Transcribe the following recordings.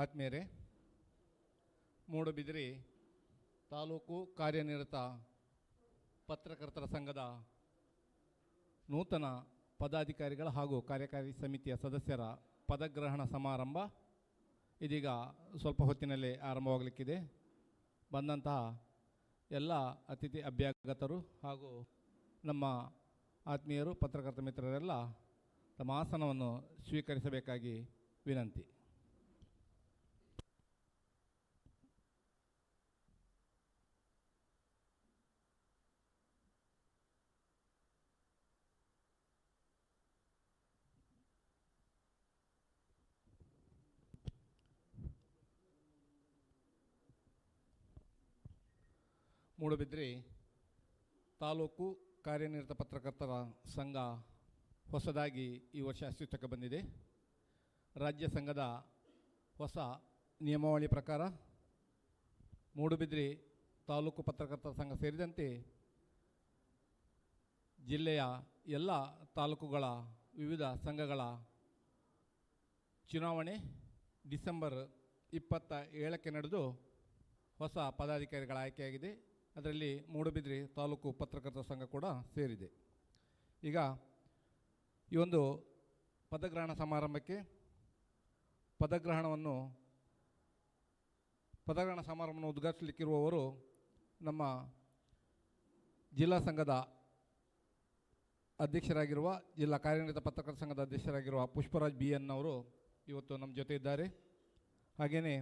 ಆತ್ಮೀಯರೇ, ಮೂಡುಬಿದಿರೆ ತಾಲೂಕು ಕಾರ್ಯನಿರತ ಪತ್ರಕರ್ತರ ಸಂಘದ ನೂತನ ಪದಾಧಿಕಾರಿಗಳ ಹಾಗೂ ಕಾರ್ಯಕಾರಿ ಸಮಿತಿಯ ಸದಸ್ಯರ ಪದಗ್ರಹಣ ಸಮಾರಂಭ ಇದೀಗ ಸ್ವಲ್ಪ ಹೊತ್ತಿನಲ್ಲೇ ಆರಂಭವಾಗಲಿಕ್ಕಿದೆ. ಬಂದಂತಹ ಎಲ್ಲ ಅತಿಥಿ ಅಭ್ಯಾಗತರು ಹಾಗೂ ನಮ್ಮ ಆತ್ಮೀಯರು ಪತ್ರಕರ್ತ ಮಿತ್ರರೆಲ್ಲ ತಮ್ಮ ಆಸನವನ್ನು ಸ್ವೀಕರಿಸಬೇಕಾಗಿ ವಿನಂತಿ. ಮೂಡುಬಿದಿರೆ ತಾಲೂಕು ಕಾರ್ಯನಿರತ ಪತ್ರಕರ್ತರ ಸಂಘ ಹೊಸದಾಗಿ ಈ ವರ್ಷ ಅಸ್ತಿತ್ವಕ್ಕೆ ಬಂದಿದೆ. ರಾಜ್ಯ ಸಂಘದ ಹೊಸ ನಿಯಮಾವಳಿ ಪ್ರಕಾರ ಮೂಡುಬಿದಿರೆ ತಾಲೂಕು ಪತ್ರಕರ್ತರ ಸಂಘ ಸೇರಿದಂತೆ ಜಿಲ್ಲೆಯ ಎಲ್ಲ ತಾಲೂಕುಗಳ ವಿವಿಧ ಸಂಘಗಳ ಚುನಾವಣೆ ಡಿಸೆಂಬರ್ 27ಕ್ಕೆ ನಡೆದು ಹೊಸ ಪದಾಧಿಕಾರಿಗಳ ಆಯ್ಕೆಯಾಗಿದೆ. ಅದರಲ್ಲಿ ಮೂಡುಬಿದಿರೆ ತಾಲೂಕು ಪತ್ರಕರ್ತರ ಸಂಘ ಕೂಡ ಸೇರಿದೆ. ಈಗ ಈ ಒಂದು ಪದಗ್ರಹಣ ಸಮಾರಂಭಕ್ಕೆ ಪದಗ್ರಹಣ ಸಮಾರಂಭವನ್ನು ಉದ್ಘಾಟಿಸಲಿಕ್ಕಿರುವವರು ನಮ್ಮ ಜಿಲ್ಲಾ ಸಂಘದ ಅಧ್ಯಕ್ಷರಾಗಿರುವ ಜಿಲ್ಲಾ ಕಾರ್ಯನಿರತ ಪತ್ರಕರ್ತರ ಸಂಘದ ಅಧ್ಯಕ್ಷರಾಗಿರುವ ಪುಷ್ಪರಾಜ್ BN ಅವರು ಇವತ್ತು ನಮ್ಮ ಜೊತೆ ಇದ್ದಾರೆ. ಹಾಗೆಯೇ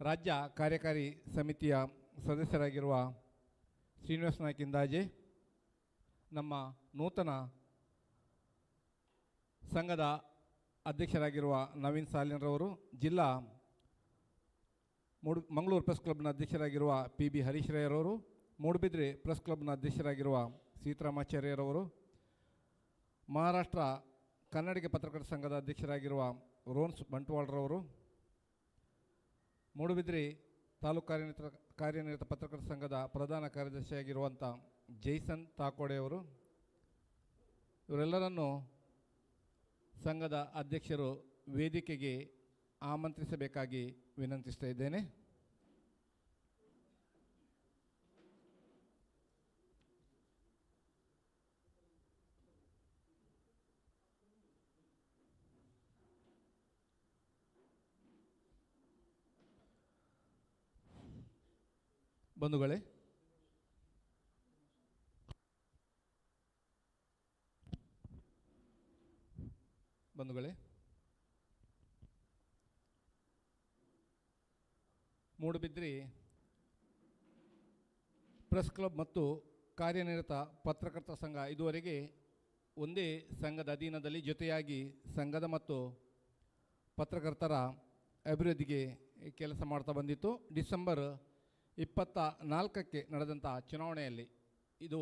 ರಾಜ್ಯ ಕಾರ್ಯಕಾರಿ ಸಮಿತಿಯ ಸದಸ್ಯರಾಗಿರುವ ಶ್ರೀನಿವಾಸ ನಾಯ್ಕ ಇಂದಾಜೆ, ನಮ್ಮ ನೂತನ ಸಂಘದ ಅಧ್ಯಕ್ಷರಾಗಿರುವ ನವೀನ್ ಸಾಲಿನ್ರವರು, ಜಿಲ್ಲಾ ಮಂಗಳೂರು ಪ್ರೆಸ್ ಕ್ಲಬ್ನ ಅಧ್ಯಕ್ಷರಾಗಿರುವ PB ಹರೀಶ್ ರೈರವರು, ಮೂಡುಬಿದಿರೆ ಪ್ರೆಸ್ ಕ್ಲಬ್ನ ಅಧ್ಯಕ್ಷರಾಗಿರುವ ಸೀತಾರಾಮಾಚಾರ್ಯರವರು, ಮಹಾರಾಷ್ಟ್ರ ಕನ್ನಡಿಗ ಪತ್ರಕರ್ತರ ಸಂಘದ ಅಧ್ಯಕ್ಷರಾಗಿರುವ ರೋನ್ಸ್ ಬಂಟ್ವಾಳ್ರವರು, ಮೂಡುಬಿದಿರೆ ತಾಲೂಕು ಕಾರ್ಯನಿರತ ಪತ್ರಕರ್ತರ ಸಂಘದ ಪ್ರಧಾನ ಕಾರ್ಯದರ್ಶಿಯಾಗಿರುವಂಥ ಜೈಸನ್ ತಾಕೋಡೆಯವರು, ಇವರೆಲ್ಲರನ್ನು ಸಂಘದ ಅಧ್ಯಕ್ಷರು ವೇದಿಕೆಗೆ ಆಮಂತ್ರಿಸಬೇಕಾಗಿ ವಿನಂತಿಸ್ತಾ ಇದ್ದೇನೆ. ಬಂಧುಗಳೇ, ಮೂಡುಬಿದಿರೆ ಪ್ರೆಸ್ ಕ್ಲಬ್ ಮತ್ತು ಕಾರ್ಯನಿರತ ಪತ್ರಕರ್ತರ ಸಂಘ ಇದುವರೆಗೆ ಒಂದೇ ಸಂಘದ ಅಧೀನದಲ್ಲಿ ಜೊತೆಯಾಗಿ ಸಂಘದ ಮತ್ತು ಪತ್ರಕರ್ತರ ಅಭಿವೃದ್ಧಿಗೆ ಕೆಲಸ ಮಾಡ್ತಾ ಬಂದಿತ್ತು. ಡಿಸೆಂಬರ್ 24ಕ್ಕೆ ನಡೆದಂಥ ಚುನಾವಣೆಯಲ್ಲಿ ಇದು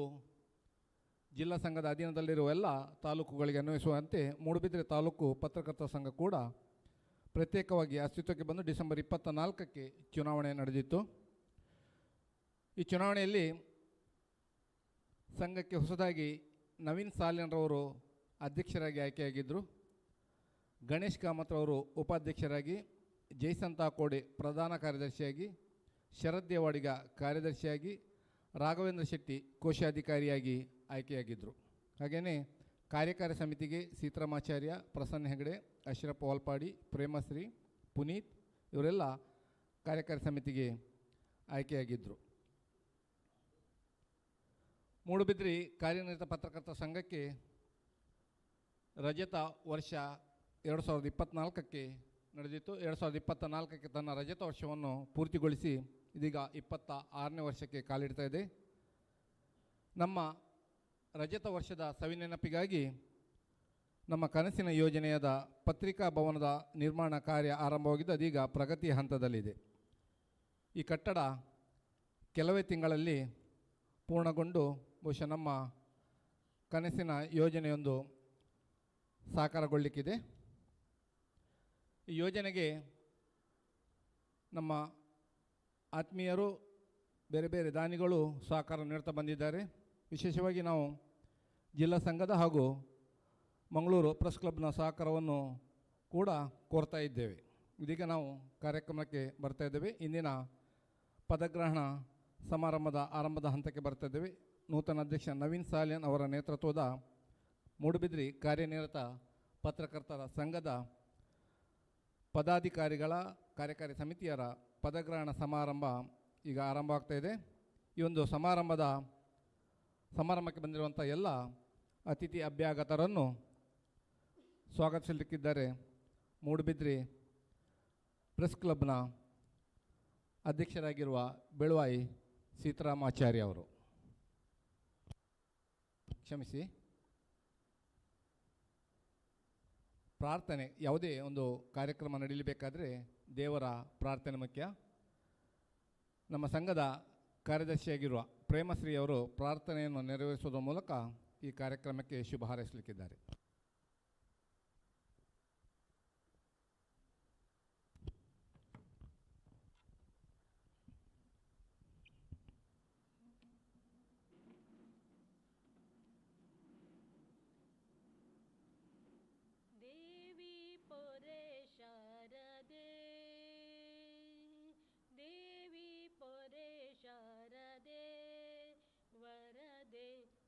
ಜಿಲ್ಲಾ ಸಂಘದ ಅಧೀನದಲ್ಲಿರುವ ಎಲ್ಲ ತಾಲೂಕುಗಳಿಗೆ ಅನ್ವಯಿಸುವಂತೆ ಮೂಡುಬಿದಿರೆ ತಾಲೂಕು ಪತ್ರಕರ್ತರ ಸಂಘ ಕೂಡ ಪ್ರತ್ಯೇಕವಾಗಿ ಅಸ್ತಿತ್ವಕ್ಕೆ ಬಂದು ಡಿಸೆಂಬರ್ 24ಕ್ಕೆ ಚುನಾವಣೆ ನಡೆದಿತ್ತು. ಈ ಚುನಾವಣೆಯಲ್ಲಿ ಸಂಘಕ್ಕೆ ಹೊಸದಾಗಿ ನವೀನ್ ಸಾಲಿನ್ರವರು ಅಧ್ಯಕ್ಷರಾಗಿ ಆಯ್ಕೆಯಾಗಿದ್ದರು. ಗಣೇಶ್ ಕಾಮತ್ ಅವರು ಉಪಾಧ್ಯಕ್ಷರಾಗಿ, ಜೈಸನ್ ತಾಕೋಡೆ ಪ್ರಧಾನ ಕಾರ್ಯದರ್ಶಿಯಾಗಿ, ಶರದ್ ದೇವಾಡಿಗ ಕಾರ್ಯದರ್ಶಿಯಾಗಿ, ರಾಘವೇಂದ್ರ ಶೆಟ್ಟಿ ಕೋಶಾಧಿಕಾರಿಯಾಗಿ ಆಯ್ಕೆಯಾಗಿದ್ದರು. ಹಾಗೆಯೇ ಕಾರ್ಯಕಾರಿ ಸಮಿತಿಗೆ ಸೀತಾರಾಮಾಚಾರ್ಯ, ಪ್ರಸನ್ನ ಹೆಗಡೆ, ಅಶ್ರಫ್ ವಾಲ್ಪಾಡಿ, ಪ್ರೇಮಶ್ರೀ, ಪುನೀತ್ ಇವರೆಲ್ಲ ಕಾರ್ಯಕಾರಿ ಸಮಿತಿಗೆ ಆಯ್ಕೆಯಾಗಿದ್ದರು. ಮೂಡುಬಿದಿರೆ ಕಾರ್ಯನಿರತ ಪತ್ರಕರ್ತರ ಸಂಘಕ್ಕೆ ರಜತ ವರ್ಷ 2024ಕ್ಕೆ ನಡೆದಿತ್ತು. 2024ಕ್ಕೆ ತನ್ನ ರಜತ ವರ್ಷವನ್ನು ಪೂರ್ತಿಗೊಳಿಸಿ ಇದೀಗ 26ನೇ ವರ್ಷಕ್ಕೆ ಕಾಲಿಡ್ತಾ ಇದೆ. ನಮ್ಮ ರಜತ ವರ್ಷದ ಸವಿನೆನಪಿಗಾಗಿ ನಮ್ಮ ಕನಸಿನ ಯೋಜನೆಯಾದ ಪತ್ರಿಕಾ ಭವನದ ನಿರ್ಮಾಣ ಕಾರ್ಯ ಆರಂಭವಾಗಿದ್ದು ಅದೀಗ ಪ್ರಗತಿ ಹಂತದಲ್ಲಿದೆ. ಈ ಕಟ್ಟಡ ಕೆಲವೇ ತಿಂಗಳಲ್ಲಿ ಪೂರ್ಣಗೊಂಡು ಬಹುಶಃ ನಮ್ಮ ಕನಸಿನ ಯೋಜನೆಯೊಂದು ಸಾಕಾರಗೊಳ್ಳಲಿಕ್ಕಿದೆ. ಈ ಯೋಜನೆಗೆ ನಮ್ಮ ಆತ್ಮೀಯರು, ಬೇರೆ ಬೇರೆ ದಾನಿಗಳು ಸಹಕಾರ ನೀಡ್ತಾ ಬಂದಿದ್ದಾರೆ. ವಿಶೇಷವಾಗಿ ನಾವು ಜಿಲ್ಲಾ ಸಂಘದ ಹಾಗೂ ಮಂಗಳೂರು ಪ್ರೆಸ್ ಕ್ಲಬ್ನ ಸಹಕಾರವನ್ನು ಕೂಡ ಕೋರ್ತಾ ಇದ್ದೇವೆ. ಇದೀಗ ನಾವು ಕಾರ್ಯಕ್ರಮಕ್ಕೆ ಬರ್ತಾ ಇದ್ದೇವೆ. ಇಂದಿನ ಪದಗ್ರಹಣ ಸಮಾರಂಭದ ಆರಂಭದ ಹಂತಕ್ಕೆ ಬರ್ತಾ ಇದ್ದೇವೆ. ನೂತನ ಅಧ್ಯಕ್ಷ ನವೀನ್ ಸಾಲಿಯನ್ ಅವರ ನೇತೃತ್ವದ ಮೂಡುಬಿದ್ರಿ ಕಾರ್ಯನಿರತ ಪತ್ರಕರ್ತರ ಸಂಘದ ಪದಾಧಿಕಾರಿಗಳ ಕಾರ್ಯಕಾರಿ ಸಮಿತಿಯರ ಪದಗ್ರಹಣ ಸಮಾರಂಭ ಈಗ ಆರಂಭ ಆಗ್ತಾ ಇದೆ. ಈ ಒಂದು ಸಮಾರಂಭಕ್ಕೆ ಬಂದಿರುವಂಥ ಎಲ್ಲ ಅತಿಥಿ ಅಭ್ಯಾಗತರನ್ನು ಸ್ವಾಗತಿಸಲಿಕ್ಕಿದ್ದಾರೆ ಮೂಡುಬಿದ್ರಿ ಪ್ರೆಸ್ ಕ್ಲಬ್ನ ಅಧ್ಯಕ್ಷರಾಗಿರುವ ಬೆಳುವಾಯಿ ಸೀತಾರಾಮಾಚಾರ್ಯ ಅವರು. ಕ್ಷಮಿಸಿ, ಪ್ರಾರ್ಥನೆ. ಯಾವುದೇ ಒಂದು ಕಾರ್ಯಕ್ರಮ ನಡೀಬೇಕಾದ್ರೆ ದೇವರ ಪ್ರಾರ್ಥನೆ ಮುಖ್ಯ. ನಮ್ಮ ಸಂಘದ ಕಾರ್ಯದರ್ಶಿಯಾಗಿರುವ ಪ್ರೇಮಶ್ರೀ ಅವರು ಪ್ರಾರ್ಥನೆಯನ್ನು ನೆರವೇರಿಸುವುದರ ಮೂಲಕ ಈ ಕಾರ್ಯಕ್ರಮಕ್ಕೆ ಶುಭ ಹಾರೈಸಲಿಕ್ಕಿದ್ದಾರೆ.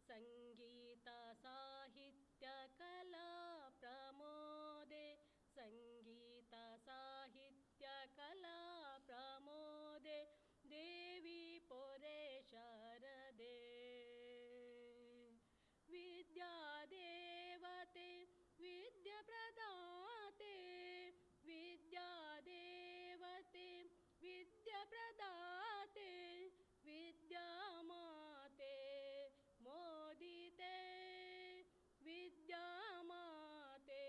ಸಂಗೀತ ಸಾಹಿತ್ಯ ಕಲಾ ಪ್ರಮೋದೆ, ಸಂಗೀತ ಸಾಹಿತ್ಯ ಕಲಾ ಪ್ರಮೋದೆ, ದೇವಿ ಪೊರೆ ಶಾರದೆ. ವಿದ್ಯಾದೇವತೆ ವಿದ್ಯಾ ಪ್ರದಾತೆ, ವಿದ್ಯಾದೇವತೆ ವಿದ್ಯಾ ಪ್ರದಾತೆ, ವಿದ್ಯಾಮಾತೆ ಮೋದಿತೆ, ವಿದ್ಯಾಮಾತೆ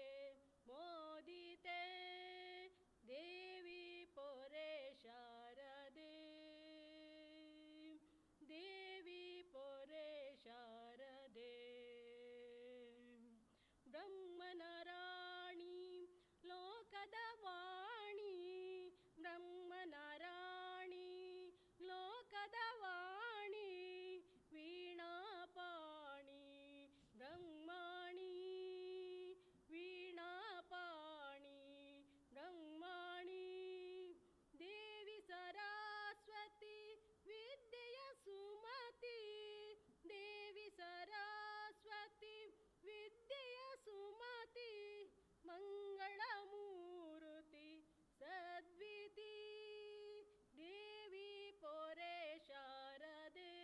ಮೋದಿತೆ, ದೇವಿ ಪೊರೆ ಶಾರದೆ, ದೇವಿ ಪೊರೆ ಶಾರದೆ. ಬ್ರಹ್ಮನ ರಾಣಿ ಲೋಕದ ವಾಣಿ, ಬ್ರಹ್ಮನ ರಾಣಿ ಲೋಕದ ವಾಣಿ, ವೀಣಾಪಾಣಿ ಬ್ರಹ್ಮಾಣಿ, ವೀಣಾಪಾಣಿ ಬ್ರಹ್ಮಾಣಿ, ದೇವಿ ಸರಸ್ವತಿ ವಿದ್ಯೆಯ ಸುಮತಿ, ದೇವಿ ಸರಸ್ವತಿ ವಿದ್ಯೆಯ ಸುಮತಿ, ಮಂಗಳ ಮೂರುತಿ ಸದ್ವಿತಿ, ದೇವಿ ಪೊರೆ ಶಾರದೆ,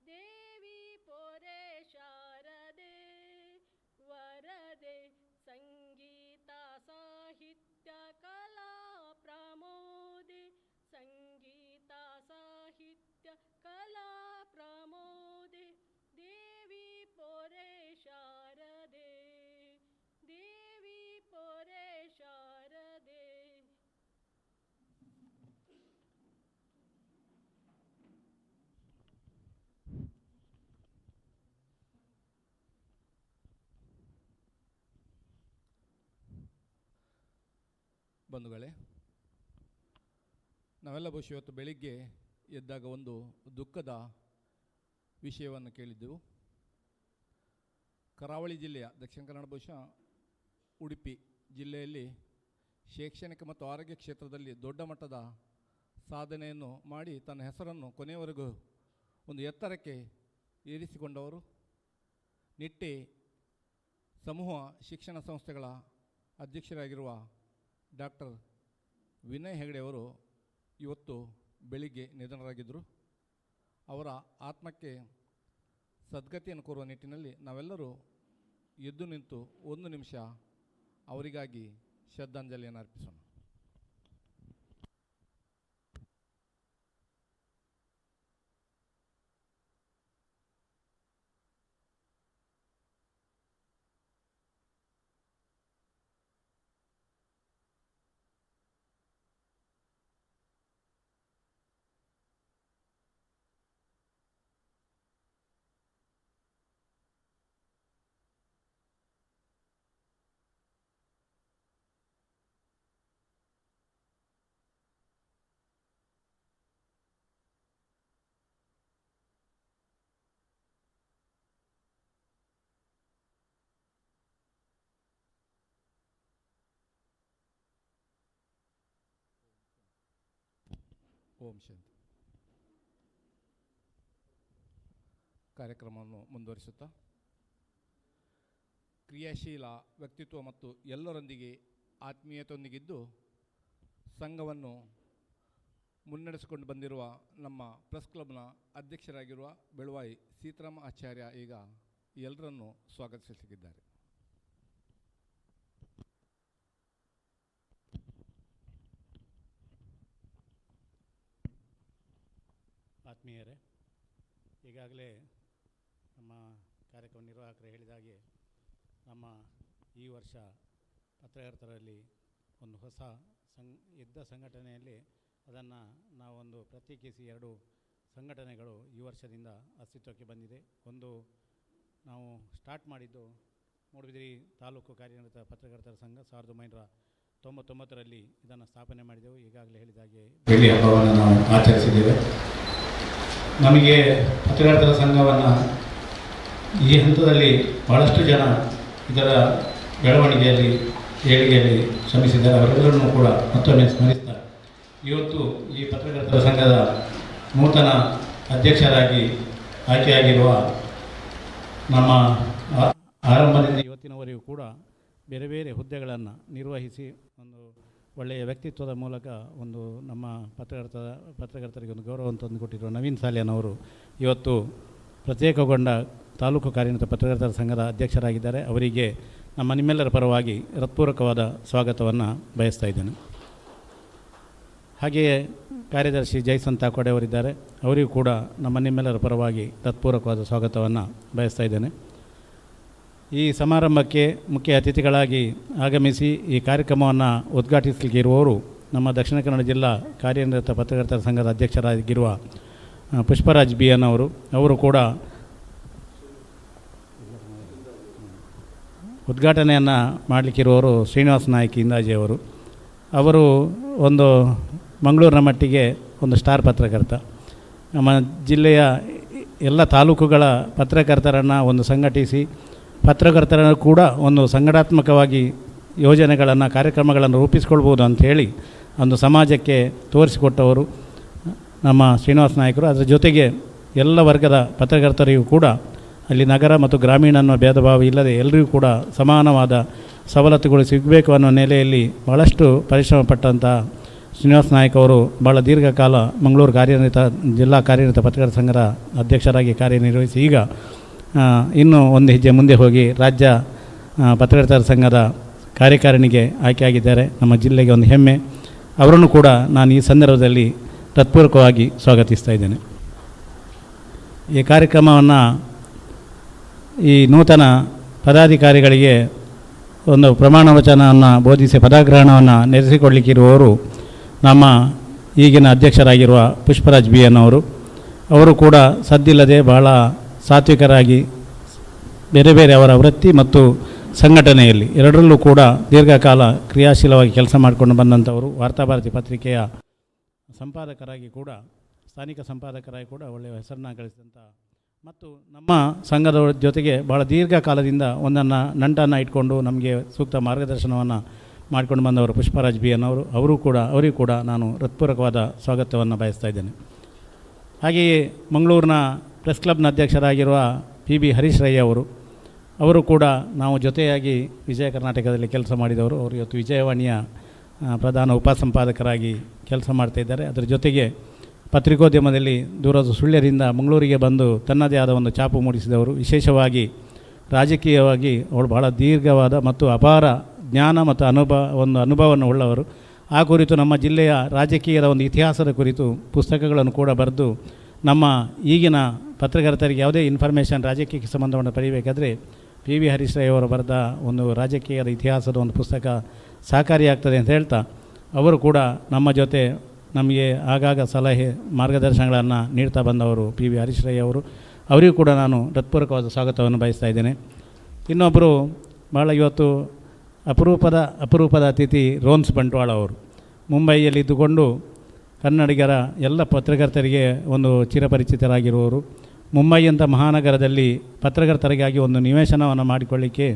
ದೇವಿ ಪೊರೆ ಶಾರದೆ. ವರದೆ ಸಂಗೀತ ಸಾಹಿತ್ಯ ಕಲಾ ಪ್ರಮೋದೆ, ಸಂಗೀತ ಸಾಹಿತ್ಯ ಕಲಾ ಪ್ರಮೋದೆ, ದೇವಿ ಪೊರೆ ಶಾರದೆ, ದೇವಿ ಪೊರೆ ಶಾರದೆ. ಬಂಧುಗಳೇ, ನಾವೆಲ್ಲ ಬಹುಶಃ ಇವತ್ತು ಬೆಳಿಗ್ಗೆ ಎದ್ದಾಗ ಒಂದು ದುಃಖದ ವಿಷಯವನ್ನು ಕೇಳಿದ್ದೆವು. ಕರಾವಳಿ ಜಿಲ್ಲೆಯ ದಕ್ಷಿಣ ಕನ್ನಡ, ಬಹುಶಃ ಉಡುಪಿ ಜಿಲ್ಲೆಯಲ್ಲಿ ಶೈಕ್ಷಣಿಕ ಮತ್ತು ಆರೋಗ್ಯ ಕ್ಷೇತ್ರದಲ್ಲಿ ದೊಡ್ಡ ಮಟ್ಟದ ಸಾಧನೆಯನ್ನು ಮಾಡಿ ತನ್ನ ಹೆಸರನ್ನು ಕೊನೆಯವರೆಗೂ ಒಂದು ಎತ್ತರಕ್ಕೆ ಏರಿಸಿಕೊಂಡವರು, ನಿಟ್ಟೆ ಸಮೂಹ ಶಿಕ್ಷಣ ಸಂಸ್ಥೆಗಳ ಅಧ್ಯಕ್ಷರಾಗಿರುವ ಡಾಕ್ಟರ್ ವಿನಯ್ ಹೆಗಡೆ ಅವರು ಇವತ್ತು ಬೆಳಿಗ್ಗೆ ನಿಧನರಾಗಿದ್ದರು. ಅವರ ಆತ್ಮಕ್ಕೆ ಸದ್ಗತಿಯನ್ನು ಕೋರುವ ನಿಟ್ಟಿನಲ್ಲಿ ನಾವೆಲ್ಲರೂ ಎದ್ದು ನಿಂತು ಒಂದು ನಿಮಿಷ ಅವರಿಗಾಗಿ ಶ್ರದ್ಧಾಂಜಲಿಯನ್ನು ಅರ್ಪಿಸೋಣ. ಓಂ ಶಾಂತಿ. ಕಾರ್ಯಕ್ರಮವನ್ನು ಮುಂದುವರಿಸುತ್ತಾ ಕ್ರಿಯಾಶೀಲ ವ್ಯಕ್ತಿತ್ವ ಮತ್ತು ಎಲ್ಲರೊಂದಿಗೆ ಆತ್ಮೀಯತೆಯೊಂದಿಗಿದ್ದು ಸಂಘವನ್ನು ಮುನ್ನಡೆಸಿಕೊಂಡು ಬಂದಿರುವ ನಮ್ಮ ಪ್ರೆಸ್ ಕ್ಲಬ್ನ ಅಧ್ಯಕ್ಷರಾಗಿರುವ ಬೆಳವಾಯಿ ಸೀತಾರಾಮ ಆಚಾರ್ಯ ಈಗ ಎಲ್ಲರನ್ನು ಸ್ವಾಗತಿಸಲಿದ್ದಾರೆ. ಆತ್ಮೀಯರೇ, ಈಗಾಗಲೇ ನಮ್ಮ ಕಾರ್ಯಕ್ರಮ ನಿರ್ವಾಹಕರು ಹೇಳಿದ ಹಾಗೆ ನಮ್ಮ ಈ ವರ್ಷ ಪತ್ರಕರ್ತರಲ್ಲಿ ಒಂದು ಹೊಸ ಸಂಘಟನೆಯಲ್ಲಿ ಅದನ್ನು ನಾವೊಂದು ಪ್ರತ್ಯೇಕಿಸಿ 2 ಸಂಘಟನೆಗಳು ಈ ವರ್ಷದಿಂದ ಅಸ್ತಿತ್ವಕ್ಕೆ ಬಂದಿದೆ. ಒಂದು ನಾವು ಸ್ಟಾರ್ಟ್ ಮಾಡಿದ್ದು ಮೂಡುಬಿದಿರೆ ತಾಲೂಕು ಕಾರ್ಯನಿರತ ಪತ್ರಕರ್ತರ ಸಂಘ 1999ರಲ್ಲಿ ಇದನ್ನು ಸ್ಥಾಪನೆ ಮಾಡಿದೆವು. ಈಗಾಗಲೇ ಹೇಳಿದ ಹಾಗೆ ಬೆಳ್ಳಿ ಹಬ್ಬವನ್ನು ನಾವು ಆಚರಿಸಿದ್ದೇವೆ. ನಮಗೆ ಪತ್ರಕರ್ತರ ಸಂಘವನ್ನು ಈ ಹಂತದಲ್ಲಿ ಬಹಳಷ್ಟು ಜನ ಇದರ ಬೆಳವಣಿಗೆಯಲ್ಲಿ ಏಳಿಗೆಯಲ್ಲಿ ಶ್ರಮಿಸಿದ್ದಾರೆ. ಅವರೆಲ್ಲರನ್ನೂ ಕೂಡ ಮತ್ತೊಮ್ಮೆ ಸ್ಮರಿಸ್ತಾರೆ. ಇವತ್ತು ಈ ಪತ್ರಕರ್ತರ ಸಂಘದ ನೂತನ ಅಧ್ಯಕ್ಷರಾಗಿ ಆಯ್ಕೆಯಾಗಿರುವ ನಮ್ಮ ಆರಂಭದಿಂದ ಇವತ್ತಿನವರೆಗೂ ಕೂಡ ಬೇರೆ ಬೇರೆ ಹುದ್ದೆಗಳನ್ನು ನಿರ್ವಹಿಸಿ ಒಂದು ಒಳ್ಳೆಯ ವ್ಯಕ್ತಿತ್ವದ ಮೂಲಕ ಒಂದು ನಮ್ಮ ಪತ್ರಕರ್ತರಿಗೆ ಒಂದು ಗೌರವ ತಂದು ಕೊಟ್ಟಿರುವ ನವೀನ್ ಸಾಲಿಯನವರು ಇವತ್ತು ಪ್ರತ್ಯೇಕಗೊಂಡ ತಾಲೂಕು ಕಾರ್ಯನಿರತ ಪತ್ರಕರ್ತರ ಸಂಘದ ಅಧ್ಯಕ್ಷರಾಗಿದ್ದಾರೆ. ಅವರಿಗೆ ನಿಮ್ಮೆಲ್ಲರ ಪರವಾಗಿ ಹೃತ್ಪೂರ್ವಕವಾದ ಸ್ವಾಗತವನ್ನು ಬಯಸ್ತಾ ಇದ್ದೇನೆ. ಹಾಗೆಯೇ ಕಾರ್ಯದರ್ಶಿ ಜೈಸನ್ ತಾಕೋಡೆ ಅವರಿದ್ದಾರೆ. ಅವರಿಗೂ ಕೂಡ ನಿಮ್ಮೆಲ್ಲರ ಪರವಾಗಿ ಹೃತ್ಪೂರ್ವಕವಾದ ಸ್ವಾಗತವನ್ನು ಬಯಸ್ತಾ ಇದ್ದೇನೆ. ಈ ಸಮಾರಂಭಕ್ಕೆ ಮುಖ್ಯ ಅತಿಥಿಗಳಾಗಿ ಆಗಮಿಸಿ ಈ ಕಾರ್ಯಕ್ರಮವನ್ನು ಉದ್ಘಾಟಿಸಲಿಕ್ಕೆ ಇರುವವರು ನಮ್ಮ ದಕ್ಷಿಣ ಕನ್ನಡ ಜಿಲ್ಲಾ ಕಾರ್ಯನಿರತ ಪತ್ರಕರ್ತರ ಸಂಘದ ಅಧ್ಯಕ್ಷರಾಗಿರುವ ಪುಷ್ಪರಾಜ್ ಬಿ ಎನ್ ಅವರು ಕೂಡ ಉದ್ಘಾಟನೆಯನ್ನು ಮಾಡಲಿಕ್ಕಿರುವವರು ಶ್ರೀನಿವಾಸ ನಾಯ್ಕ ಇಂದಾಜಿ ಅವರು ಒಂದು ಮಂಗಳೂರಿನ ಮಟ್ಟಿಗೆ ಒಂದು ಸ್ಟಾರ್ ಪತ್ರಕರ್ತ. ನಮ್ಮ ಜಿಲ್ಲೆಯ ಎಲ್ಲ ತಾಲೂಕುಗಳ ಪತ್ರಕರ್ತರನ್ನು ಒಂದು ಸಂಘಟಿಸಿ ಪತ್ರಕರ್ತರನ್ನು ಕೂಡ ಒಂದು ಸಂಘಟನಾತ್ಮಕವಾಗಿ ಯೋಜನೆಗಳನ್ನು ಕಾರ್ಯಕ್ರಮಗಳನ್ನು ರೂಪಿಸ್ಕೊಳ್ಬೋದು ಅಂಥೇಳಿ ಒಂದು ಸಮಾಜಕ್ಕೆ ತೋರಿಸಿಕೊಟ್ಟವರು ನಮ್ಮ ಶ್ರೀನಿವಾಸ ನಾಯ್ಕರು. ಅದರ ಜೊತೆಗೆ ಎಲ್ಲ ವರ್ಗದ ಪತ್ರಕರ್ತರಿಗೂ ಕೂಡ ಅಲ್ಲಿ ನಗರ ಮತ್ತು ಗ್ರಾಮೀಣ ಅನ್ನೋ ಭೇದ ಭಾವ ಇಲ್ಲದೆ ಎಲ್ಲರಿಗೂ ಕೂಡ ಸಮಾನವಾದ ಸವಲತ್ತುಗಳು ಸಿಗಬೇಕು ಅನ್ನೋ ನೆಲೆಯಲ್ಲಿ ಭಾಳಷ್ಟು ಪರಿಶ್ರಮ ಪಟ್ಟಂಥ ಶ್ರೀನಿವಾಸ ನಾಯ್ಕ ಅವರು ಭಾಳ ದೀರ್ಘಕಾಲ ಮಂಗಳೂರು ಜಿಲ್ಲಾ ಕಾರ್ಯನಿರತ ಪತ್ರಕರ್ತರ ಸಂಘದ ಅಧ್ಯಕ್ಷರಾಗಿ ಕಾರ್ಯನಿರ್ವಹಿಸಿ ಈಗ ಇನ್ನೂ ಒಂದು ಹೆಜ್ಜೆ ಮುಂದೆ ಹೋಗಿ ರಾಜ್ಯ ಪತ್ರಕರ್ತರ ಸಂಘದ ಕಾರ್ಯಕಾರಿಣಿಗೆ ಆಯ್ಕೆಯಾಗಿದ್ದಾರೆ. ನಮ್ಮ ಜಿಲ್ಲೆಗೆ ಒಂದು ಹೆಮ್ಮೆ. ಅವರನ್ನು ಕೂಡ ನಾನು ಈ ಸಂದರ್ಭದಲ್ಲಿ ಹೃತ್ಪೂರ್ವಕವಾಗಿ ಸ್ವಾಗತಿಸ್ತಾ ಇದ್ದೇನೆ. ಈ ಕಾರ್ಯಕ್ರಮವನ್ನು ಈ ನೂತನ ಪದಾಧಿಕಾರಿಗಳಿಗೆ ಒಂದು ಪ್ರಮಾಣ ವಚನವನ್ನು ಬೋಧಿಸಿ ಪದಗ್ರಹಣವನ್ನು ನಡೆಸಿಕೊಡಲಿಕ್ಕಿರುವವರು ನಮ್ಮ ಈಗಿನ ಅಧ್ಯಕ್ಷರಾಗಿರುವ ಪುಷ್ಪರಾಜ್ ಬಿ ಎನ್ ಅವರು ಕೂಡ ಸದ್ದಿಲ್ಲದೆ ಬಹಳ ಸಾತ್ವಿಕರಾಗಿ ಬೇರೆ ಬೇರೆ ಅವರ ವೃತ್ತಿ ಮತ್ತು ಸಂಘಟನೆಯಲ್ಲಿ ಎರಡರಲ್ಲೂ ಕೂಡ ದೀರ್ಘಕಾಲ ಕ್ರಿಯಾಶೀಲವಾಗಿ ಕೆಲಸ ಮಾಡಿಕೊಂಡು ಬಂದಂಥವರು. ವಾರ್ತಾಭಾರತಿ ಪತ್ರಿಕೆಯ ಸಂಪಾದಕರಾಗಿ ಕೂಡ ಸ್ಥಾನಿಕ ಸಂಪಾದಕರಾಗಿ ಕೂಡ ಒಳ್ಳೆಯ ಹೆಸರನ್ನು ಗಳಿಸಿದಂಥ ಮತ್ತು ನಮ್ಮ ಸಂಘದ ಜೊತೆಗೆ ಭಾಳ ದೀರ್ಘಕಾಲದಿಂದ ಒಂದನ್ನು ನಂಟನ್ನು ಇಟ್ಕೊಂಡು ನಮಗೆ ಸೂಕ್ತ ಮಾರ್ಗದರ್ಶನವನ್ನು ಮಾಡಿಕೊಂಡು ಬಂದವರು ಪುಷ್ಪರಾಜ್ ಬಿ ಎನ್ ಅವರಿಗೂ ಕೂಡ ನಾನು ಹೃತ್ಪೂರ್ವಕವಾದ ಸ್ವಾಗತವನ್ನು ಬಯಸ್ತಾ ಇದ್ದೇನೆ. ಹಾಗೆಯೇ ಮಂಗಳೂರಿನ ಪ್ರೆಸ್ ಕ್ಲಬ್ನ ಅಧ್ಯಕ್ಷರಾಗಿರುವ PB ಹರೀಶ್ ರೈ ಅವರು ಕೂಡ ನಾವು ಜೊತೆಯಾಗಿ ವಿಜಯ ಕರ್ನಾಟಕದಲ್ಲಿ ಕೆಲಸ ಮಾಡಿದವರು. ಅವರು ಇವತ್ತು ವಿಜಯವಾಣಿಯ ಪ್ರಧಾನ ಉಪಸಂಪಾದಕರಾಗಿ ಕೆಲಸ ಮಾಡ್ತಾಯಿದ್ದಾರೆ. ಅದರ ಜೊತೆಗೆ ಪತ್ರಿಕೋದ್ಯಮದಲ್ಲಿ ದೂರದ ಸುಳ್ಯರಿಂದ ಮಂಗಳೂರಿಗೆ ಬಂದು ತನ್ನದೇ ಆದ ಒಂದು ಛಾಪು ಮೂಡಿಸಿದವರು. ವಿಶೇಷವಾಗಿ ರಾಜಕೀಯವಾಗಿ ಅವಳು ಭಾಳ ದೀರ್ಘವಾದ ಮತ್ತು ಅಪಾರ ಜ್ಞಾನ ಮತ್ತು ಅನುಭವವನ್ನು ಉಳ್ಳವರು. ಆ ಕುರಿತು ನಮ್ಮ ಜಿಲ್ಲೆಯ ರಾಜಕೀಯದ ಒಂದು ಇತಿಹಾಸದ ಕುರಿತು ಪುಸ್ತಕಗಳನ್ನು ಕೂಡ ಬರೆದು ನಮ್ಮ ಈಗಿನ ಪತ್ರಕರ್ತರಿಗೆ ಯಾವುದೇ ಇನ್ಫಾರ್ಮೇಷನ್ ರಾಜಕೀಯಕ್ಕೆ ಸಂಬಂಧವನ್ನು ಪಡೆಯಬೇಕಾದ್ರೆ PB ಹರೀಶ್ ರೈ ಅವರು ಬರೆದ ಒಂದು ರಾಜಕೀಯದ ಇತಿಹಾಸದ ಒಂದು ಪುಸ್ತಕ ಸಹಕಾರಿಯಾಗ್ತದೆ ಅಂತ ಹೇಳ್ತಾ ಅವರು ಕೂಡ ನಮ್ಮ ಜೊತೆ ನಮಗೆ ಆಗಾಗ ಸಲಹೆ ಮಾರ್ಗದರ್ಶನಗಳನ್ನು ನೀಡ್ತಾ ಬಂದವರು PB ಹರೀಶ್ ರೈ ಅವರಿಗೂ ಕೂಡ ನಾನು ಹೃತ್ಪೂರ್ವಕವಾದ ಸ್ವಾಗತವನ್ನು ಬಯಸ್ತಾ ಇದ್ದೇನೆ. ಇನ್ನೊಬ್ಬರು ಭಾಳ ಇವತ್ತು ಅಪರೂಪದ ಅತಿಥಿ ರೋನ್ಸ್ ಬಂಟ್ವಾಳ ಮುಂಬೈಯಲ್ಲಿ ಇದ್ದುಕೊಂಡು ಕನ್ನಡಿಗರ ಎಲ್ಲ ಪತ್ರಕರ್ತರಿಗೆ ಒಂದು ಚಿರಪರಿಚಿತರಾಗಿರುವವರು. ಮುಂಬೈಯಂಥ ಮಹಾನಗರದಲ್ಲಿ ಪತ್ರಕರ್ತರಿಗಾಗಿ ಒಂದು ನಿವೇಶನವನ್ನು ಮಾಡಿಕೊಳ್ಳಿಕ್ಕೆ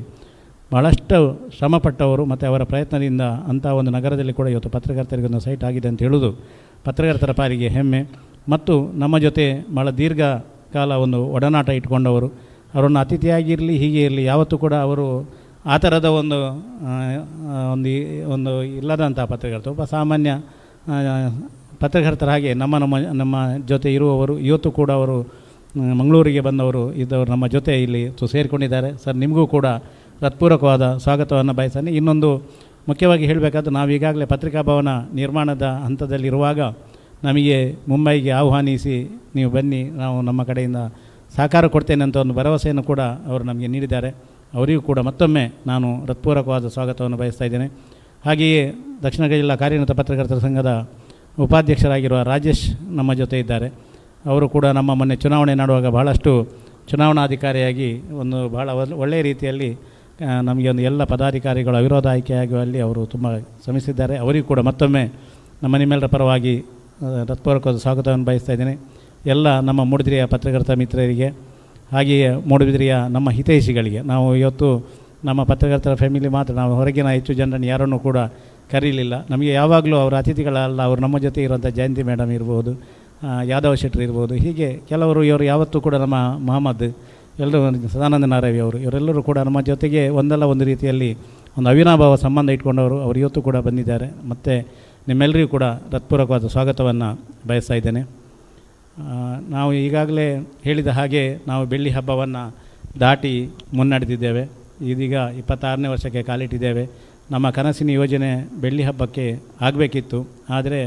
ಭಾಳಷ್ಟು ಶ್ರಮಪಟ್ಟವರು ಮತ್ತು ಅವರ ಪ್ರಯತ್ನದಿಂದ ಅಂಥ ಒಂದು ನಗರದಲ್ಲಿ ಕೂಡ ಇವತ್ತು ಪತ್ರಕರ್ತರಿಗೆ ಒಂದು ಸೈಟ್ ಆಗಿದೆ ಅಂತ ಹೇಳೋದು ಪತ್ರಕರ್ತರ ಪಾಲಿಗೆ ಹೆಮ್ಮೆ. ಮತ್ತು ನಮ್ಮ ಜೊತೆ ಭಾಳ ದೀರ್ಘಕಾಲ ಒಂದು ಒಡನಾಟ ಇಟ್ಕೊಂಡವರು. ಅವರನ್ನು ಅತಿಥಿಯಾಗಿರಲಿ ಹೀಗೆ ಇರಲಿ ಯಾವತ್ತೂ ಕೂಡ ಅವರು ಆ ಥರದ ಒಂದು ಒಂದು ಇಲ್ಲದಂಥ ಪತ್ರಕರ್ತರು, ಒಬ್ಬ ಸಾಮಾನ್ಯ ಪತ್ರಕರ್ತರ ಹಾಗೆ ನಮ್ಮ ಜೊತೆ ಇರುವವರು. ಇವತ್ತು ಕೂಡ ಅವರು ಮಂಗಳೂರಿಗೆ ಬಂದವರು ಇದ್ದವರು ನಮ್ಮ ಜೊತೆ ಇಲ್ಲಿ ಸೇರಿಕೊಂಡಿದ್ದಾರೆ. ಸರ್, ನಿಮಗೂ ಕೂಡ ಹೃತ್ಪೂರ್ವಕವಾದ ಸ್ವಾಗತವನ್ನು ಬಯಸ್ತೇನೆ. ಇನ್ನೊಂದು ಮುಖ್ಯವಾಗಿ ಹೇಳಬೇಕಾದ್ರೆ, ನಾವು ಈಗಾಗಲೇ ಪತ್ರಿಕಾ ಭವನ ನಿರ್ಮಾಣದ ಹಂತದಲ್ಲಿರುವಾಗ ನಮಗೆ ಮುಂಬೈಗೆ ಆಹ್ವಾನಿಸಿ ನೀವು ಬನ್ನಿ, ನಾವು ನಮ್ಮ ಕಡೆಯಿಂದ ಸಹಕಾರ ಕೊಡ್ತೇನೆ ಅಂತ ಒಂದು ಭರವಸೆಯನ್ನು ಕೂಡ ಅವರು ನಮಗೆ ನೀಡಿದ್ದಾರೆ. ಅವರಿಗೂ ಕೂಡ ಮತ್ತೊಮ್ಮೆ ನಾನು ಹೃತ್ಪೂರ್ವಕವಾದ ಸ್ವಾಗತವನ್ನು ಬಯಸ್ತಾ ಇದ್ದೇನೆ. ಹಾಗೆಯೇ ದಕ್ಷಿಣ ಕನ್ನಡ ಜಿಲ್ಲಾ ಕಾರ್ಯನಿರತ ಪತ್ರಕರ್ತರ ಸಂಘದ ಉಪಾಧ್ಯಕ್ಷರಾಗಿರುವ ರಾಜೇಶ್ ನಮ್ಮ ಜೊತೆ ಇದ್ದಾರೆ. ಅವರು ಕೂಡ ನಮ್ಮ ಮೊನ್ನೆ ಚುನಾವಣೆ ಮಾಡುವಾಗ ಬಹಳಷ್ಟು ಚುನಾವಣಾಧಿಕಾರಿಯಾಗಿ ಒಂದು ಬಹಳ ಒಳ್ಳೆಯ ರೀತಿಯಲ್ಲಿ ನಮಗೆ ಒಂದು ಎಲ್ಲ ಪದಾಧಿಕಾರಿಗಳು ಅವಿರೋಧ ಆಯ್ಕೆಯಾಗುವಲ್ಲಿ ಅವರು ತುಂಬ ಶ್ರಮಿಸಿದ್ದಾರೆ. ಅವರಿಗೂ ಕೂಡ ಮತ್ತೊಮ್ಮೆ ನಿಮ್ಮೆಲ್ಲರ ಪರವಾಗಿ ಹೃತ್ಪೂರ್ವಕವಾದ ಸ್ವಾಗತವನ್ನು ಬಯಸ್ತಾ ಇದ್ದೇನೆ. ಎಲ್ಲ ನಮ್ಮ ಮೂಡುಬಿದಿರೆಯ ಪತ್ರಕರ್ತ ಮಿತ್ರರಿಗೆ, ಹಾಗೆಯೇ ಮೂಡುಬಿದಿರೆಯ ನಮ್ಮ ಹಿತೈಷಿಗಳಿಗೆ, ನಾವು ಇವತ್ತು ನಮ್ಮ ಪತ್ರಕರ್ತರ ಫ್ಯಾಮಿಲಿ ಮಾತ್ರ, ನಾವು ಹೊರಗಿನ ಹೆಚ್ಚು ಜನರನ್ನು ಯಾರನ್ನೂ ಕೂಡ ಕರೀಲಿಲ್ಲ. ನಮಗೆ ಯಾವಾಗಲೂ ಅವರ ಅತಿಥಿಗಳಲ್ಲ, ಅವರು ನಮ್ಮ ಜೊತೆ ಇರುವಂಥ ಜಯಂತಿ ಮೇಡಮ್ ಇರ್ಬೋದು, ಯಾದವ್ ಶೆಟ್ಟರ್ ಇರ್ಬೋದು, ಹೀಗೆ ಕೆಲವರು. ಇವರು ಯಾವತ್ತೂ ಕೂಡ ನಮ್ಮ ಮಹಮ್ಮದ್, ಎಲ್ಲರೂ ಸದಾನಂದ ನಾರವಿ ಅವರು, ಇವರೆಲ್ಲರೂ ಕೂಡ ನಮ್ಮ ಜೊತೆಗೆ ಒಂದಲ್ಲ ಒಂದು ರೀತಿಯಲ್ಲಿ ಒಂದು ಅವಿನಾಭಾವ ಸಂಬಂಧ ಇಟ್ಕೊಂಡವರು. ಅವರು ಇವತ್ತು ಕೂಡ ಬಂದಿದ್ದಾರೆ. ಮತ್ತು ನಿಮ್ಮೆಲ್ಲರಿಗೂ ಕೂಡ ಹೃತ್ಪೂರ್ವಕವಾದ ಸ್ವಾಗತವನ್ನು ಬಯಸ್ತಾ ಇದ್ದೇನೆ. ನಾವು ಈಗಾಗಲೇ ಹೇಳಿದ ಹಾಗೆ ನಾವು ಬೆಳ್ಳಿ ಹಬ್ಬವನ್ನು ದಾಟಿ ಮುನ್ನಡೆದಿದ್ದೇವೆ. ಇದೀಗ 26ನೇ ವರ್ಷಕ್ಕೆ ಕಾಲಿಟ್ಟಿದ್ದೇವೆ. ನಮ್ಮ ಕನಸಿನ ಯೋಜನೆ ಬೆಳ್ಳಿ ಹಬ್ಬಕ್ಕೆ ಆಗಬೇಕಿತ್ತು, ಆದರೆ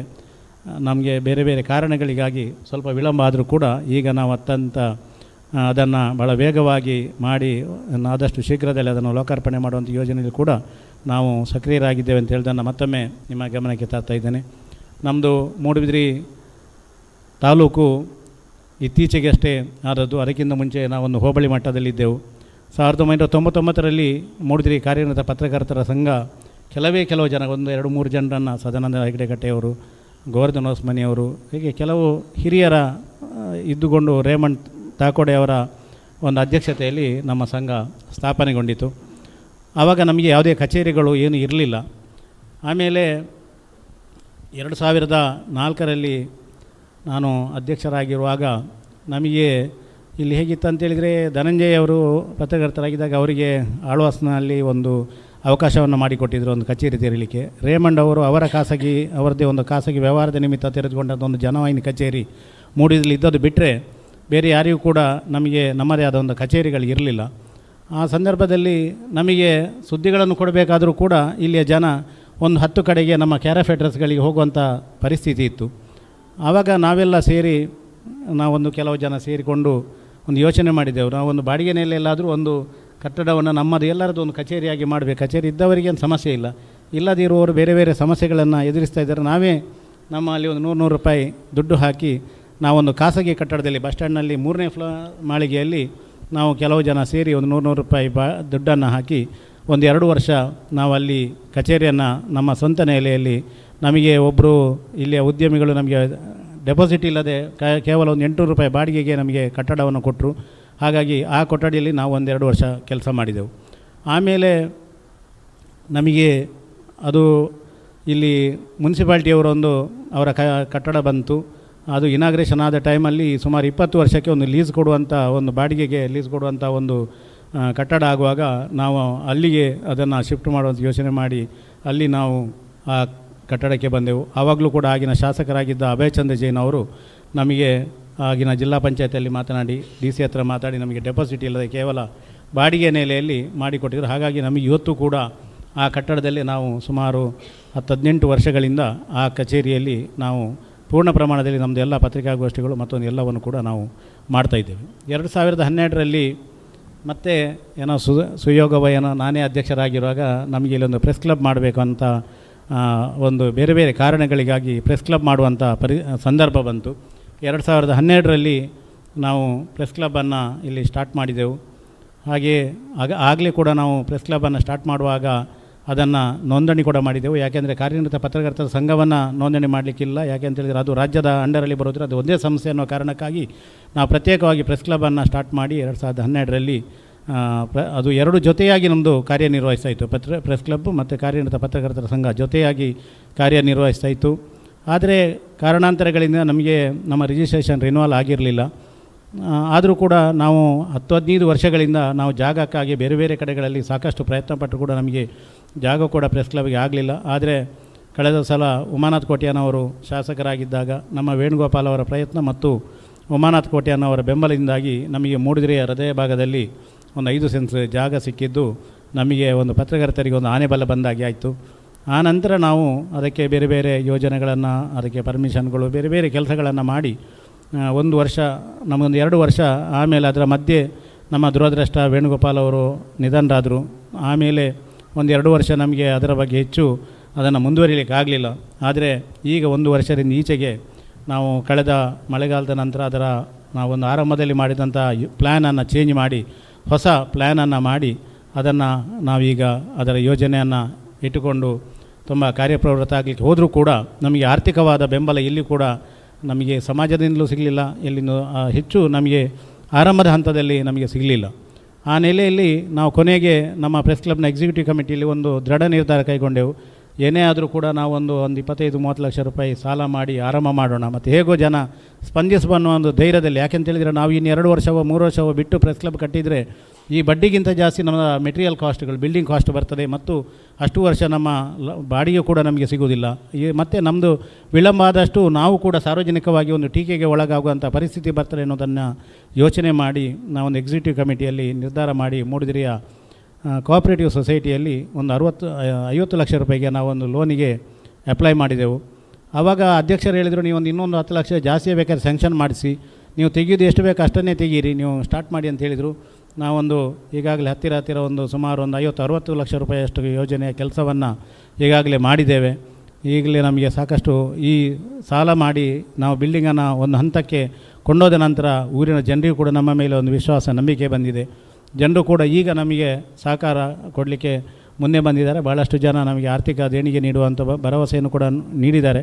ನಮಗೆ ಬೇರೆ ಬೇರೆ ಕಾರಣಗಳಿಗಾಗಿ ಸ್ವಲ್ಪ ವಿಳಂಬ ಆದರೂ ಕೂಡ ಈಗ ನಾವು ಅದನ್ನು ಭಾಳ ವೇಗವಾಗಿ ಮಾಡಿ ಆದಷ್ಟು ಶೀಘ್ರದಲ್ಲೇ ಅದನ್ನು ಲೋಕಾರ್ಪಣೆ ಮಾಡುವಂಥ ಯೋಜನೆಯಲ್ಲಿ ಕೂಡ ನಾವು ಸಕ್ರಿಯರಾಗಿದ್ದೇವೆ ಅಂತ ಹೇಳಿದನ್ನು ಮತ್ತೊಮ್ಮೆ ನಿಮ್ಮ ಗಮನಕ್ಕೆ ತರ್ತಾ ಇದ್ದೇನೆ. ನಮ್ಮದು ಮೂಡುಬಿದಿರೆ ತಾಲೂಕು ಇತ್ತೀಚೆಗೆ ಅಷ್ಟೇ ಆದದ್ದು. ಅದಕ್ಕಿಂತ ಮುಂಚೆ ನಾವೊಂದು ಹೋಬಳಿ ಮಟ್ಟದಲ್ಲಿದ್ದೆವು. 1999ರಲ್ಲಿ ಮೂಡುಬಿದಿರೆ ಕಾರ್ಯನಿರತ ಪತ್ರಕರ್ತರ ಸಂಘ ಕೆಲವು ಜನ, 1-2-3 ಜನರನ್ನು, ಸದಾನಂದ ಹೆಗಡೆಕಟ್ಟೆಯವರು, ಗೋವರ್ಧನ್ ಹೊಸಮನಿಯವರು, ಹೀಗೆ ಕೆಲವು ಹಿರಿಯರ ಇದ್ದುಕೊಂಡು ರೇಮಂಡ್ ತಾಕೋಡೆಯವರ ಒಂದು ಅಧ್ಯಕ್ಷತೆಯಲ್ಲಿ ನಮ್ಮ ಸಂಘ ಸ್ಥಾಪನೆಗೊಂಡಿತು. ಆವಾಗ ನಮಗೆ ಯಾವುದೇ ಕಚೇರಿಗಳು ಏನೂ ಇರಲಿಲ್ಲ. ಆಮೇಲೆ 2004ರಲ್ಲಿ ನಾನು ಅಧ್ಯಕ್ಷರಾಗಿರುವಾಗ ನಮಗೆ ಇಲ್ಲಿ ಹೇಗಿತ್ತು ಅಂತೇಳಿದರೆ, ಧನಂಜಯ್ ಅವರು ಪತ್ರಕರ್ತರಾಗಿದ್ದಾಗ ಅವರಿಗೆ ಆಳ್ವಾಸ್ನಲ್ಲಿ ಒಂದು ಅವಕಾಶವನ್ನು ಮಾಡಿಕೊಟ್ಟಿದ್ದರು ಒಂದು ಕಚೇರಿ ತೆರೀಲಿಕ್ಕೆ. ರೇಮಂಡ್ ಅವರು ಅವರದ್ದೇ ಒಂದು ಖಾಸಗಿ ವ್ಯವಹಾರದ ನಿಮಿತ್ತ ತೆರೆದುಕೊಂಡಂಥ ಒಂದು ಜನವಾಹಿನಿ ಕಚೇರಿ ಮೂಡಿದಲ್ಲಿ ಇದ್ದದ್ದು ಬಿಟ್ಟರೆ ಬೇರೆ ಯಾರಿಗೂ ಕೂಡ ನಮಗೆ ನಮ್ಮದೇ ಆದ ಒಂದು ಕಚೇರಿಗಳು ಇರಲಿಲ್ಲ. ಆ ಸಂದರ್ಭದಲ್ಲಿ ನಮಗೆ ಸುದ್ದಿಗಳನ್ನು ಕೊಡಬೇಕಾದರೂ ಕೂಡ ಇಲ್ಲಿಯ ಜನ ಒಂದು 10 ಕಡೆಗೆ ನಮ್ಮ ಕ್ಯಾರಫ್ ಅಡ್ರೆಸ್ಗಳಿಗೆ ಹೋಗುವಂಥ ಪರಿಸ್ಥಿತಿ ಇತ್ತು. ಆವಾಗ ನಾವೆಲ್ಲ ಸೇರಿ, ನಾವೊಂದು ಕೆಲವು ಜನ ಸೇರಿಕೊಂಡು ಒಂದು ಯೋಚನೆ ಮಾಡಿದ್ದೆವು. ನಾವೊಂದು ಬಾಡಿಗೆ ನೆಲೆಯಲ್ಲಾದರೂ ಒಂದು ಕಟ್ಟಡವನ್ನು ನಮ್ಮದು ಎಲ್ಲರದ್ದು ಒಂದು ಕಚೇರಿಯಾಗಿ ಮಾಡಬೇಕು. ಕಚೇರಿ ಇದ್ದವರಿಗೇನು ಸಮಸ್ಯೆ ಇಲ್ಲ, ಇಲ್ಲದಿರುವವರು ಬೇರೆ ಬೇರೆ ಸಮಸ್ಯೆಗಳನ್ನು ಎದುರಿಸ್ತಾ ಇದ್ದಾರೆ. ನಾವೇ ನಮ್ಮಲ್ಲಿ ಒಂದು 100 ರೂಪಾಯಿ ದುಡ್ಡು ಹಾಕಿ ನಾವೊಂದು ಖಾಸಗಿ ಕಟ್ಟಡದಲ್ಲಿ ಬಸ್ ಸ್ಟ್ಯಾಂಡ್ನಲ್ಲಿ 3ನೇ ಮಾಳಿಗೆಯಲ್ಲಿ ನಾವು ಕೆಲವು ಜನ ಸೇರಿ ಒಂದು 100 ರೂಪಾಯಿ ದುಡ್ಡನ್ನು ಹಾಕಿ ಒಂದು 2 ವರ್ಷ ನಾವಲ್ಲಿ ಕಚೇರಿಯನ್ನು ನಮ್ಮ ಸ್ವಂತ ನೆಲೆಯಲ್ಲಿ, ನಮಗೆ ಒಬ್ಬರು ಇಲ್ಲಿಯ ಉದ್ಯಮಿಗಳು ನಮಗೆ ಡೆಪಾಸಿಟ್ ಇಲ್ಲದೆ ಕೇವಲ ಒಂದು 800 ರೂಪಾಯಿ ಬಾಡಿಗೆಗೆ ನಮಗೆ ಕಟ್ಟಡವನ್ನು ಕೊಟ್ಟರು. ಹಾಗಾಗಿ ಆ ಕೊಠಡಿಯಲ್ಲಿ ನಾವು 1-2 ವರ್ಷ ಕೆಲಸ ಮಾಡಿದೆವು. ಆಮೇಲೆ ನಮಗೆ ಅದು ಇಲ್ಲಿ ಮುನ್ಸಿಪಾಲ್ಟಿಯವರೊಂದು ಅವರ ಕಟ್ಟಡ ಬಂತು. ಅದು ಇನಾಗ್ರೇಷನ್ ಆದ ಟೈಮಲ್ಲಿ ಸುಮಾರು 20 ವರ್ಷಕ್ಕೆ ಒಂದು ಲೀಸ್ ಕೊಡುವಂಥ, ಒಂದು ಬಾಡಿಗೆಗೆ ಲೀಸ್ ಕೊಡುವಂಥ ಒಂದು ಕಟ್ಟಡ ಆಗುವಾಗ ನಾವು ಅಲ್ಲಿಗೆ ಅದನ್ನು ಶಿಫ್ಟ್ ಮಾಡುವಂಥ ಯೋಚನೆ ಮಾಡಿ ಅಲ್ಲಿ ನಾವು ಆ ಕಟ್ಟಡಕ್ಕೆ ಬಂದೆವು. ಆವಾಗಲೂ ಕೂಡ ಆಗಿನ ಶಾಸಕರಾಗಿದ್ದ ಅಭಯ್ ಚಂದ್ರ ಜೈನ್ ಅವರು ನಮಗೆ ಆಗಿನ ಜಿಲ್ಲಾ ಪಂಚಾಯತಿಯಲ್ಲಿ ಮಾತನಾಡಿ DC ಹತ್ರ ಮಾತಾಡಿ ನಮಗೆ ಡೆಪಾಸಿಟ್ ಇಲ್ಲದೆ ಕೇವಲ ಬಾಡಿಗೆ ನೆಲೆಯಲ್ಲಿ ಮಾಡಿಕೊಟ್ಟಿದ್ರು. ಹಾಗಾಗಿ ನಮಗೆ ಇವತ್ತು ಕೂಡ ಆ ಕಟ್ಟಡದಲ್ಲಿ ನಾವು ಸುಮಾರು 10-18 ವರ್ಷಗಳಿಂದ ಆ ಕಚೇರಿಯಲ್ಲಿ ನಾವು ಪೂರ್ಣ ಪ್ರಮಾಣದಲ್ಲಿ ನಮ್ಮದು ಎಲ್ಲ ಪತ್ರಿಕಾಗೋಷ್ಠಿಗಳು ಮತ್ತೊಂದು ಎಲ್ಲವನ್ನು ಕೂಡ ನಾವು ಮಾಡ್ತಾಯಿದ್ದೇವೆ. 2012ರಲ್ಲಿ ಮತ್ತೆ ಏನೋ ಸುಯೋಗವಯನ ನಾನೇ ಅಧ್ಯಕ್ಷರಾಗಿರುವಾಗ ನಮಗೆ ಇಲ್ಲೊಂದು ಪ್ರೆಸ್ ಕ್ಲಬ್ ಮಾಡಬೇಕು ಅಂತ ಒಂದು ಬೇರೆ ಬೇರೆ ಕಾರಣಗಳಿಗಾಗಿ ಪ್ರೆಸ್ ಕ್ಲಬ್ ಮಾಡುವಂಥ ಸಂದರ್ಭ ಬಂತು. 2012ರಲ್ಲಿ ನಾವು ಪ್ರೆಸ್ ಕ್ಲಬ್ಬನ್ನು ಇಲ್ಲಿ ಸ್ಟಾರ್ಟ್ ಮಾಡಿದೆವು. ಹಾಗೆಯೇ ಆಗಲೇ ಕೂಡ ನಾವು ಪ್ರೆಸ್ ಕ್ಲಬ್ಬನ್ನು ಸ್ಟಾರ್ಟ್ ಮಾಡುವಾಗ ಅದನ್ನು ನೋಂದಣಿ ಕೂಡ ಮಾಡಿದೆವು. ಯಾಕೆಂದರೆ ಕಾರ್ಯನಿರತ ಪತ್ರಕರ್ತರ ಸಂಘವನ್ನು ನೋಂದಣಿ ಮಾಡಲಿಕ್ಕಿಲ್ಲ, ಯಾಕೆಂತೇಳಿದರೆ ಅದು ರಾಜ್ಯದ ಅಂಡರಲ್ಲಿ ಬರೋದ್ರೆ ಅದು ಒಂದೇ ಸಂಸ್ಥೆ ಅನ್ನೋ ಕಾರಣಕ್ಕಾಗಿ ನಾವು ಪ್ರತ್ಯೇಕವಾಗಿ ಪ್ರೆಸ್ ಕ್ಲಬ್ಬನ್ನು ಸ್ಟಾರ್ಟ್ ಮಾಡಿ 2012ರಲ್ಲಿ ಅದು 2 ಜೊತೆಯಾಗಿ ನಮ್ಮದು ಕಾರ್ಯನಿರ್ವಹಿಸ್ತಾಯಿತ್ತು. ಪ್ರೆಸ್ ಕ್ಲಬ್ ಮತ್ತು ಕಾರ್ಯನಿರತ ಪತ್ರಕರ್ತರ ಸಂಘ ಜೊತೆಯಾಗಿ ಕಾರ್ಯನಿರ್ವಹಿಸ್ತಾಯಿತ್ತು. ಆದರೆ ಕಾರಣಾಂತರಗಳಿಂದ ನಮಗೆ ನಮ್ಮ ರಿಜಿಸ್ಟ್ರೇಷನ್ ರಿನ್ಯೂವಲ್ ಆಗಿರಲಿಲ್ಲ. ಆದರೂ ಕೂಡ ನಾವು 10-15 ವರ್ಷಗಳಿಂದ ನಾವು ಜಾಗಕ್ಕಾಗಿ ಬೇರೆ ಬೇರೆ ಕಡೆಗಳಲ್ಲಿ ಸಾಕಷ್ಟು ಪ್ರಯತ್ನಪಟ್ಟು ಕೂಡ ನಮಗೆ ಜಾಗ ಕೂಡ ಪ್ರೆಸ್ ಕ್ಲಬ್ಗೆ ಆಗಲಿಲ್ಲ. ಆದರೆ ಕಳೆದ ಸಲ ಉಮಾನಾಥ್ ಕೋಟ್ಯಾನವರು ಶಾಸಕರಾಗಿದ್ದಾಗ ನಮ್ಮ ವೇಣುಗೋಪಾಲ್ ಅವರ ಪ್ರಯತ್ನ ಮತ್ತು ಉಮಾನಾಥ್ ಕೋಟ್ಯಾನವರ ಬೆಂಬಲದಿಂದಾಗಿ ನಮಗೆ ಮೂಡಿಗೆರೆಯ ಹೃದಯ ಭಾಗದಲ್ಲಿ ಒಂದು 5 ಸೆನ್ಸ್ ಜಾಗ ಸಿಕ್ಕಿದ್ದು ನಮಗೆ ಒಂದು ಪತ್ರಕರ್ತರಿಗೆ ಒಂದು ಆನೆಬಲ ಬಂದಾಗಿ ಆಯಿತು. ಆ ನಂತರ ನಾವು ಅದಕ್ಕೆ ಬೇರೆ ಬೇರೆ ಯೋಜನೆಗಳನ್ನು, ಅದಕ್ಕೆ ಪರ್ಮಿಷನ್ಗಳು, ಬೇರೆ ಬೇರೆ ಕೆಲಸಗಳನ್ನು ಮಾಡಿ 1 ವರ್ಷ, ನಮಗೊಂದು 2 ವರ್ಷ ಆಮೇಲೆ ಅದರ ಮಧ್ಯೆ ನಮ್ಮ ದುರದೃಷ್ಟ ವೇಣುಗೋಪಾಲ್ ಅವರು ನಿಧನರಾದರು. ಆಮೇಲೆ 1-2 ವರ್ಷ ನಮಗೆ ಅದರ ಬಗ್ಗೆ ಹೆಚ್ಚು ಅದನ್ನು ಮುಂದುವರಿಲಿಕ್ಕೆ ಆಗಲಿಲ್ಲ. ಆದರೆ ಈಗ 1 ವರ್ಷದಿಂದ ಈಚೆಗೆ ನಾವು ಕಳೆದ ಮಳೆಗಾಲದ ನಂತರ ನಾವೊಂದು ಆರಂಭದಲ್ಲಿ ಮಾಡಿದಂಥ ಪ್ಲ್ಯಾನನ್ನು ಚೇಂಜ್ ಮಾಡಿ ಹೊಸ ಪ್ಲ್ಯಾನನ್ನು ಮಾಡಿ ಅದನ್ನು ನಾವೀಗ ಅದರ ಯೋಜನೆಯನ್ನು ಇಟ್ಟುಕೊಂಡು ತುಂಬ ಕಾರ್ಯಪ್ರವೃತ್ತ ಆಗಲಿಕ್ಕೆ ಹೋದರೂ ಕೂಡ ನಮಗೆ ಆರ್ಥಿಕವಾದ ಬೆಂಬಲ ಇಲ್ಲಿ ಕೂಡ ನಮಗೆ ಸಮಾಜದಿಂದಲೂ ಸಿಗಲಿಲ್ಲ, ಎಲ್ಲಿಂದ ಹೆಚ್ಚು ನಮಗೆ ಆರಂಭದ ಹಂತದಲ್ಲಿ ನಮಗೆ ಸಿಗಲಿಲ್ಲ. ಆ ನೆಲೆಯಲ್ಲಿ ನಾವು ಕೊನೆಗೆ ನಮ್ಮ ಪ್ರೆಸ್ ಕ್ಲಬ್ನ ಎಕ್ಸಿಕ್ಯೂಟಿವ್ ಕಮಿಟಿಯಲ್ಲಿ ಒಂದು ದೃಢ ನಿರ್ಧಾರ ಕೈಗೊಂಡೆವು. ಏನೇ ಆದರೂ ಕೂಡ ನಾವೊಂದು 25-30 ಲಕ್ಷ ರೂಪಾಯಿ ಸಾಲ ಮಾಡಿ ಆರಂಭ ಮಾಡೋಣ, ಮತ್ತು ಹೇಗೋ ಜನ ಸ್ಪಂದಿಸುವ ಒಂದು ಧೈರ್ಯದಲ್ಲಿ. ಯಾಕೆಂತೇಳಿದರೆ ನಾವು ಇನ್ನು 2 ವರ್ಷವೋ 3 ವರ್ಷವೋ ಬಿಟ್ಟು ಪ್ರೆಸ್ ಕ್ಲಬ್ ಕಟ್ಟಿದರೆ ಈ ಬಡ್ಡಿಗಿಂತ ಜಾಸ್ತಿ ನಮ್ಮ ಮೆಟೀರಿಯಲ್ ಕಾಸ್ಟ್ಗಳು, ಬಿಲ್ಡಿಂಗ್ ಕಾಸ್ಟ್ ಬರ್ತದೆ, ಮತ್ತು ಅಷ್ಟು ವರ್ಷ ನಮ್ಮ ಬಾಡಿಗೆ ಕೂಡ ನಮಗೆ ಸಿಗುವುದಿಲ್ಲ. ಮತ್ತು ನಮ್ಮದು ವಿಳಂಬ ಆದಷ್ಟು ನಾವು ಕೂಡ ಸಾರ್ವಜನಿಕವಾಗಿ ಒಂದು ಟೀಕೆಗೆ ಒಳಗಾಗುವಂಥ ಪರಿಸ್ಥಿತಿ ಬರ್ತದೆ ಅನ್ನೋದನ್ನು ಯೋಚನೆ ಮಾಡಿ ನಾವೊಂದು ಎಕ್ಸಿಕ್ಯೂಟಿವ್ ಕಮಿಟಿಯಲ್ಲಿ ನಿರ್ಧಾರ ಮಾಡಿ ಮೂಡಿಗೆರೆಯ ಕೋಆಪರೇಟಿವ್ ಸೊಸೈಟಿಯಲ್ಲಿ ಒಂದು 50 ಲಕ್ಷ ರೂಪಾಯಿಗೆ ನಾವೊಂದು ಲೋನಿಗೆ ಅಪ್ಲೈ ಮಾಡಿದೆವು. ಆವಾಗ ಅಧ್ಯಕ್ಷರು ಹೇಳಿದರು, ನೀವೊಂದು ಇನ್ನೊಂದು 10 ಲಕ್ಷ ಜಾಸ್ತಿ ಬೇಕಾದ್ರೆ ಸ್ಯಾಂಕ್ಷನ್ ಮಾಡಿಸಿ, ನೀವು ತೆಗೆಯೋದು ಎಷ್ಟು ಬೇಕು ಅಷ್ಟನ್ನೇ ತೆಗೀರಿ, ನೀವು ಸ್ಟಾರ್ಟ್ ಮಾಡಿ ಅಂತ ಹೇಳಿದರು. ನಾವೊಂದು ಈಗಾಗಲೇ ಹತ್ತಿರ ಒಂದು ಸುಮಾರು ಒಂದು 50-60 ಲಕ್ಷ ರೂಪಾಯಿಯಷ್ಟು ಯೋಜನೆಯ ಕೆಲಸವನ್ನು ಈಗಾಗಲೇ ಮಾಡಿದ್ದೇವೆ. ಈಗಲೇ ನಮಗೆ ಸಾಕಷ್ಟು ಈ ಸಾಲ ಮಾಡಿ ನಾವು ಬಿಲ್ಡಿಂಗನ್ನು ಒಂದು ಹಂತಕ್ಕೆ ಕೊಂಡೋದ ನಂತರ ಊರಿನ ಜನರಿಗೂ ಕೂಡ ನಮ್ಮ ಮೇಲೆ ಒಂದು ವಿಶ್ವಾಸ, ನಂಬಿಕೆ ಬಂದಿದೆ. ಜನರು ಕೂಡ ಈಗ ನಮಗೆ ಸಹಕಾರ ಕೊಡಲಿಕ್ಕೆ ಮುಂದೆ ಬಂದಿದ್ದಾರೆ. ಭಾಳಷ್ಟು ಜನ ನಮಗೆ ಆರ್ಥಿಕ ದೇಣಿಗೆ ನೀಡುವಂಥ ಭರವಸೆಯನ್ನು ಕೂಡ ನೀಡಿದ್ದಾರೆ.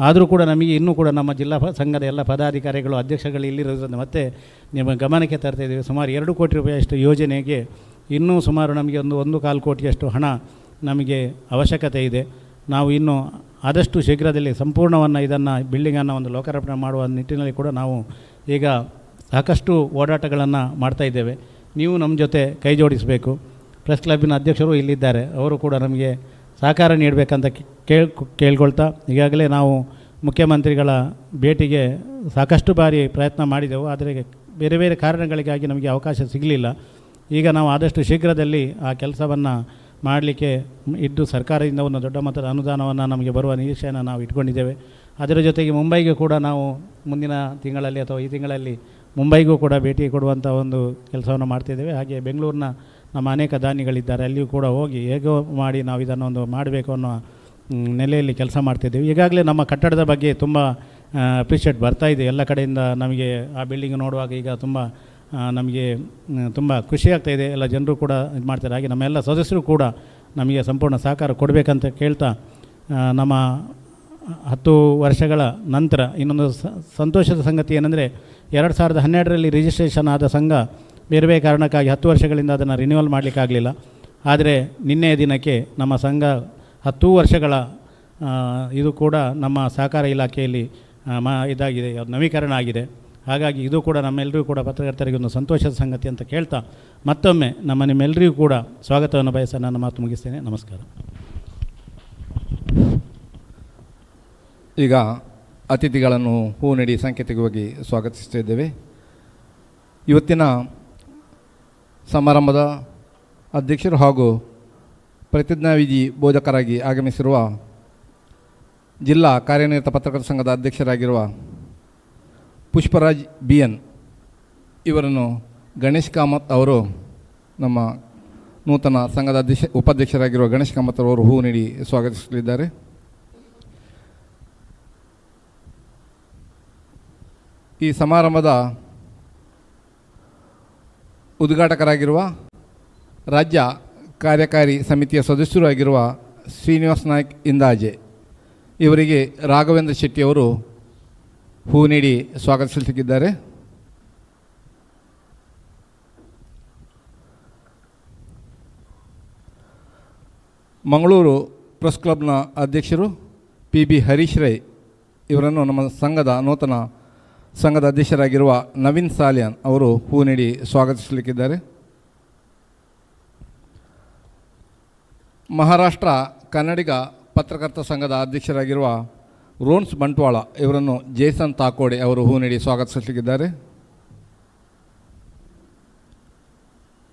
ಆದರೂ ಕೂಡ ನಮಗೆ ಇನ್ನೂ ಕೂಡ ನಮ್ಮ ಜಿಲ್ಲಾ ಸಂಘದ ಎಲ್ಲ ಪದಾಧಿಕಾರಿಗಳು, ಅಧ್ಯಕ್ಷಗಳು ಇಲ್ಲಿರೋದ್ರಿಂದ ಮತ್ತೆ ನಿಮ್ಮ ಗಮನಕ್ಕೆ ತರ್ತಾ ಇದ್ದೀವಿ. ಸುಮಾರು 2 ಕೋಟಿ ರೂಪಾಯಿಯಷ್ಟು ಯೋಜನೆಗೆ ಇನ್ನೂ ಸುಮಾರು ನಮಗೆ 1.25 ಕೋಟಿಯಷ್ಟು ಹಣ ನಮಗೆ ಅವಶ್ಯಕತೆ ಇದೆ. ನಾವು ಇನ್ನೂ ಆದಷ್ಟು ಶೀಘ್ರದಲ್ಲಿ ಸಂಪೂರ್ಣವನ್ನು ಇದನ್ನು ಬಿಲ್ಡಿಂಗನ್ನು ಒಂದು ಲೋಕಾರ್ಪಣೆ ಮಾಡುವ ನಿಟ್ಟಿನಲ್ಲಿ ಕೂಡ ನಾವು ಈಗ ಸಾಕಷ್ಟು ಓಡಾಟಗಳನ್ನು ಮಾಡ್ತಾಯಿದ್ದೇವೆ. ನೀವು ನಮ್ಮ ಜೊತೆ ಕೈ ಜೋಡಿಸಬೇಕು. ಪ್ರೆಸ್ ಕ್ಲಬ್ಬಿನ ಅಧ್ಯಕ್ಷರು ಇಲ್ಲಿದ್ದಾರೆ, ಅವರು ಕೂಡ ನಮಗೆ ಸಹಕಾರ ನೀಡಬೇಕಂತ ಕೇಳ್ಕೊಳ್ತಾ, ಈಗಾಗಲೇ ನಾವು ಮುಖ್ಯಮಂತ್ರಿಗಳ ಭೇಟಿಗೆ ಸಾಕಷ್ಟು ಬಾರಿ ಪ್ರಯತ್ನ ಮಾಡಿದೆವು. ಆದರೆ ಬೇರೆ ಬೇರೆ ಕಾರಣಗಳಿಗಾಗಿ ನಮಗೆ ಅವಕಾಶ ಸಿಗಲಿಲ್ಲ. ಈಗ ನಾವು ಆದಷ್ಟು ಶೀಘ್ರದಲ್ಲಿ ಆ ಕೆಲಸವನ್ನು ಮಾಡಲಿಕ್ಕೆ ಇದ್ದು ಸರ್ಕಾರದಿಂದ ಒಂದು ದೊಡ್ಡ ಮಟ್ಟದ ಅನುದಾನವನ್ನು ನಮಗೆ ಬರುವ ನಿರೀಕ್ಷೆಯನ್ನು ನಾವು ಇಟ್ಕೊಂಡಿದ್ದೇವೆ. ಅದರ ಜೊತೆಗೆ ಮುಂಬೈಗೆ ಕೂಡ ನಾವು ಮುಂದಿನ ತಿಂಗಳಲ್ಲಿ ಅಥವಾ ಈ ತಿಂಗಳಲ್ಲಿ ಮುಂಬೈಗೂ ಕೂಡ ಭೇಟಿ ಕೊಡುವಂಥ ಒಂದು ಕೆಲಸವನ್ನು ಮಾಡ್ತಿದ್ದೇವೆ. ಹಾಗೆ ಬೆಂಗಳೂರಿನ ನಮ್ಮ ಅನೇಕ ದಾನಿಗಳಿದ್ದಾರೆ, ಅಲ್ಲಿಯೂ ಕೂಡ ಹೋಗಿ ಹೇಗೋ ಮಾಡಿ ನಾವು ಇದನ್ನು ಒಂದು ಮಾಡಬೇಕು ಅನ್ನೋ ನೆಲೆಯಲ್ಲಿ ಕೆಲಸ ಮಾಡ್ತಿದ್ದೇವೆ. ಈಗಾಗಲೇ ನಮ್ಮ ಕಟ್ಟಡದ ಬಗ್ಗೆ ತುಂಬ ಅಪ್ರಿಷಿಯೇಟ್ ಬರ್ತಾಯಿದೆ ಎಲ್ಲ ಕಡೆಯಿಂದ. ನಮಗೆ ಆ ಬಿಲ್ಡಿಂಗ್ ನೋಡುವಾಗ ಈಗ ನಮಗೆ ತುಂಬ ಖುಷಿಯಾಗ್ತಾಯಿದೆ. ಎಲ್ಲ ಜನರು ಕೂಡ ಇದು ಮಾಡ್ತಾರೆ. ಹಾಗೆ ನಮ್ಮ ಎಲ್ಲ ಸದಸ್ಯರು ಕೂಡ ನಮಗೆ ಸಂಪೂರ್ಣ ಸಹಕಾರ ಕೊಡಬೇಕಂತ ಕೇಳ್ತಾ, ನಮ್ಮ 10 ವರ್ಷಗಳ ನಂತರ ಇನ್ನೊಂದು ಸಂತೋಷದ ಸಂಗತಿ ಏನಂದರೆ 2012ರಲ್ಲಿ ರಿಜಿಸ್ಟ್ರೇಷನ್ ಆದ ಸಂಘ ಬೇರೆ ಬೇರೆ ಕಾರಣಕ್ಕಾಗಿ 10 ವರ್ಷಗಳಿಂದ ಅದನ್ನು ರಿನ್ಯೂವಲ್ ಮಾಡಲಿಕ್ಕಾಗಲಿಲ್ಲ. ಆದರೆ ನಿನ್ನೆಯ ದಿನಕ್ಕೆ ನಮ್ಮ ಸಂಘ 10 ವರ್ಷಗಳ ಇದು ಕೂಡ ನಮ್ಮ ಸಹಕಾರ ಇಲಾಖೆಯಲ್ಲಿ ಇದಾಗಿದೆ, ನವೀಕರಣ ಆಗಿದೆ. ಹಾಗಾಗಿ ಇದು ಕೂಡ ನಮ್ಮೆಲ್ಲರಿಗೂ ಕೂಡ ಪತ್ರಕರ್ತರಿಗೆ ಒಂದು ಸಂತೋಷದ ಸಂಗತಿ ಅಂತ ಕೇಳ್ತಾ ಮತ್ತೊಮ್ಮೆ ನಿಮ್ಮೆಲ್ಲರಿಗೂ ಕೂಡ ಸ್ವಾಗತವನ್ನು ಬಯಸ ನನ್ನ ಮಾತು ಮುಗಿಸ್ತೇನೆ. ನಮಸ್ಕಾರ. ಈಗ ಅತಿಥಿಗಳನ್ನು ಹೂ ನೀಡಿ ಸಾಂಕೇತಿಕವಾಗಿ ಸ್ವಾಗತಿಸ್ತಿದ್ದೇವೆ. ಇವತ್ತಿನ ಸಮಾರಂಭದ ಅಧ್ಯಕ್ಷರು ಹಾಗೂ ಪ್ರತಿಜ್ಞಾವಿಧಿ ಬೋಧಕರಾಗಿ ಆಗಮಿಸಿರುವ ಜಿಲ್ಲಾ ಕಾರ್ಯನಿರತ ಪತ್ರಕರ್ತರ ಸಂಘದ ಅಧ್ಯಕ್ಷರಾಗಿರುವ ಪುಷ್ಪರಾಜ್ BN ಇವರನ್ನು ಗಣೇಶ್ ಕಾಮತ್ ಅವರು, ನಮ್ಮ ನೂತನ ಸಂಘದ ಉಪಾಧ್ಯಕ್ಷರಾಗಿರುವ ಗಣೇಶ್ ಕಾಮತ್ ಅವರು ಹೂ ನೀಡಿ ಸ್ವಾಗತಿಸಲಿದ್ದಾರೆ. ಈ ಸಮಾರಂಭದ ಉದ್ಘಾಟಕರಾಗಿರುವ ರಾಜ್ಯ ಕಾರ್ಯಕಾರಿ ಸಮಿತಿಯ ಸದಸ್ಯರು ಆಗಿರುವ ಶ್ರೀನಿವಾಸ್ ನಾಯ್ಕ್ ಇಂದಾಜೆ ಇವರಿಗೆ ರಾಘವೇಂದ್ರ ಶೆಟ್ಟಿಯವರು ಹೂ ನೀಡಿ ಸ್ವಾಗತಿಸಲಿದ್ದಾರೆ. ಮಂಗಳೂರು ಪ್ರೆಸ್ ಕ್ಲಬ್ನ ಅಧ್ಯಕ್ಷರು PB ಹರೀಶ್ ರೈ ಇವರನ್ನು ನಮ್ಮ ನೂತನ ಸಂಘದ ಅಧ್ಯಕ್ಷರಾಗಿರುವ ನವೀನ್ ಸಾಲಿಯಾನ್ ಅವರು ಹೂ ನೀಡಿ ಸ್ವಾಗತಿಸಲಿಕ್ಕಿದ್ದಾರೆ. ಮಹಾರಾಷ್ಟ್ರ ಕನ್ನಡಿಗ ಪತ್ರಕರ್ತ ಸಂಘದ ಅಧ್ಯಕ್ಷರಾಗಿರುವ ರೋನ್ಸ್ ಬಂಟ್ವಾಳ ಇವರನ್ನು ಜೇಸನ್ ತಾಕೋಡೆ ಅವರು ಹೂ ನೀಡಿ ಸ್ವಾಗತಿಸಲಿಕ್ಕಿದ್ದಾರೆ.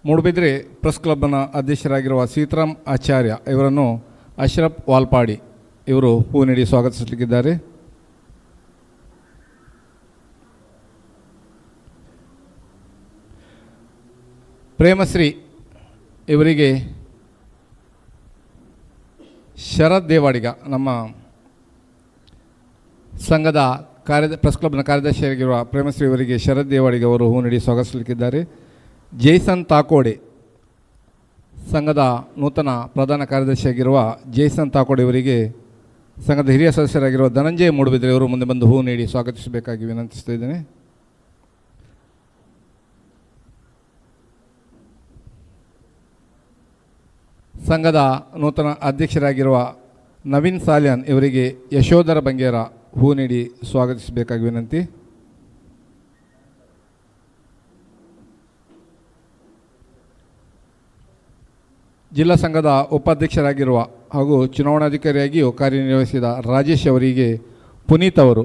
ಮೂಡುಬಿದ್ರೆ ಪ್ರೆಸ್ ಕ್ಲಬ್ನ ಅಧ್ಯಕ್ಷರಾಗಿರುವ ಸೀತಾರಾಮ್ ಆಚಾರ್ಯ ಇವರನ್ನು ಅಶ್ರಫ್ ವಾಲ್ಪಾಡಿ ಇವರು ಹೂ ನೀಡಿ ಸ್ವಾಗತಿಸಲಿಕ್ಕಿದ್ದಾರೆ. ಪ್ರೇಮಶ್ರೀ ಇವರಿಗೆ ಶರತ್ ದೇವಾಡಿಗ ನಮ್ಮ ಸಂಘದ ಪ್ರೆಸ್ ಕ್ಲಬ್ನ ಕಾರ್ಯದರ್ಶಿಯಾಗಿರುವ ಪ್ರೇಮಶ್ರೀ ಇವರಿಗೆ ಶರತ್ ದೇವಾಡಿಗ ಅವರು ಹೂ ನೀಡಿ ಸ್ವಾಗತಿಸಲಿಕ್ಕಿದ್ದಾರೆ. ಜೇಸನ್ ತಾಕೋಡೆ ಸಂಘದ ನೂತನ ಪ್ರಧಾನ ಕಾರ್ಯದರ್ಶಿಯಾಗಿರುವ ಜೇಸನ್ ತಾಕೋಡೆ ಇವರಿಗೆ ಸಂಘದ ಹಿರಿಯ ಸದಸ್ಯರಾಗಿರುವ ಧನಂಜಯ ಮೂಡುಬಿದ್ರೆ ಅವರು ಮುಂದೆ ಬಂದು ಹೂ ನೀಡಿ ಸ್ವಾಗತಿಸಬೇಕಾಗಿ ವಿನಂತಿಸ್ತಾ ಇದ್ದೇನೆ. ಸಂಘದ ನೂತನ ಅಧ್ಯಕ್ಷರಾಗಿರುವ ನವೀನ್ ಸಾಲಿಯಾನ್ ಇವರಿಗೆ ಯಶೋಧರ ಬಂಗೇರ ಹೂ ನೀಡಿ ಸ್ವಾಗತಿಸಬೇಕಾಗಿ ವಿನಂತಿ. ಜಿಲ್ಲಾ ಸಂಘದ ಉಪಾಧ್ಯಕ್ಷರಾಗಿರುವ ಹಾಗೂ ಚುನಾವಣಾಧಿಕಾರಿಯಾಗಿಯೂ ಕಾರ್ಯನಿರ್ವಹಿಸಿದ ರಾಜೇಶ್ ಅವರಿಗೆ ಪುನೀತ್ ಅವರು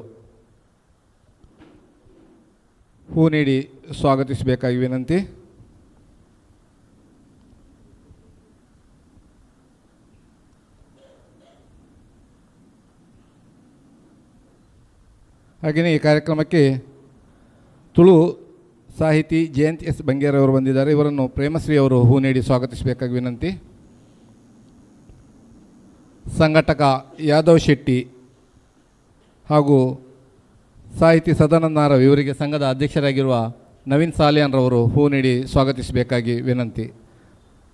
ಹೂ ನೀಡಿ ಸ್ವಾಗತಿಸಬೇಕಾಗಿ ವಿನಂತಿ. ಹಾಗೆಯೇ ಈ ಕಾರ್ಯಕ್ರಮಕ್ಕೆ ತುಳು ಸಾಹಿತಿ ಜಯಂತ್ ಎಸ್ ಬಂಗೇರ ಅವರು ಬಂದಿದ್ದಾರೆ. ಇವರನ್ನು ಪ್ರೇಮಶ್ರೀ ಅವರು ಹೂ ನೀಡಿ ಸ್ವಾಗತಿಸಬೇಕಾಗಿ ವಿನಂತಿ. ಸಂಘಟಕ ಯಾದವ್ ಶೆಟ್ಟಿ ಹಾಗೂ ಸಾಹಿತಿ ಸದಾನಂದ ನಾರವ್ ಇವರಿಗೆ ಸಂಘದ ಅಧ್ಯಕ್ಷರಾಗಿರುವ ನವೀನ್ ಸಾಲಿಯಾನ್ರವರು ಹೂ ನೀಡಿ ಸ್ವಾಗತಿಸಬೇಕಾಗಿ ವಿನಂತಿ.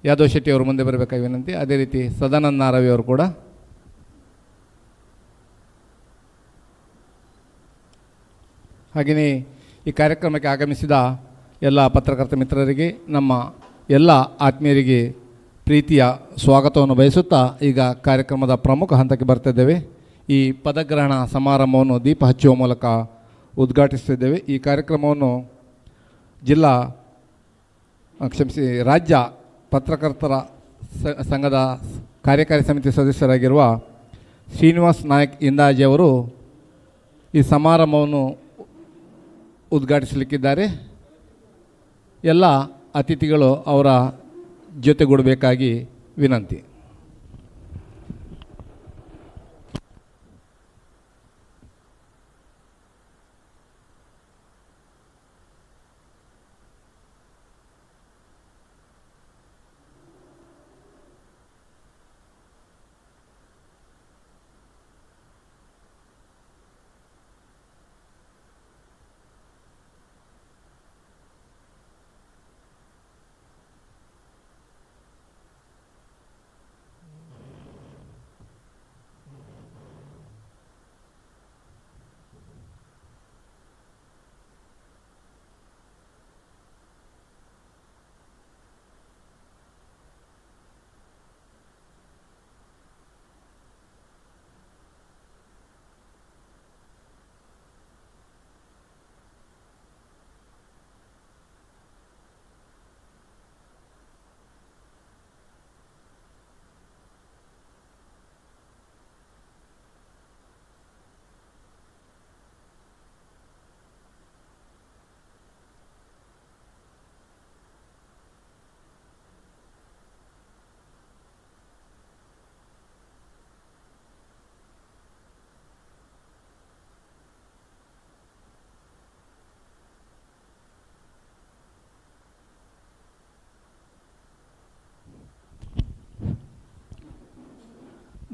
ಯಾದವ್ ಶೆಟ್ಟಿ ಅವರು ಮುಂದೆ ಬರಬೇಕಾಗಿ ವಿನಂತಿ. ಅದೇ ರೀತಿ ಸದಾನಂದ ನಾರವಿ ಅವರು ಕೂಡ. ಹಾಗೆಯೇ ಈ ಕಾರ್ಯಕ್ರಮಕ್ಕೆ ಆಗಮಿಸಿದ ಎಲ್ಲ ಪತ್ರಕರ್ತ ಮಿತ್ರರಿಗೆ, ನಮ್ಮ ಎಲ್ಲ ಆತ್ಮೀಯರಿಗೆ ಪ್ರೀತಿಯ ಸ್ವಾಗತವನ್ನು ಬಯಸುತ್ತಾ ಈಗ ಕಾರ್ಯಕ್ರಮದ ಪ್ರಮುಖ ಹಂತಕ್ಕೆ ಬರ್ತಿದ್ದೇವೆ. ಈ ಪದಗ್ರಹಣ ಸಮಾರಂಭವನ್ನು ದೀಪ ಹಚ್ಚುವ ಮೂಲಕ ಉದ್ಘಾಟಿಸುತ್ತಿದ್ದೇವೆ. ಈ ಕಾರ್ಯಕ್ರಮವನ್ನು ರಾಜ್ಯ ಪತ್ರಕರ್ತರ ಸಂಘದ ಕಾರ್ಯಕಾರಿ ಸಮಿತಿ ಸದಸ್ಯರಾಗಿರುವ ಶ್ರೀನಿವಾಸ್ ನಾಯಕ್ ಇಂದಾಜಿ ಅವರು ಈ ಸಮಾರಂಭವನ್ನು ಉದ್ಘಾಟಿಸಲಿಕ್ಕಿದ್ದಾರೆ. ಎಲ್ಲ ಅತಿಥಿಗಳು ಅವರ ಜೊತೆಗೂಡಬೇಕಾಗಿ ವಿನಂತಿ.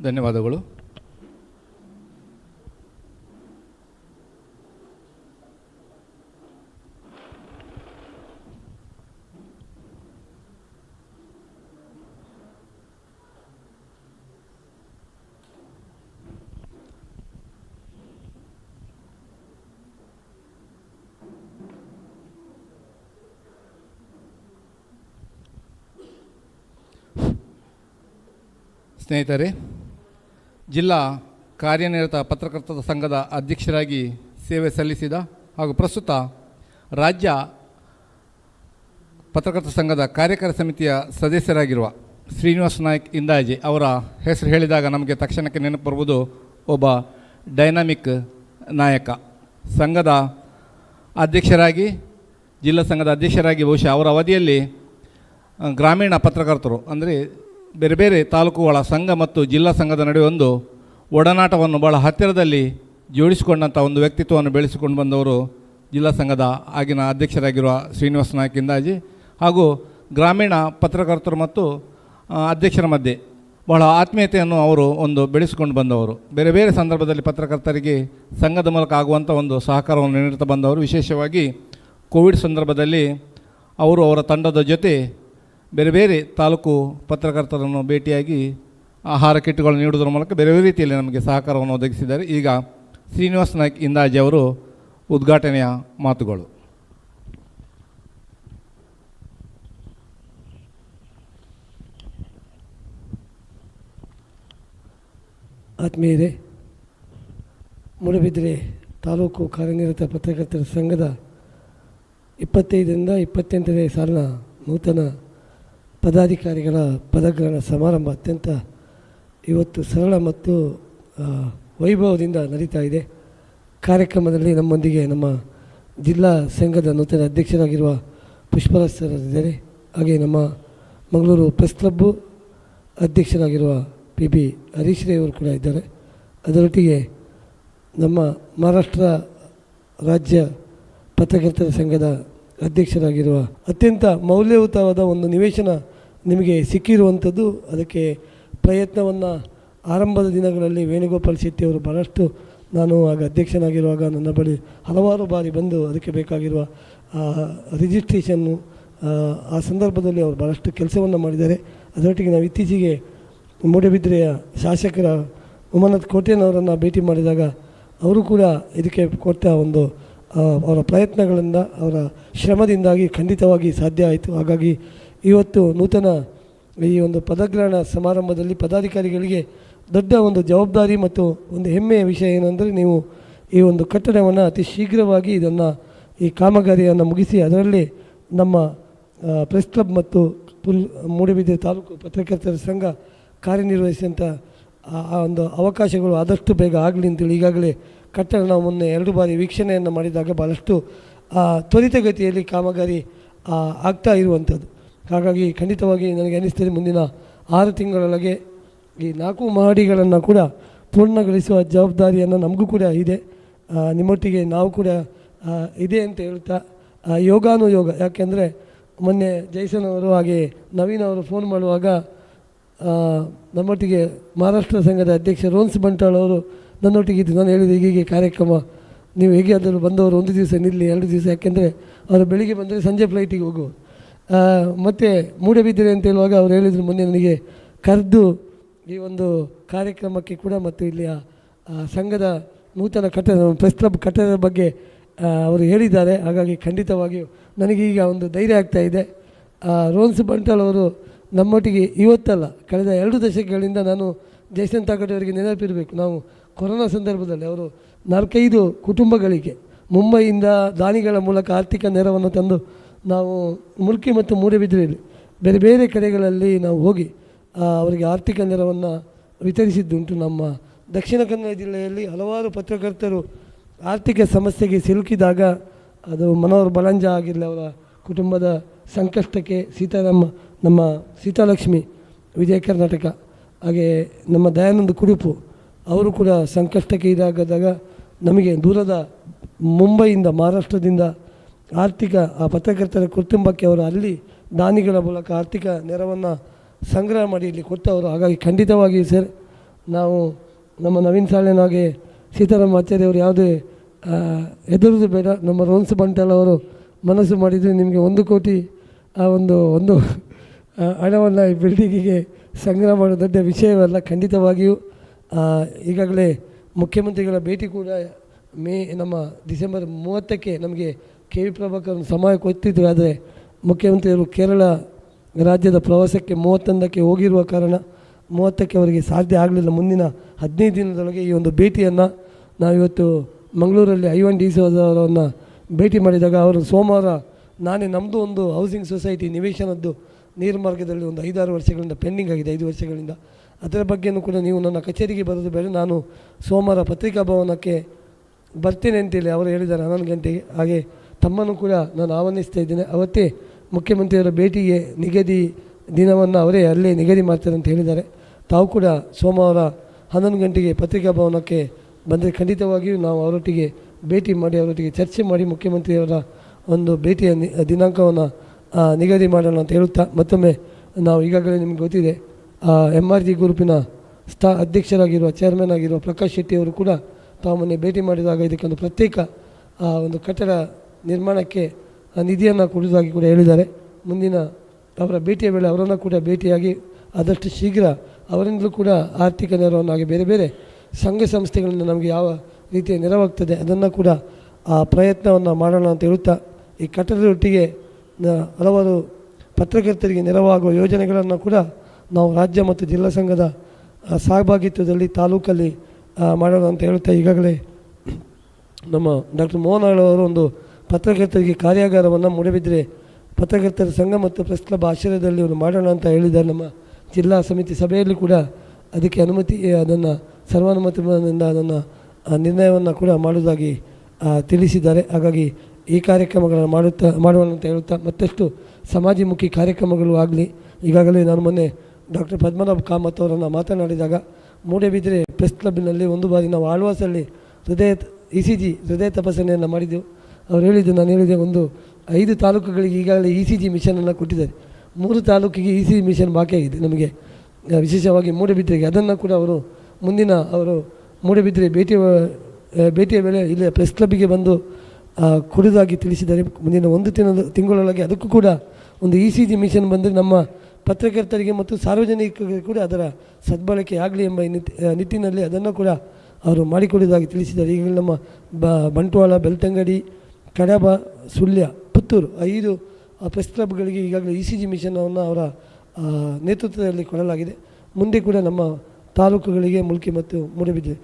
ಧನ್ಯವಾದಗಳು. ಸ್ನೇಹಿತರೆ, ಜಿಲ್ಲಾ ಕಾರ್ಯನಿರತ ಪತ್ರಕರ್ತರ ಸಂಘದ ಅಧ್ಯಕ್ಷರಾಗಿ ಸೇವೆ ಸಲ್ಲಿಸಿದ ಹಾಗೂ ಪ್ರಸ್ತುತ ರಾಜ್ಯ ಪತ್ರಕರ್ತರ ಸಂಘದ ಕಾರ್ಯಕಾರಿ ಸಮಿತಿಯ ಸದಸ್ಯರಾಗಿರುವ ಶ್ರೀನಿವಾಸ ನಾಯ್ಕ್ ಇಂದಾಜೆ ಅವರ ಹೆಸರು ಹೇಳಿದಾಗ ನಮಗೆ ತಕ್ಷಣಕ್ಕೆ ನೆನಪು ಬರುವುದು ಒಬ್ಬ ಡೈನಾಮಿಕ್ ನಾಯಕ. ಸಂಘದ ಅಧ್ಯಕ್ಷರಾಗಿ, ಜಿಲ್ಲಾ ಸಂಘದ ಅಧ್ಯಕ್ಷರಾಗಿ ಬಹುಶಃ ಅವರ ಅವಧಿಯಲ್ಲಿ ಗ್ರಾಮೀಣ ಪತ್ರಕರ್ತರು ಅಂದರೆ ಬೇರೆ ಬೇರೆ ತಾಲೂಕುಗಳ ಸಂಘ ಮತ್ತು ಜಿಲ್ಲಾ ಸಂಘದ ನಡುವೆ ಒಂದು ಒಡನಾಟವನ್ನು ಭಾಳ ಹತ್ತಿರದಲ್ಲಿ ಜೋಡಿಸಿಕೊಂಡಂಥ ಒಂದು ವ್ಯಕ್ತಿತ್ವವನ್ನು ಬೆಳೆಸಿಕೊಂಡು ಬಂದವರು ಜಿಲ್ಲಾ ಸಂಘದ ಆಗಿನ ಅಧ್ಯಕ್ಷರಾಗಿರುವ ಶ್ರೀನಿವಾಸ ನಾಯ್ಕ್ ಇಂದಾಜಿ ಹಾಗೂ ಗ್ರಾಮೀಣ ಪತ್ರಕರ್ತರು ಮತ್ತು ಅಧ್ಯಕ್ಷರ ಮಧ್ಯೆ ಬಹಳ ಆತ್ಮೀಯತೆಯನ್ನು ಅವರು ಒಂದು ಬೆಳೆಸಿಕೊಂಡು ಬಂದವರು. ಬೇರೆ ಬೇರೆ ಸಂದರ್ಭದಲ್ಲಿ ಪತ್ರಕರ್ತರಿಗೆ ಸಂಘದ ಮೂಲಕ ಆಗುವಂಥ ಒಂದು ಸಹಕಾರವನ್ನು ನೀಡುತ್ತಾ ಬಂದವರು. ವಿಶೇಷವಾಗಿ ಕೋವಿಡ್ ಸಂದರ್ಭದಲ್ಲಿ ಅವರು ಅವರ ತಂಡದ ಜೊತೆ ಬೇರೆ ಬೇರೆ ತಾಲೂಕು ಪತ್ರಕರ್ತರನ್ನು ಭೇಟಿಯಾಗಿ ಆಹಾರ ಕಿಟ್ಗಳನ್ನು ನೀಡುವುದರ ಮೂಲಕ ಬೇರೆ ಬೇರೆ ರೀತಿಯಲ್ಲಿ ನಮಗೆ ಸಹಕಾರವನ್ನು ಒದಗಿಸಿದ್ದಾರೆ. ಈಗ ಶ್ರೀನಿವಾಸ ನಾಯ್ಕ್ ಇಂದಾಜಿ ಅವರು ಉದ್ಘಾಟನೆಯ ಮಾತುಗಳು. ಆತ್ಮೀಯರೇ, ಮೂಡಬಿದ್ರೆ ತಾಲೂಕು ಕಾರ್ಯನಿರತ ಪತ್ರಕರ್ತರ ಸಂಘದ 25ರಿಂದ 28ನೇ ಸಾಲಿನ ನೂತನ ಪದಾಧಿಕಾರಿಗಳ ಪದಗ್ರಹಣ ಸಮಾರಂಭ ಅತ್ಯಂತ ಇವತ್ತು ಸರಳ ಮತ್ತು ವೈಭವದಿಂದ ನಡೀತಾ ಇದೆ. ಕಾರ್ಯಕ್ರಮದಲ್ಲಿ ನಮ್ಮೊಂದಿಗೆ ನಮ್ಮ ಜಿಲ್ಲಾ ಸಂಘದ ನೂತನ ಅಧ್ಯಕ್ಷರಾಗಿರುವ ಪುಷ್ಪರಾಜ್ ಸರ್ ಇದ್ದಾರೆ. ಹಾಗೆ ನಮ್ಮ ಮಂಗಳೂರು ಪ್ರೆಸ್ ಕ್ಲಬ್ಬು ಅಧ್ಯಕ್ಷರಾಗಿರುವ PB ಹರೀಶ್ ರೈ ಅವರು ಕೂಡ ಇದ್ದಾರೆ. ಅದರೊಟ್ಟಿಗೆ ನಮ್ಮ ಮಹಾರಾಷ್ಟ್ರ ರಾಜ್ಯ ಪತ್ರಕರ್ತರ ಸಂಘದ ಅಧ್ಯಕ್ಷರಾಗಿರುವ ಅತ್ಯಂತ ಮೌಲ್ಯಯುತವಾದ ಒಂದು ನಿವೇಶನ ನಿಮಗೆ ಸಿಕ್ಕಿರುವಂಥದ್ದು. ಅದಕ್ಕೆ ಪ್ರಯತ್ನವನ್ನು ಆರಂಭದ ದಿನಗಳಲ್ಲಿ ವೇಣುಗೋಪಾಲ್ ಶೆಟ್ಟಿಯವರು ಭಾಳಷ್ಟು, ನಾನು ಆಗ ಅಧ್ಯಕ್ಷನಾಗಿರುವಾಗ ನನ್ನ ಬಳಿ ಹಲವಾರು ಬಾರಿ ಬಂದು ಅದಕ್ಕೆ ಬೇಕಾಗಿರುವ ರಿಜಿಸ್ಟ್ರೇಷನ್ನು ಆ ಸಂದರ್ಭದಲ್ಲಿ ಅವರು ಭಾಳಷ್ಟು ಕೆಲಸವನ್ನು ಮಾಡಿದ್ದಾರೆ. ಅದರೊಟ್ಟಿಗೆ ನಾವು ಇತ್ತೀಚೆಗೆ ಮೂಡಬಿದ್ರೆಯ ಶಾಸಕರ ಉಮನಾಥ್ ಕೋಟೆನವರನ್ನು ಭೇಟಿ ಮಾಡಿದಾಗ ಅವರು ಕೂಡ ಇದಕ್ಕೆ ಕೊಟ್ಟ ಒಂದು ಅವರ ಪ್ರಯತ್ನಗಳಿಂದ, ಅವರ ಶ್ರಮದಿಂದಾಗಿ ಖಂಡಿತವಾಗಿ ಸಾಧ್ಯ ಆಯಿತು. ಹಾಗಾಗಿ ಇವತ್ತು ನೂತನ ಈ ಒಂದು ಪದಗ್ರಹಣ ಸಮಾರಂಭದಲ್ಲಿ ಪದಾಧಿಕಾರಿಗಳಿಗೆ ದೊಡ್ಡ ಒಂದು ಜವಾಬ್ದಾರಿ ಮತ್ತು ಒಂದು ಹೆಮ್ಮೆಯ ವಿಷಯ ಏನಂದರೆ, ನೀವು ಈ ಒಂದು ಕಟ್ಟಡವನ್ನು ಅತಿ ಶೀಘ್ರವಾಗಿ ಈ ಕಾಮಗಾರಿಯನ್ನು ಮುಗಿಸಿ ಅದರಲ್ಲಿ ನಮ್ಮ ಪ್ರೆಸ್ ಕ್ಲಬ್ ಮತ್ತು ಮೂಡಬಿದ್ರೆ ತಾಲೂಕು ಪತ್ರಕರ್ತರ ಸಂಘ ಕಾರ್ಯನಿರ್ವಹಿಸಿದಂಥ ಆ ಒಂದು ಅವಕಾಶಗಳು ಆದಷ್ಟು ಬೇಗ ಆಗಲಿ ಅಂತೇಳಿ ಈಗಾಗಲೇ ಕಟ್ಟಡ ನಾವು ಮೊನ್ನೆ 2 ಬಾರಿ ವೀಕ್ಷಣೆಯನ್ನು ಮಾಡಿದಾಗ ಭಾಳಷ್ಟು ತ್ವರಿತಗತಿಯಲ್ಲಿ ಕಾಮಗಾರಿ ಆಗ್ತಾ ಇರುವಂಥದ್ದು. ಹಾಗಾಗಿ ಖಂಡಿತವಾಗಿ ನನಗೆ ಅನ್ನಿಸ್ತದೆ ಮುಂದಿನ 6 ತಿಂಗಳೊಳಗೆ ಈ 4 ಮಹಡಿಗಳನ್ನು ಕೂಡ ಪೂರ್ಣಗೊಳಿಸುವ ಜವಾಬ್ದಾರಿಯನ್ನು ನಮಗೂ ಕೂಡ ಇದೆ. ನಿಮ್ಮೊಟ್ಟಿಗೆ ನಾವು ಕೂಡ ಇದೆ ಅಂತ ಹೇಳ್ತಾ ಯೋಗಾನುಯೋಗ, ಯಾಕೆಂದರೆ ಮೊನ್ನೆ ಜೈಸನ್ ಅವರು ಹಾಗೆ ನವೀನ್ ಅವರು ಫೋನ್ ಮಾಡುವಾಗ ನಮ್ಮೊಟ್ಟಿಗೆ ಮಹಾರಾಷ್ಟ್ರ ಸಂಘದ ಅಧ್ಯಕ್ಷ ರೋನ್ಸ್ ಬಂಟಾಳ್ ಅವರು ನನ್ನೊಟ್ಟಿಗೆ ಇದ್ದು, ನಾನು ಹೇಳಿದೆ ಹೀಗೆ ಕಾರ್ಯಕ್ರಮ ನೀವು ಹೇಗೆ ಆದರೂ ಬಂದವರು 1 ದಿವಸ ನಿಲ್ಲಿ 2 ದಿವಸ, ಯಾಕೆಂದರೆ ಅವರು ಬೆಳಿಗ್ಗೆ ಬಂದರೆ ಸಂಜೆ ಫ್ಲೈಟಿಗೆ ಹೋಗುವರು. ಮತ್ತು ಮೂಡಬಿದ್ದರೆ ಅಂತ ಹೇಳುವಾಗ ಅವ್ರು ಹೇಳಿದರು ಮೊನ್ನೆ ನನಗೆ ಕರೆದು ಈ ಒಂದು ಕಾರ್ಯಕ್ರಮಕ್ಕೆ ಕೂಡ ಮತ್ತು ಇಲ್ಲಿಯ ಸಂಘದ ನೂತನ ಕಟ್ಟಡ ಪ್ರೆಸ್ ಕ್ಲಬ್ ಕಟ್ಟಡದ ಬಗ್ಗೆ ಅವರು ಹೇಳಿದ್ದಾರೆ. ಹಾಗಾಗಿ ಖಂಡಿತವಾಗಿಯೂ ನನಗೀಗ ಒಂದು ಧೈರ್ಯ ಆಗ್ತಾಯಿದೆ. ರೋನ್ಸ್ ಬಂಟಾಳ್ ಅವರು ನಮ್ಮೊಟ್ಟಿಗೆ ಇವತ್ತಲ್ಲ, ಕಳೆದ 2 ದಶಕಗಳಿಂದ ನಾನು ಜೈಸನ್ ತಾಕಟ್ ಅವರಿಗೆ ನೆನಪಿರಬೇಕು. ನಾವು ಕೊರೋನಾ ಸಂದರ್ಭದಲ್ಲಿ ಅವರು 4-5 ಕುಟುಂಬಗಳಿಗೆ ಮುಂಬೈಯಿಂದ ದಾನಿಗಳ ಮೂಲಕ ಆರ್ಥಿಕ ನೆರವನ್ನು ತಂದು ನಾವು ಮುಲ್ಕಿ ಮತ್ತು ಮೂಡಬಿದ್ರೆಯಲ್ಲಿ ಬೇರೆ ಬೇರೆ ಕಡೆಗಳಲ್ಲಿ ನಾವು ಹೋಗಿ ಅವರಿಗೆ ಆರ್ಥಿಕ ನೆರವನ್ನು ವಿತರಿಸಿದ್ದುಂಟು. ನಮ್ಮ ದಕ್ಷಿಣ ಕನ್ನಡ ಜಿಲ್ಲೆಯಲ್ಲಿ ಹಲವಾರು ಪತ್ರಕರ್ತರು ಆರ್ಥಿಕ ಸಮಸ್ಯೆಗೆ ಸಿಲುಕಿದಾಗ, ಅದು ಮನೋಹರ್ ಬಲಂಜ ಆಗಿರಲಿ ಅವರ ಕುಟುಂಬದ ಸಂಕಷ್ಟಕ್ಕೆ, ನಮ್ಮ ಸೀತಾಲಕ್ಷ್ಮಿ ವಿಜಯ ಕರ್ನಾಟಕ, ಹಾಗೆ ನಮ್ಮ ದಯಾನಂದ ಕುಡುಪು ಅವರು ಕೂಡ ಸಂಕಷ್ಟಕ್ಕೆ ಇದಾಗದಾಗ ನಮಗೆ ದೂರದ ಮುಂಬೈಯಿಂದ ಮಹಾರಾಷ್ಟ್ರದಿಂದ ಆರ್ಥಿಕ ಆ ಪತ್ರಕರ್ತರ ಕುಟುಂಬಕ್ಕೆ ಅವರು ಅಲ್ಲಿ ದಾನಿಗಳ ಮೂಲಕ ಆರ್ಥಿಕ ನೆರವನ್ನು ಸಂಗ್ರಹ ಮಾಡಿ ಇಲ್ಲಿ ಕೊಟ್ಟವರು. ಹಾಗಾಗಿ ಖಂಡಿತವಾಗಿ ಸರ್, ನಾವು ನಮ್ಮ ನವೀನ್ ಸಾಳೆನ ಹಾಗೆ ಸೀತಾರಾಮ್ ಆಚಾರ್ಯ ಅವರು ಯಾವುದೇ ಹೆದರುವುದು ಬೇಡ. ನಮ್ಮ ರೋನ್ಸ್ ಬಂಟಾಳ್ ಅವರು ಮನಸ್ಸು ಮಾಡಿದರೆ ನಿಮಗೆ 1 ಕೋಟಿ ಒಂದು ಹಣವನ್ನು ಈ ಬಿಲ್ಡಿಂಗಿಗೆ ಸಂಗ್ರಹ ಮಾಡೋ ದೊಡ್ಡ ವಿಷಯವಲ್ಲ. ಖಂಡಿತವಾಗಿಯೂ ಈಗಾಗಲೇ ಮುಖ್ಯಮಂತ್ರಿಗಳ ಭೇಟಿ ಕೂಡ ನಮ್ಮ ಡಿಸೆಂಬರ್ 30ಕ್ಕೆ ನಮಗೆ KV ಪ್ರಭಾಕರ್ ಸಮಯ ಕೊಟ್ಟಿದ್ರು. ಆದರೆ ಮುಖ್ಯಮಂತ್ರಿಯವರು ಕೇರಳ ರಾಜ್ಯದ ಪ್ರವಾಸಕ್ಕೆ 31ಕ್ಕೆ ಹೋಗಿರುವ ಕಾರಣ 30ಕ್ಕೆ ಅವರಿಗೆ ಸಾಧ್ಯ ಆಗಲಿಲ್ಲ. ಮುಂದಿನ 15 ದಿನದೊಳಗೆ ಈ ಒಂದು ಭೇಟಿಯನ್ನು ನಾವಿವತ್ತು ಮಂಗಳೂರಲ್ಲಿ ಐವನ್ ಡಿ ಅವರನ್ನು ಭೇಟಿ ಮಾಡಿದಾಗ ಅವರು ಸೋಮವಾರ ನಮ್ಮದು ಒಂದು ಹೌಸಿಂಗ್ ಸೊಸೈಟಿ ನಿವೇಶನದ್ದು ನೀರು ಮಾರ್ಗದಲ್ಲಿ ಒಂದು 5-6 ವರ್ಷಗಳಿಂದ ಪೆಂಡಿಂಗ್ ಆಗಿದೆ, 5 ವರ್ಷಗಳಿಂದ. ಅದರ ಬಗ್ಗೆಯೂ ಕೂಡ ನೀವು ನನ್ನ ಕಚೇರಿಗೆ ಬರೋದು ಬೇಡ, ನಾನು ಸೋಮವಾರ ಪತ್ರಿಕಾ ಭವನಕ್ಕೆ ಬರ್ತೇನೆ ಅಂತೇಳಿ ಅವರು ಹೇಳಿದ್ದಾರೆ 11 ಗಂಟೆಗೆ. ಹಾಗೆ ತಮ್ಮನ್ನು ಕೂಡ ನಾನು ಆಹ್ವಾನಿಸ್ತಾ ಇದ್ದೇನೆ. ಅವತ್ತೇ ಮುಖ್ಯಮಂತ್ರಿಯವರ ಭೇಟಿಗೆ ನಿಗದಿ ದಿನವನ್ನು ಅವರೇ ಅಲ್ಲೇ ನಿಗದಿ ಮಾಡ್ತಾರೆ ಅಂತ ಹೇಳಿದ್ದಾರೆ. ತಾವು ಕೂಡ ಸೋಮವಾರ 11 ಗಂಟೆಗೆ ಪತ್ರಿಕಾ ಭವನಕ್ಕೆ ಬಂದರೆ ಖಂಡಿತವಾಗಿಯೂ ನಾವು ಅವರೊಟ್ಟಿಗೆ ಭೇಟಿ ಮಾಡಿ ಅವರೊಟ್ಟಿಗೆ ಚರ್ಚೆ ಮಾಡಿ ಮುಖ್ಯಮಂತ್ರಿಯವರ ಒಂದು ಭೇಟಿಯ ದಿನಾಂಕವನ್ನು ನಿಗದಿ ಮಾಡೋಣ ಅಂತ ಹೇಳುತ್ತಾ, ಮತ್ತೊಮ್ಮೆ ನಾವು ಈಗಾಗಲೇ ನಿಮಗೆ ಗೊತ್ತಿದೆ MRG ಗ್ರೂಪಿನ ಅಧ್ಯಕ್ಷರಾಗಿರುವ ಚೇರ್ಮನ್ ಆಗಿರುವ ಪ್ರಕಾಶ್ ಶೆಟ್ಟಿ ಅವರು ಕೂಡ ತಾವು ಮೊನ್ನೆ ಭೇಟಿ ಮಾಡಿದಾಗ ಇದಕ್ಕೊಂದು ಪ್ರತ್ಯೇಕ ಒಂದು ಕಟ್ಟಡ ನಿರ್ಮಾಣಕ್ಕೆ ನಿಧಿಯನ್ನು ಕೊಡುವುದಾಗಿ ಕೂಡ ಹೇಳಿದ್ದಾರೆ. ಮುಂದಿನ ಅವರ ಭೇಟಿಯ ವೇಳೆ ಅವರನ್ನು ಕೂಡ ಭೇಟಿಯಾಗಿ ಆದಷ್ಟು ಶೀಘ್ರ ಅವರಿಂದಲೂ ಕೂಡ ಆರ್ಥಿಕ ನೆರವನ್ನು ಹಾಗೆ ಬೇರೆ ಬೇರೆ ಸಂಘ ಸಂಸ್ಥೆಗಳಿಂದ ನಮಗೆ ಯಾವ ರೀತಿಯ ನೆರವಾಗ್ತದೆ ಅದನ್ನು ಕೂಡ ಪ್ರಯತ್ನವನ್ನು ಮಾಡೋಣ ಅಂತ ಹೇಳುತ್ತಾ, ಈ ಕಟ್ಟಡದೊಟ್ಟಿಗೆ ಹಲವಾರು ಪತ್ರಕರ್ತರಿಗೆ ನೆರವಾಗುವ ಯೋಜನೆಗಳನ್ನು ಕೂಡ ನಾವು ರಾಜ್ಯ ಮತ್ತು ಜಿಲ್ಲಾ ಸಂಘದ ಸಹಭಾಗಿತ್ವದಲ್ಲಿ ತಾಲೂಕಲ್ಲಿ ಮಾಡೋಣ ಅಂತ ಹೇಳುತ್ತಾ, ಈಗಾಗಲೇ ನಮ್ಮ ಡಾಕ್ಟರ್ ಮೋಹನ್ ಅವರು ಒಂದು ಪತ್ರಕರ್ತರಿಗೆ ಕಾರ್ಯಾಗಾರವನ್ನು ಮೂಡಬಿದ್ರೆ ಪತ್ರಕರ್ತರ ಸಂಘ ಮತ್ತು ಪ್ರೆಸ್ ಕ್ಲಬ್ ಆಶ್ರಯದಲ್ಲಿ ಒಂದು ಮಾಡೋಣ ಅಂತ ಹೇಳಿದ್ದಾರೆ. ನಮ್ಮ ಜಿಲ್ಲಾ ಸಮಿತಿ ಸಭೆಯಲ್ಲಿ ಕೂಡ ಅದಕ್ಕೆ ಅದನ್ನು ಸರ್ವಾನುಮತದಿಂದ ಅದನ್ನು ನಿರ್ಣಯವನ್ನು ಕೂಡ ಮಾಡುವುದಾಗಿ ತಿಳಿಸಿದ್ದಾರೆ. ಹಾಗಾಗಿ ಈ ಕಾರ್ಯಕ್ರಮಗಳನ್ನು ಮಾಡೋಣ ಅಂತ ಹೇಳುತ್ತಾ, ಮತ್ತಷ್ಟು ಸಮಾಜಮುಖಿ ಕಾರ್ಯಕ್ರಮಗಳು ಆಗಲಿ. ಈಗಾಗಲೇ ನಾನು ಮೊನ್ನೆ ಡಾಕ್ಟರ್ ಪದ್ಮನಾಭ್ ಕಾಮತ್ ಅವರನ್ನು ಮಾತನಾಡಿದಾಗ ಮೂಡಬಿದ್ರೆ ಪ್ರೆಸ್ ಕ್ಲಬ್ಬಿನಲ್ಲಿ ಒಂದು ಬಾರಿ ನಾವು ಆಳ್ವಾಸಲ್ಲಿ ECG ಹೃದಯ ತಪಾಸಣೆಯನ್ನು ಮಾಡಿದ್ದೆವು. ಅವ್ರು ಹೇಳಿದ್ದು, ನಾನು ಹೇಳಿದೆ, ಒಂದು 5 ತಾಲೂಕುಗಳಿಗೆ ಈಗಾಗಲೇ ECG ಮಿಷನನ್ನು ಕೊಟ್ಟಿದ್ದಾರೆ, 3 ತಾಲೂಕಿಗೆ ECG ಮಿಷನ್ ಬಾಕಿಯಾಗಿದೆ ನಮಗೆ, ವಿಶೇಷವಾಗಿ ಮೂಡಬಿದ್ರೆಗೆ. ಅದನ್ನು ಕೂಡ ಅವರು ಮುಂದಿನ ಅವರು ಮೂಡಬಿದ್ರೆ ಭೇಟಿಯ ವೇಳೆ ಇಲ್ಲಿ ಪ್ರೆಸ್ ಕ್ಲಬ್ಬಿಗೆ ಬಂದು ಕೊಡುವುದಾಗಿ ತಿಳಿಸಿದ್ದಾರೆ. ಮುಂದಿನ 1 ತಿಂಗಳೊಳಗೆ ಅದಕ್ಕೂ ಕೂಡ ಒಂದು ECG ಮಿಷನ್ ಬಂದರೆ ನಮ್ಮ ಪತ್ರಕರ್ತರಿಗೆ ಮತ್ತು ಸಾರ್ವಜನಿಕರಿಗೆ ಕೂಡ ಅದರ ಸದ್ಬಳಕೆ ಆಗಲಿ ಎಂಬ ನಿಟ್ಟಿನಲ್ಲಿ ಅದನ್ನು ಕೂಡ ಅವರು ಮಾಡಿಕೊಡುವುದಾಗಿ ತಿಳಿಸಿದ್ದಾರೆ. ಈಗ ನಮ್ಮ ಬಂಟ್ವಾಳ, ಬೆಳ್ತಂಗಡಿ, ಕಡಬ, ಸುಳ್ಯ, ಪುತ್ತೂರು 5 ಪ್ರೆಸ್ ಕ್ಲಬ್ಗಳಿಗೆ ಈಗಾಗಲೇ ECG ಮಿಷನನ್ನು ಅವರ ನೇತೃತ್ವದಲ್ಲಿ ಕೊಡಲಾಗಿದೆ. ಮುಂದೆ ಕೂಡ ನಮ್ಮ ತಾಲೂಕುಗಳಿಗೆ ಮುಲ್ಕಿ ಮತ್ತು ಮೂಡಬಿದ್ರೆ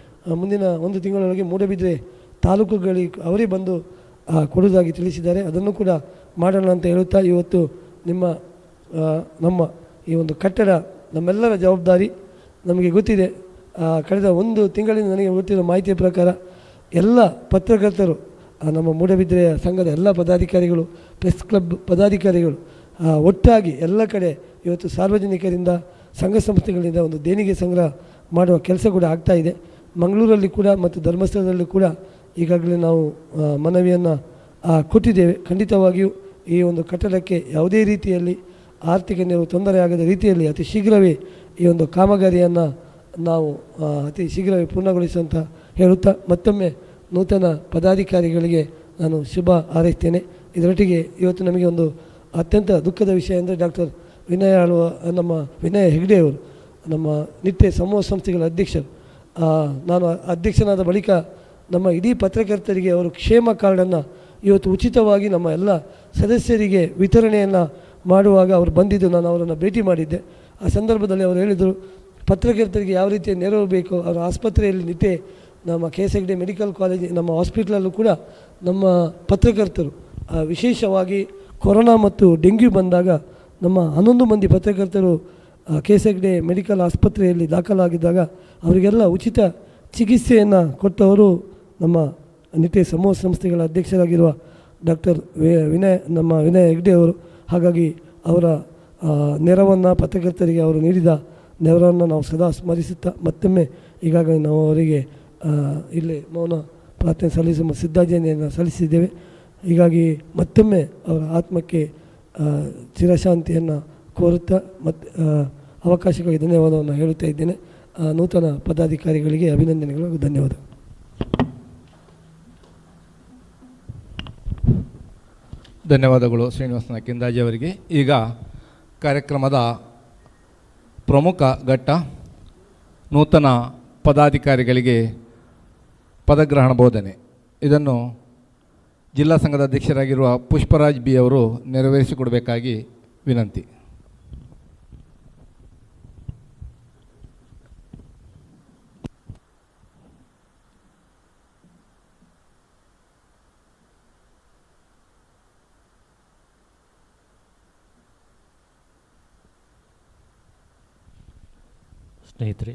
ಮುಂದಿನ 1 ತಿಂಗಳೊಳಗೆ ಮೂಡಬಿದ್ರೆ ತಾಲೂಕುಗಳಿಗೆ ಅವರೇ ಬಂದು ಕೊಡುವುದಾಗಿ ತಿಳಿಸಿದ್ದಾರೆ. ಅದನ್ನು ಕೂಡ ಮಾಡೋಣ ಅಂತ ಹೇಳುತ್ತಾ, ಇವತ್ತು ನಮ್ಮ ಈ ಒಂದು ಕಟ್ಟಡ ನಮ್ಮೆಲ್ಲರ ಜವಾಬ್ದಾರಿ. ನಮಗೆ ಗೊತ್ತಿದೆ, ಕಳೆದ 1 ತಿಂಗಳಿಂದ ನನಗೆ ಗೊತ್ತಿರೋ ಮಾಹಿತಿಯ ಪ್ರಕಾರ ಎಲ್ಲ ಪತ್ರಕರ್ತರು, ನಮ್ಮ ಮೂಡಬಿದ್ರೆಯ ಸಂಘದ ಎಲ್ಲ ಪದಾಧಿಕಾರಿಗಳು, ಪ್ರೆಸ್ ಕ್ಲಬ್ ಪದಾಧಿಕಾರಿಗಳು ಒಟ್ಟಾಗಿ ಎಲ್ಲ ಕಡೆ ಇವತ್ತು ಸಾರ್ವಜನಿಕರಿಂದ ಸಂಘ ಸಂಸ್ಥೆಗಳಿಂದ ಒಂದು ದೇಣಿಗೆ ಸಂಗ್ರಹ ಮಾಡುವ ಕೆಲಸ ಕೂಡ ಆಗ್ತಾಯಿದೆ. ಮಂಗಳೂರಲ್ಲಿ ಕೂಡ ಮತ್ತು ಧರ್ಮಸ್ಥಳದಲ್ಲಿ ಕೂಡ ಈಗಾಗಲೇ ನಾವು ಮನವಿಯನ್ನು ಕೊಟ್ಟಿದ್ದೇವೆ. ಖಂಡಿತವಾಗಿಯೂ ಈ ಒಂದು ಕಟ್ಟಡಕ್ಕೆ ಯಾವುದೇ ರೀತಿಯಲ್ಲಿ ಆರ್ಥಿಕ ನೆರವು ತೊಂದರೆ ಆಗದ ರೀತಿಯಲ್ಲಿ ಅತಿ ಶೀಘ್ರವೇ ಈ ಒಂದು ಕಾಮಗಾರಿಯನ್ನು ನಾವು ಅತಿ ಶೀಘ್ರವೇ ಪೂರ್ಣಗೊಳಿಸುವಂತ ಹೇಳುತ್ತಾ, ಮತ್ತೊಮ್ಮೆ ನೂತನ ಪದಾಧಿಕಾರಿಗಳಿಗೆ ನಾನು ಶುಭ ಹಾರೈಸ್ತೇನೆ. ಇದರೊಟ್ಟಿಗೆ ಇವತ್ತು ನಮಗೆ ಒಂದು ಅತ್ಯಂತ ದುಃಖದ ವಿಷಯ ಅಂದರೆ ಡಾಕ್ಟರ್ ನಮ್ಮ ವಿನಯ ಹೆಗ್ಡೆ ಅವರು, ನಮ್ಮ ನಿಟ್ಟೆ ಸಮೂಹ ಸಂಸ್ಥೆಗಳ ಅಧ್ಯಕ್ಷರು. ನಾನು ಅಧ್ಯಕ್ಷನಾದ ಬಳಿಕ ನಮ್ಮ ಇಡೀ ಪತ್ರಕರ್ತರಿಗೆ ಅವರು ಕ್ಷೇಮ ಕಾರ್ಡನ್ನು ಇವತ್ತು ಉಚಿತವಾಗಿ ನಮ್ಮ ಎಲ್ಲ ಸದಸ್ಯರಿಗೆ ವಿತರಣೆಯನ್ನು ಮಾಡುವಾಗ ಅವರು ಬಂದಿದ್ದು ನಾನು ಅವರನ್ನು ಭೇಟಿ ಮಾಡಿದ್ದೆ. ಆ ಸಂದರ್ಭದಲ್ಲಿ ಅವರು ಹೇಳಿದರು, ಪತ್ರಕರ್ತರಿಗೆ ಯಾವ ರೀತಿಯ ನೆರವು ಬೇಕು ಅವರ ಆಸ್ಪತ್ರೆಯಲ್ಲಿ ನಿಟ್ಟೆ ನಮ್ಮ KS ಹೆಗ್ಡೆ ಮೆಡಿಕಲ್ ಕಾಲೇಜ್ ನಮ್ಮ ಹಾಸ್ಪಿಟ್ಲಲ್ಲೂ ಕೂಡ ನಮ್ಮ ಪತ್ರಕರ್ತರು ವಿಶೇಷವಾಗಿ ಕೊರೋನಾ ಮತ್ತು ಡೆಂಗ್ಯೂ ಬಂದಾಗ ನಮ್ಮ 11 ಮಂದಿ ಪತ್ರಕರ್ತರು KS ಹೆಗ್ಡೆ ಮೆಡಿಕಲ್ ಆಸ್ಪತ್ರೆಯಲ್ಲಿ ದಾಖಲಾಗಿದ್ದಾಗ ಅವರಿಗೆಲ್ಲ ಉಚಿತ ಚಿಕಿತ್ಸೆಯನ್ನು ಕೊಟ್ಟವರು ನಮ್ಮ ನಿಟ್ಟೆ ಸಮೂಹ ಸಂಸ್ಥೆಗಳ ಅಧ್ಯಕ್ಷರಾಗಿರುವ ಡಾಕ್ಟರ್ ವಿನಯ ಹೆಗ್ಡೆ ಅವರು. ಹಾಗಾಗಿ ಅವರ ನೆರವನ್ನು ಪತ್ರಕರ್ತರಿಗೆ ಅವರು ನೀಡಿದ ನೆರವನ್ನು ನಾವು ಸದಾ ಸ್ಮರಿಸುತ್ತಾ, ಮತ್ತೊಮ್ಮೆ ಈಗಾಗಲೇ ನಾವು ಅವರಿಗೆ ಇಲ್ಲೇ ಮೌನ ಪ್ರಾರ್ಥನೆ ಸಲ್ಲಿಸುವ ಸಿದ್ಧಾಂಜಲಿಯನ್ನು ಸಲ್ಲಿಸಿದ್ದೇವೆ. ಹೀಗಾಗಿ ಮತ್ತೊಮ್ಮೆ ಅವರ ಆತ್ಮಕ್ಕೆ ಚಿರಶಾಂತಿಯನ್ನು ಕೋರುತ್ತಾ ಅವಕಾಶಕ್ಕಾಗಿ ಧನ್ಯವಾದವನ್ನು ಹೇಳುತ್ತಾ ಇದ್ದೇನೆ. ನೂತನ ಪದಾಧಿಕಾರಿಗಳಿಗೆ ಅಭಿನಂದನೆಗಳು, ಧನ್ಯವಾದ. ಧನ್ಯವಾದಗಳು ಶ್ರೀನಿವಾಸ ಕಿಂದಾಜಿ ಅವರಿಗೆ. ಈಗ ಕಾರ್ಯಕ್ರಮದ ಪ್ರಮುಖ ಘಟ್ಟ ನೂತನ ಪದಾಧಿಕಾರಿಗಳಿಗೆ ಪದಗ್ರಹಣ ಬೋಧನೆ. ಇದನ್ನು ಜಿಲ್ಲಾ ಸಂಘದ ಅಧ್ಯಕ್ಷರಾಗಿರುವ ಪುಷ್ಪರಾಜ್ ಬಿ ಅವರು ನೆರವೇರಿಸಿಕೊಡಬೇಕಾಗಿ ವಿನಂತಿ. ಸ್ನೇಹಿತರೆ,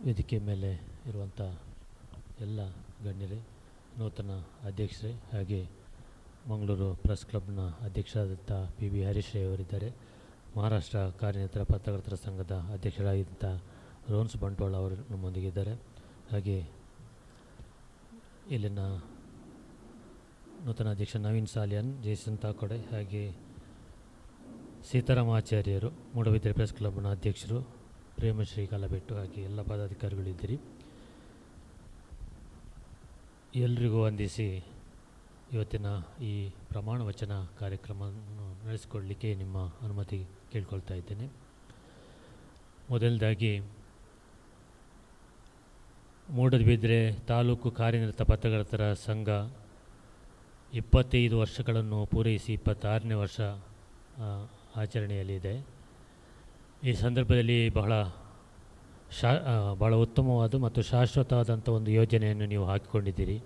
ವೇದಿಕೆ ಮೇಲೆ ಇರುವಂಥ ಎಲ್ಲ ಗಣ್ಯರೇ, ನೂತನ ಅಧ್ಯಕ್ಷರೇ, ಹಾಗೆ ಮಂಗಳೂರು ಪ್ರೆಸ್ ಕ್ಲಬ್ನ ಅಧ್ಯಕ್ಷರಾದಂಥ PB ಹರೀಶ್ ಅವರಿದ್ದಾರೆ. ಮಹಾರಾಷ್ಟ್ರ ಕಾರ್ಯನಿರತ ಪತ್ರಕರ್ತರ ಸಂಘದ ಅಧ್ಯಕ್ಷರಾಗಿದ್ದಂಥ ರೋನ್ಸ್ ಬಂಟ್ವಾಳ ಅವರು ನಮ್ಮೊಂದಿಗಿದ್ದಾರೆ. ಹಾಗೆ ಇಲ್ಲಿನ ನೂತನ ಅಧ್ಯಕ್ಷ ನವೀನ್ ಸಾಲಿಯನ್, ಜೇಸನ್ ತಾಕೋಡೆ, ಹಾಗೆ ಸೀತಾರಾಮಾಚಾರ್ಯರು, ಮೂಡಬಿದ್ರೆ ಪ್ರೆಸ್ ಕ್ಲಬ್ನ ಅಧ್ಯಕ್ಷರು, ಪ್ರೇಮಶ್ರೀ ಕಲಬೆಟ್ಟು, ಹಾಗೆ ಎಲ್ಲ ಪದಾಧಿಕಾರಿಗಳಿದ್ದೀರಿ. ಎಲ್ರಿಗೂ ವಂದಿಸಿ ಇವತ್ತಿನ ಈ ಪ್ರಮಾಣ ವಚನ ಕಾರ್ಯಕ್ರಮವನ್ನು ನಡೆಸಿಕೊಡಲಿಕ್ಕೆ ನಿಮ್ಮ ಅನುಮತಿ ಕೇಳ್ಕೊಳ್ತಾ ಇದ್ದೇನೆ. ಮೊದಲದಾಗಿ ಮೂಡಬಿದ್ರೆ ತಾಲೂಕು ಕಾರ್ಯನಿರತ ಪತ್ರಕರ್ತರ ಸಂಘ 25 ವರ್ಷಗಳನ್ನು ಪೂರೈಸಿ 26ನೇ ವರ್ಷ ಆಚರಣೆಯಲ್ಲಿದೆ. ಈ ಸಂದರ್ಭದಲ್ಲಿ ಬಹಳ ಉತ್ತಮವಾದ ಮತ್ತು ಶಾಶ್ವತವಾದಂಥ ಒಂದು ಯೋಜನೆಯನ್ನು ನೀವು ಹಾಕಿಕೊಂಡಿದ್ದೀರಿ.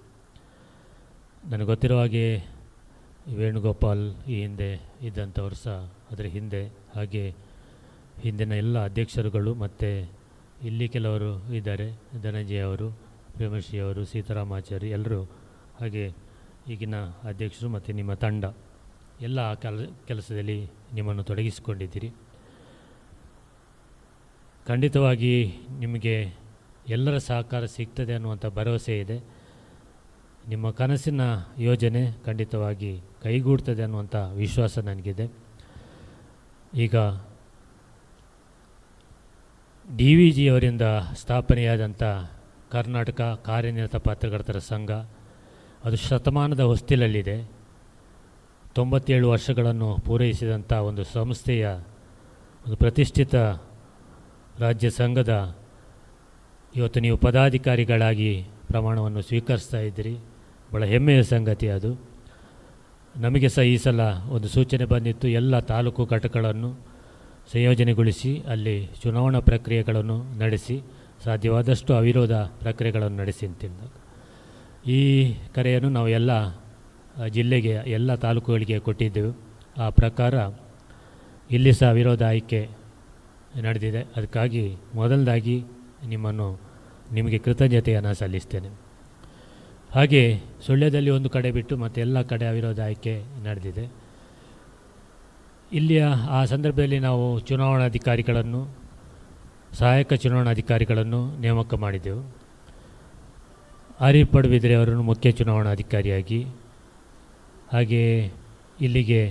ನನಗೆ ಗೊತ್ತಿರೋ ಹಾಗೆ ವೇಣುಗೋಪಾಲ್ ಈ ಹಿಂದೆ ಇದ್ದಂಥವ್ರು ಸಹ ಅದರ ಹಿಂದೆ, ಹಾಗೆ ಹಿಂದಿನ ಎಲ್ಲ ಅಧ್ಯಕ್ಷರುಗಳು ಮತ್ತು ಇಲ್ಲಿ ಕೆಲವರು ಇದ್ದಾರೆ, ಧನಂಜಯ ಅವರು, ಪ್ರೇಮಶ್ರೀ ಅವರು, ಸೀತಾರಾಮಾಚಾರ್ಯ ಎಲ್ಲರೂ, ಹಾಗೆ ಈಗಿನ ಅಧ್ಯಕ್ಷರು ಮತ್ತು ನಿಮ್ಮ ತಂಡ ಎಲ್ಲ ಕೆಲಸದಲ್ಲಿ ನಿಮ್ಮನ್ನು ತೊಡಗಿಸಿಕೊಂಡಿದ್ದೀರಿ. ಖಂಡಿತವಾಗಿ ನಿಮಗೆ ಎಲ್ಲರ ಸಹಕಾರ ಸಿಗ್ತದೆ ಅನ್ನುವಂಥ ಭರವಸೆ ಇದೆ. ನಿಮ್ಮ ಕನಸಿನ ಯೋಜನೆ ಖಂಡಿತವಾಗಿ ಕೈಗೂಡ್ತದೆ ಅನ್ನುವಂಥ ವಿಶ್ವಾಸ ನನಗಿದೆ. ಈಗ DVG ಅವರಿಂದ ಸ್ಥಾಪನೆಯಾದಂಥ ಕರ್ನಾಟಕ ಕಾರ್ಯನಿರತ ಪತ್ರಕರ್ತರ ಸಂಘ ಅದು ಶತಮಾನದ ಹೊಸ್ತಿಲಲ್ಲಿದೆ. 97 ವರ್ಷಗಳನ್ನು ಪೂರೈಸಿದಂಥ ಒಂದು ಸಂಸ್ಥೆಯ ಒಂದು ಪ್ರತಿಷ್ಠಿತ ರಾಜ್ಯ ಸಂಘದ ಇವತ್ತು ನೀವು ಪದಾಧಿಕಾರಿಗಳಾಗಿ ಪ್ರಮಾಣವನ್ನು ಸ್ವೀಕರಿಸ್ತಾ ಇದ್ದೀರಿ. ಭಾಳ ಹೆಮ್ಮೆಯ ಸಂಗತಿ ಅದು. ನಮಗೆ ಸಹ ಈ ಸಲ ಒಂದು ಸೂಚನೆ ಬಂದಿತ್ತು, ಎಲ್ಲ ತಾಲೂಕು ಘಟಕಗಳನ್ನು ಸಂಯೋಜನೆಗೊಳಿಸಿ ಅಲ್ಲಿ ಚುನಾವಣಾ ಪ್ರಕ್ರಿಯೆಗಳನ್ನು ನಡೆಸಿ ಸಾಧ್ಯವಾದಷ್ಟು ಅವಿರೋಧ ಪ್ರಕ್ರಿಯೆಗಳನ್ನು ನಡೆಸಿ ಅಂತಿದ್ದ. ಈ ಕರೆಯನ್ನು ನಾವು ಎಲ್ಲ ಜಿಲ್ಲೆಗೆ, ಎಲ್ಲ ತಾಲೂಕುಗಳಿಗೆ ಕೊಟ್ಟಿದ್ದೆವು. ಆ ಪ್ರಕಾರ ಇಲ್ಲಿ ಸಹ ಅವಿರೋಧ ಆಯ್ಕೆ ನಡೆದಿದೆ. ಅದಕ್ಕಾಗಿ ಮೊದಲದಾಗಿ ನಿಮಗೆ ಕೃತಜ್ಞತೆಯನ್ನು ಸಲ್ಲಿಸ್ತೇನೆ. ಹಾಗೆ ಸುಳ್ಯದಲ್ಲಿ ಒಂದು ಕಡೆ ಬಿಟ್ಟು ಮತ್ತು ಎಲ್ಲ ಕಡೆ ಅವಿರೋಧ ಆಯ್ಕೆ ನಡೆದಿದೆ. ಇಲ್ಲಿಯ ಆ ಸಂದರ್ಭದಲ್ಲಿ ನಾವು ಚುನಾವಣಾಧಿಕಾರಿಗಳನ್ನು, ಸಹಾಯಕ ಚುನಾವಣಾಧಿಕಾರಿಗಳನ್ನು ನೇಮಕ ಮಾಡಿದೆವು. ಆರಿಫ್ ಪಡುಬಿದ್ರೆ ಅವರನ್ನು ಮುಖ್ಯ ಚುನಾವಣಾಧಿಕಾರಿಯಾಗಿ, ಹಾಗೆ ಇಲ್ಲಿಗೆ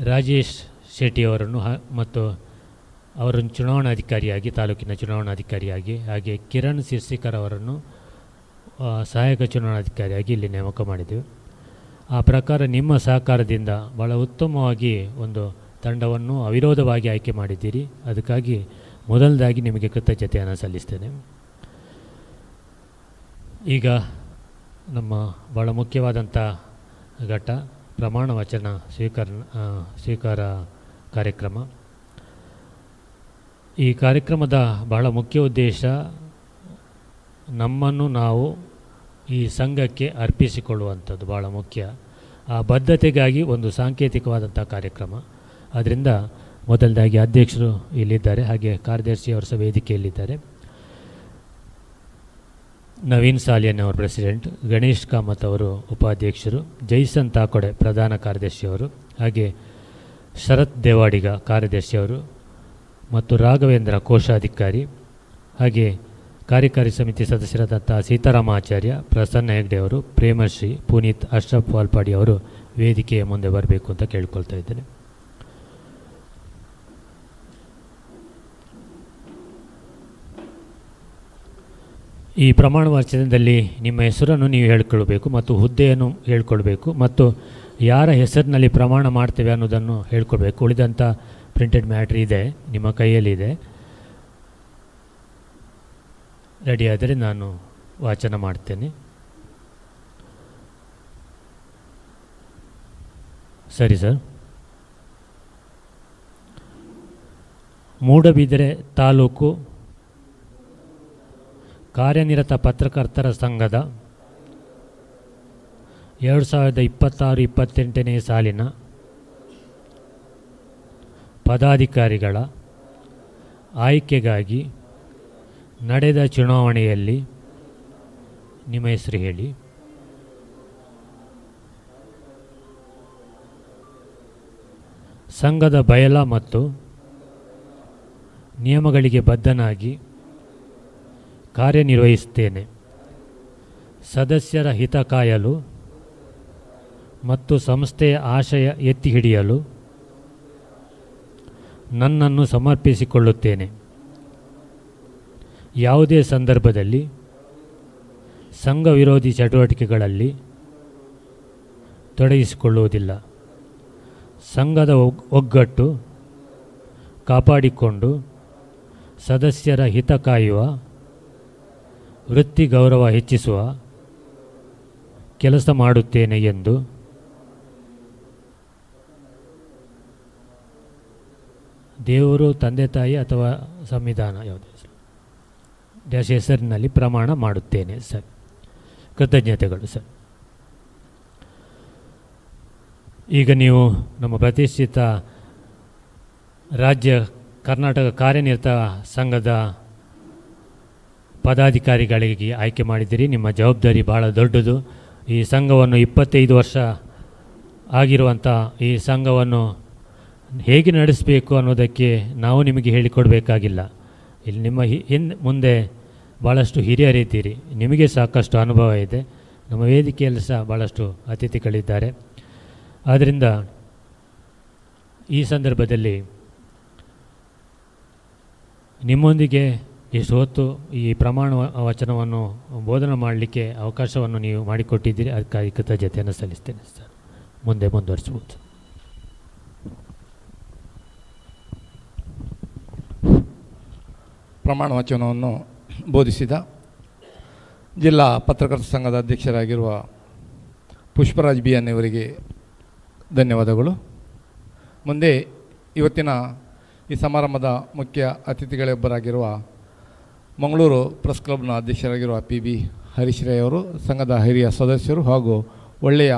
ರಾಜೇಶ್ ಶೆಟ್ಟಿ ಅವರನ್ನು ಮತ್ತು ಅವರನ್ನು ಚುನಾವಣಾಧಿಕಾರಿಯಾಗಿ, ತಾಲೂಕಿನ ಚುನಾವಣಾಧಿಕಾರಿಯಾಗಿ, ಹಾಗೆ ಕಿರಣ್ ಸಿರ್ಸಿಕರ್ ಅವರನ್ನು ಸಹಾಯಕ ಚುನಾವಣಾಧಿಕಾರಿಯಾಗಿ ಇಲ್ಲಿ ನೇಮಕ ಮಾಡಿದೆವು. ಆ ಪ್ರಕಾರ ನಿಮ್ಮ ಸಹಕಾರದಿಂದ ಭಾಳ ಉತ್ತಮವಾಗಿ ಒಂದು ತಂಡವನ್ನು ಅವಿರೋಧವಾಗಿ ಆಯ್ಕೆ ಮಾಡಿದ್ದೀರಿ. ಅದಕ್ಕಾಗಿ ಮೊದಲದಾಗಿ ನಿಮಗೆ ಕೃತಜ್ಞತೆಯನ್ನು ಸಲ್ಲಿಸ್ತೇನೆ. ಈಗ ನಮ್ಮ ಭಾಳ ಮುಖ್ಯವಾದಂಥ ಘಟ್ಟ ಪ್ರಮಾಣ ವಚನ ಸ್ವೀಕಾರ ಕಾರ್ಯಕ್ರಮ. ಈ ಕಾರ್ಯಕ್ರಮದ ಬಹಳ ಮುಖ್ಯ ಉದ್ದೇಶ ನಮ್ಮನ್ನು ನಾವು ಈ ಸಂಘಕ್ಕೆ ಅರ್ಪಿಸಿಕೊಳ್ಳುವಂಥದ್ದು ಭಾಳ ಮುಖ್ಯ. ಆ ಬದ್ಧತೆಗಾಗಿ ಒಂದು ಸಾಂಕೇತಿಕವಾದಂಥ ಕಾರ್ಯಕ್ರಮ. ಆದ್ದರಿಂದ ಮೊದಲದಾಗಿ ಅಧ್ಯಕ್ಷರು ಇಲ್ಲಿದ್ದಾರೆ, ಹಾಗೆ ಕಾರ್ಯದರ್ಶಿ ಅವರ ಸಹ ವೇದಿಕೆಯಲ್ಲಿದ್ದಾರೆ. ನವೀನ್ ಸಾಲಿಯನ್ ಅವರು ಪ್ರೆಸಿಡೆಂಟ್, ಗಣೇಶ್ ಕಾಮತ್ ಅವರು ಉಪಾಧ್ಯಕ್ಷರು, ಜೈಸನ್ ತಾಕೋಡೆ ಪ್ರಧಾನ ಕಾರ್ಯದರ್ಶಿಯವರು, ಹಾಗೆ ಶರತ್ ದೇವಾಡಿಗ ಕಾರ್ಯದರ್ಶಿಯವರು ಮತ್ತು ರಾಘವೇಂದ್ರ ಕೋಶಾಧಿಕಾರಿ, ಹಾಗೆ ಕಾರ್ಯಕಾರಿ ಸಮಿತಿ ಸದಸ್ಯರಾದಂಥ ಸೀತಾರಾಮಾಚಾರ್ಯ, ಪ್ರಸನ್ನ ಹೆಗ್ಡೆ ಅವರು, ಪ್ರೇಮಶ್ರೀ, ಪುನೀತ್, ಅಶ್ರಫ್ ವಾಲ್ಪಾಡಿ ಅವರು ವೇದಿಕೆಯ ಮುಂದೆ ಬರಬೇಕು ಅಂತ ಕೇಳ್ಕೊಳ್ತಾ ಇದ್ದೇನೆ. ಈ ಪ್ರಮಾಣ ವಚನದಲ್ಲಿ ನಿಮ್ಮ ಹೆಸರನ್ನು ನೀವು ಹೇಳ್ಕೊಳ್ಬೇಕು ಮತ್ತು ಹುದ್ದೆಯನ್ನು ಹೇಳ್ಕೊಳ್ಬೇಕು ಮತ್ತು ಯಾರ ಹೆಸರಿನಲ್ಲಿ ಪ್ರಮಾಣ ಮಾಡ್ತೇವೆ ಅನ್ನೋದನ್ನು ಹೇಳ್ಕೊಳ್ಬೇಕು. ಉಳಿದಂಥ ಪ್ರಿಂಟೆಡ್ ಮ್ಯಾಟ್ರ್ ಇದೆ, ನಿಮ್ಮ ಕೈಯಲ್ಲಿದೆ. ರೆಡಿಯಾದರೆ ನಾನು ವಾಚನ ಮಾಡ್ತೇನೆ. ಸರಿ ಸರ್. ಮೂಡಬಿದರೆ ತಾಲೂಕು ಕಾರ್ಯನಿರತ ಪತ್ರಕರ್ತರ ಸಂಘದ 2026-28ನೇ ಸಾಲಿನ ಪದಾಧಿಕಾರಿಗಳ ಆಯ್ಕೆಗಾಗಿ ನಡೆದ ಚುನಾವಣೆಯಲ್ಲಿ ನಿಮ್ಮ ಹೆಸರು ಹೇಳಿ. ಸಂಘದ ಬಯಲ ಮತ್ತು ನಿಯಮಗಳಿಗೆ ಬದ್ಧನಾಗಿ ಕಾರ್ಯನಿರ್ವಹಿಸುತ್ತೇನೆ. ಸದಸ್ಯರ ಹಿತ ಕಾಯಲು ಮತ್ತು ಸಂಸ್ಥೆಯ ಆಶಯ ಎತ್ತಿ ಹಿಡಿಯಲು ನನ್ನನ್ನು ಸಮರ್ಪಿಸಿಕೊಳ್ಳುತ್ತೇನೆ. ಯಾವುದೇ ಸಂದರ್ಭದಲ್ಲಿ ಸಂಘ ವಿರೋಧಿ ಚಟುವಟಿಕೆಗಳಲ್ಲಿ ತೊಡಗಿಸಿಕೊಳ್ಳುವುದಿಲ್ಲ. ಸಂಘದ ಒಗ್ಗಟ್ಟು ಕಾಪಾಡಿಕೊಂಡು ಸದಸ್ಯರ ಹಿತ ಕಾಯುವ, ವೃತ್ತಿ ಗೌರವ ಹೆಚ್ಚಿಸುವ ಕೆಲಸ ಮಾಡುತ್ತೇನೆ ಎಂದು ದೇವರು, ತಂದೆ ತಾಯಿ ಅಥವಾ ಸಂವಿಧಾನ ಯಾವುದೇ ಡ್ಯಾಶ್ ಹೆಸರಿನಲ್ಲಿ ಪ್ರಮಾಣ ಮಾಡುತ್ತೇನೆ ಸರ್. ಕೃತಜ್ಞತೆಗಳು ಸರ್. ಈಗ ನೀವು ನಮ್ಮ ಪ್ರತಿಷ್ಠಿತ ರಾಜ್ಯ ಕರ್ನಾಟಕ ಕಾರ್ಯನಿರತ ಸಂಘದ ಪದಾಧಿಕಾರಿಗಳಿಗೆ ಆಯ್ಕೆ ಮಾಡಿದ್ದೀರಿ. ನಿಮ್ಮ ಜವಾಬ್ದಾರಿ ಭಾಳ ದೊಡ್ಡದು. ಈ ಸಂಘವನ್ನು 25 ವರ್ಷ ಆಗಿರುವಂಥ ಈ ಸಂಘವನ್ನು ಹೇಗೆ ನಡೆಸಬೇಕು ಅನ್ನೋದಕ್ಕೆ ನಾವು ನಿಮಗೆ ಹೇಳಿಕೊಡಬೇಕಾಗಿಲ್ಲ. ಇಲ್ಲಿ ನಿಮ್ಮ ಮುಂದೆ ಭಾಳಷ್ಟು ಹಿರಿಯರಿದ್ದೀರಿ, ನಿಮಗೆ ಸಾಕಷ್ಟು ಅನುಭವ ಇದೆ. ನಮ್ಮ ವೇದಿಕೆಯಲ್ಲಿ ಸಹ ಭಾಳಷ್ಟು ಅತಿಥಿಗಳಿದ್ದಾರೆ. ಆದ್ದರಿಂದ ಈ ಸಂದರ್ಭದಲ್ಲಿ ನಿಮ್ಮೊಂದಿಗೆ ಇಷ್ಟು ಹೊತ್ತು ಈ ಪ್ರಮಾಣ ವಚನವನ್ನು ಬೋಧನೆ ಮಾಡಲಿಕ್ಕೆ ಅವಕಾಶವನ್ನು ನೀವು ಮಾಡಿಕೊಟ್ಟಿದ್ದೀರಿ. ಅದಕ್ಕಾಗಿ ಕೃತಜ್ಞತೆಯನ್ನು ಸಲ್ಲಿಸ್ತೇನೆ ಸರ್. ಮುಂದೆ ಮುಂದುವರಿಸ್ಬೋದು. ಪ್ರಮಾಣ ವಚನವನ್ನು ಬೋಧಿಸಿದ ಜಿಲ್ಲಾ ಪತ್ರಕರ್ತರ ಸಂಘದ ಅಧ್ಯಕ್ಷರಾಗಿರುವ ಪುಷ್ಪರಾಜ್ ಬಿ ಎನ್ ಇವರಿಗೆ ಧನ್ಯವಾದಗಳು. ಮುಂದೆ ಇವತ್ತಿನ ಈ ಸಮಾರಂಭದ ಮುಖ್ಯ ಅತಿಥಿಗಳೊಬ್ಬರಾಗಿರುವ ಮಂಗಳೂರು ಪ್ರೆಸ್ ಕ್ಲಬ್ನ ಅಧ್ಯಕ್ಷರಾಗಿರುವ PB ಹರೀಶ್ ರೈ ಅವರು, ಸಂಘದ ಹಿರಿಯ ಸದಸ್ಯರು ಹಾಗೂ ಒಳ್ಳೆಯ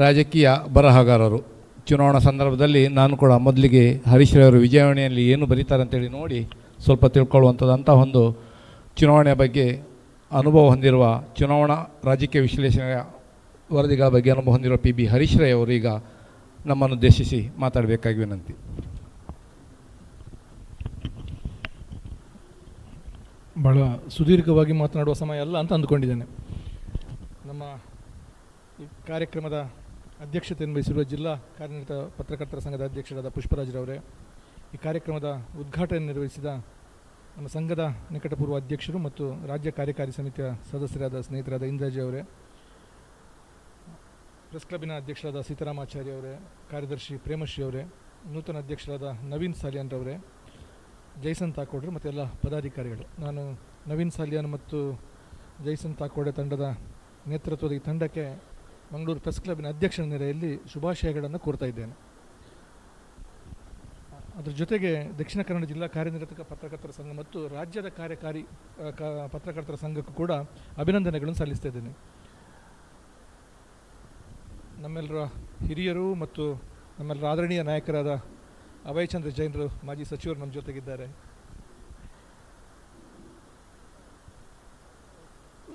ರಾಜಕೀಯ ಬರಹಗಾರರು. ಚುನಾವಣಾ ಸಂದರ್ಭದಲ್ಲಿ ನಾನು ಕೂಡ ಮೊದಲಿಗೆ ಹರೀಶ್ ರೈ ಅವರು ವಿಜಯವಾಣಿಯಲ್ಲಿ ಏನು ಬರೀತಾರೆ ಅಂತೇಳಿ ನೋಡಿ ಸ್ವಲ್ಪ ತಿಳ್ಕೊಳ್ಳುವಂಥದ್ದು ಒಂದು ಚುನಾವಣೆಯ ಬಗ್ಗೆ ಅನುಭವ ಹೊಂದಿರುವ, ಚುನಾವಣಾ ರಾಜಕೀಯ ವಿಶ್ಲೇಷಣೆಯ ವರದಿಗಳ ಬಗ್ಗೆ ಅನುಭವ ಹೊಂದಿರುವ PB ಹರೀಶ್ ರೈ ಅವರು ಈಗ ನಮ್ಮನ್ನು ಉದ್ದೇಶಿಸಿ ಮಾತಾಡಬೇಕಾಗಿ ವಿನಂತಿ. ಭಾಳ ಸುದೀರ್ಘವಾಗಿ ಮಾತನಾಡುವ ಸಮಯ ಅಲ್ಲ ಅಂತ ಅಂದುಕೊಂಡಿದ್ದೇನೆ. ನಮ್ಮ ಈ ಕಾರ್ಯಕ್ರಮದ ಅಧ್ಯಕ್ಷತೆಯನ್ನು ವಹಿಸಿರುವ ಜಿಲ್ಲಾ ಕಾರ್ಯನಿರತ ಪತ್ರಕರ್ತರ ಸಂಘದ ಅಧ್ಯಕ್ಷರಾದ ಪುಷ್ಪರಾಜ್ರವರೇ, ಈ ಕಾರ್ಯಕ್ರಮದ ಉದ್ಘಾಟನೆ ನಿರ್ವಹಿಸಿದ ನಮ್ಮ ಸಂಘದ ನಿಕಟಪೂರ್ವ ಅಧ್ಯಕ್ಷರು ಮತ್ತು ರಾಜ್ಯ ಕಾರ್ಯಕಾರಿ ಸಮಿತಿಯ ಸದಸ್ಯರಾದ ಸ್ನೇಹಿತರಾದ ಇಂದ್ರಾಜಿ ಅವರೇ, ಪ್ರೆಸ್ ಕ್ಲಬ್ಬಿನ ಅಧ್ಯಕ್ಷರಾದ ಸೀತಾರಾಮಾಚಾರ್ಯ ಅವರೇ, ಕಾರ್ಯದರ್ಶಿ ಪ್ರೇಮಶ್ರೀ ಅವರೇ, ನೂತನ ಅಧ್ಯಕ್ಷರಾದ ನವೀನ್ ಸಾಲಿಯಾನ್ರವರೇ, ಜೈಸನ್ ತಾಕೋಡ್ರು ಮತ್ತು ಎಲ್ಲ ಪದಾಧಿಕಾರಿಗಳು. ನಾನು ನವೀನ್ ಸಾಲಿಯಾನ್ ಮತ್ತು ಜೈಸನ್ ತಾಕೋಡೆ ತಂಡದ ನೇತೃತ್ವದ ಈ ತಂಡಕ್ಕೆ ಮಂಗಳೂರು ಪ್ರೆಸ್ ಕ್ಲಬ್ಬಿನ ಅಧ್ಯಕ್ಷರ ನೆಲೆಯಲ್ಲಿ ಶುಭಾಶಯಗಳನ್ನು ಕೋರ್ತಾ ಇದ್ದೇನೆ. ಅದರ ಜೊತೆಗೆ ದಕ್ಷಿಣ ಕನ್ನಡ ಜಿಲ್ಲಾ ಕಾರ್ಯನಿರತ ಪತ್ರಕರ್ತರ ಸಂಘ ಮತ್ತು ರಾಜ್ಯದ ಕಾರ್ಯಕಾರಿ ಪತ್ರಕರ್ತರ ಸಂಘಕ್ಕೂ ಕೂಡ ಅಭಿನಂದನೆಗಳನ್ನು ಸಲ್ಲಿಸ್ತಾ ಇದ್ದೇನೆ. ನಮ್ಮೆಲ್ಲರ ಹಿರಿಯರು ಮತ್ತು ನಮ್ಮೆಲ್ಲರ ಆದರಣೀಯ ನಾಯಕರಾದ ಅಭಯ್ ಚಂದ್ರ ಜೈನರು, ಮಾಜಿ ಸಚಿವರು ನಮ್ಮ ಜೊತೆಗಿದ್ದಾರೆ.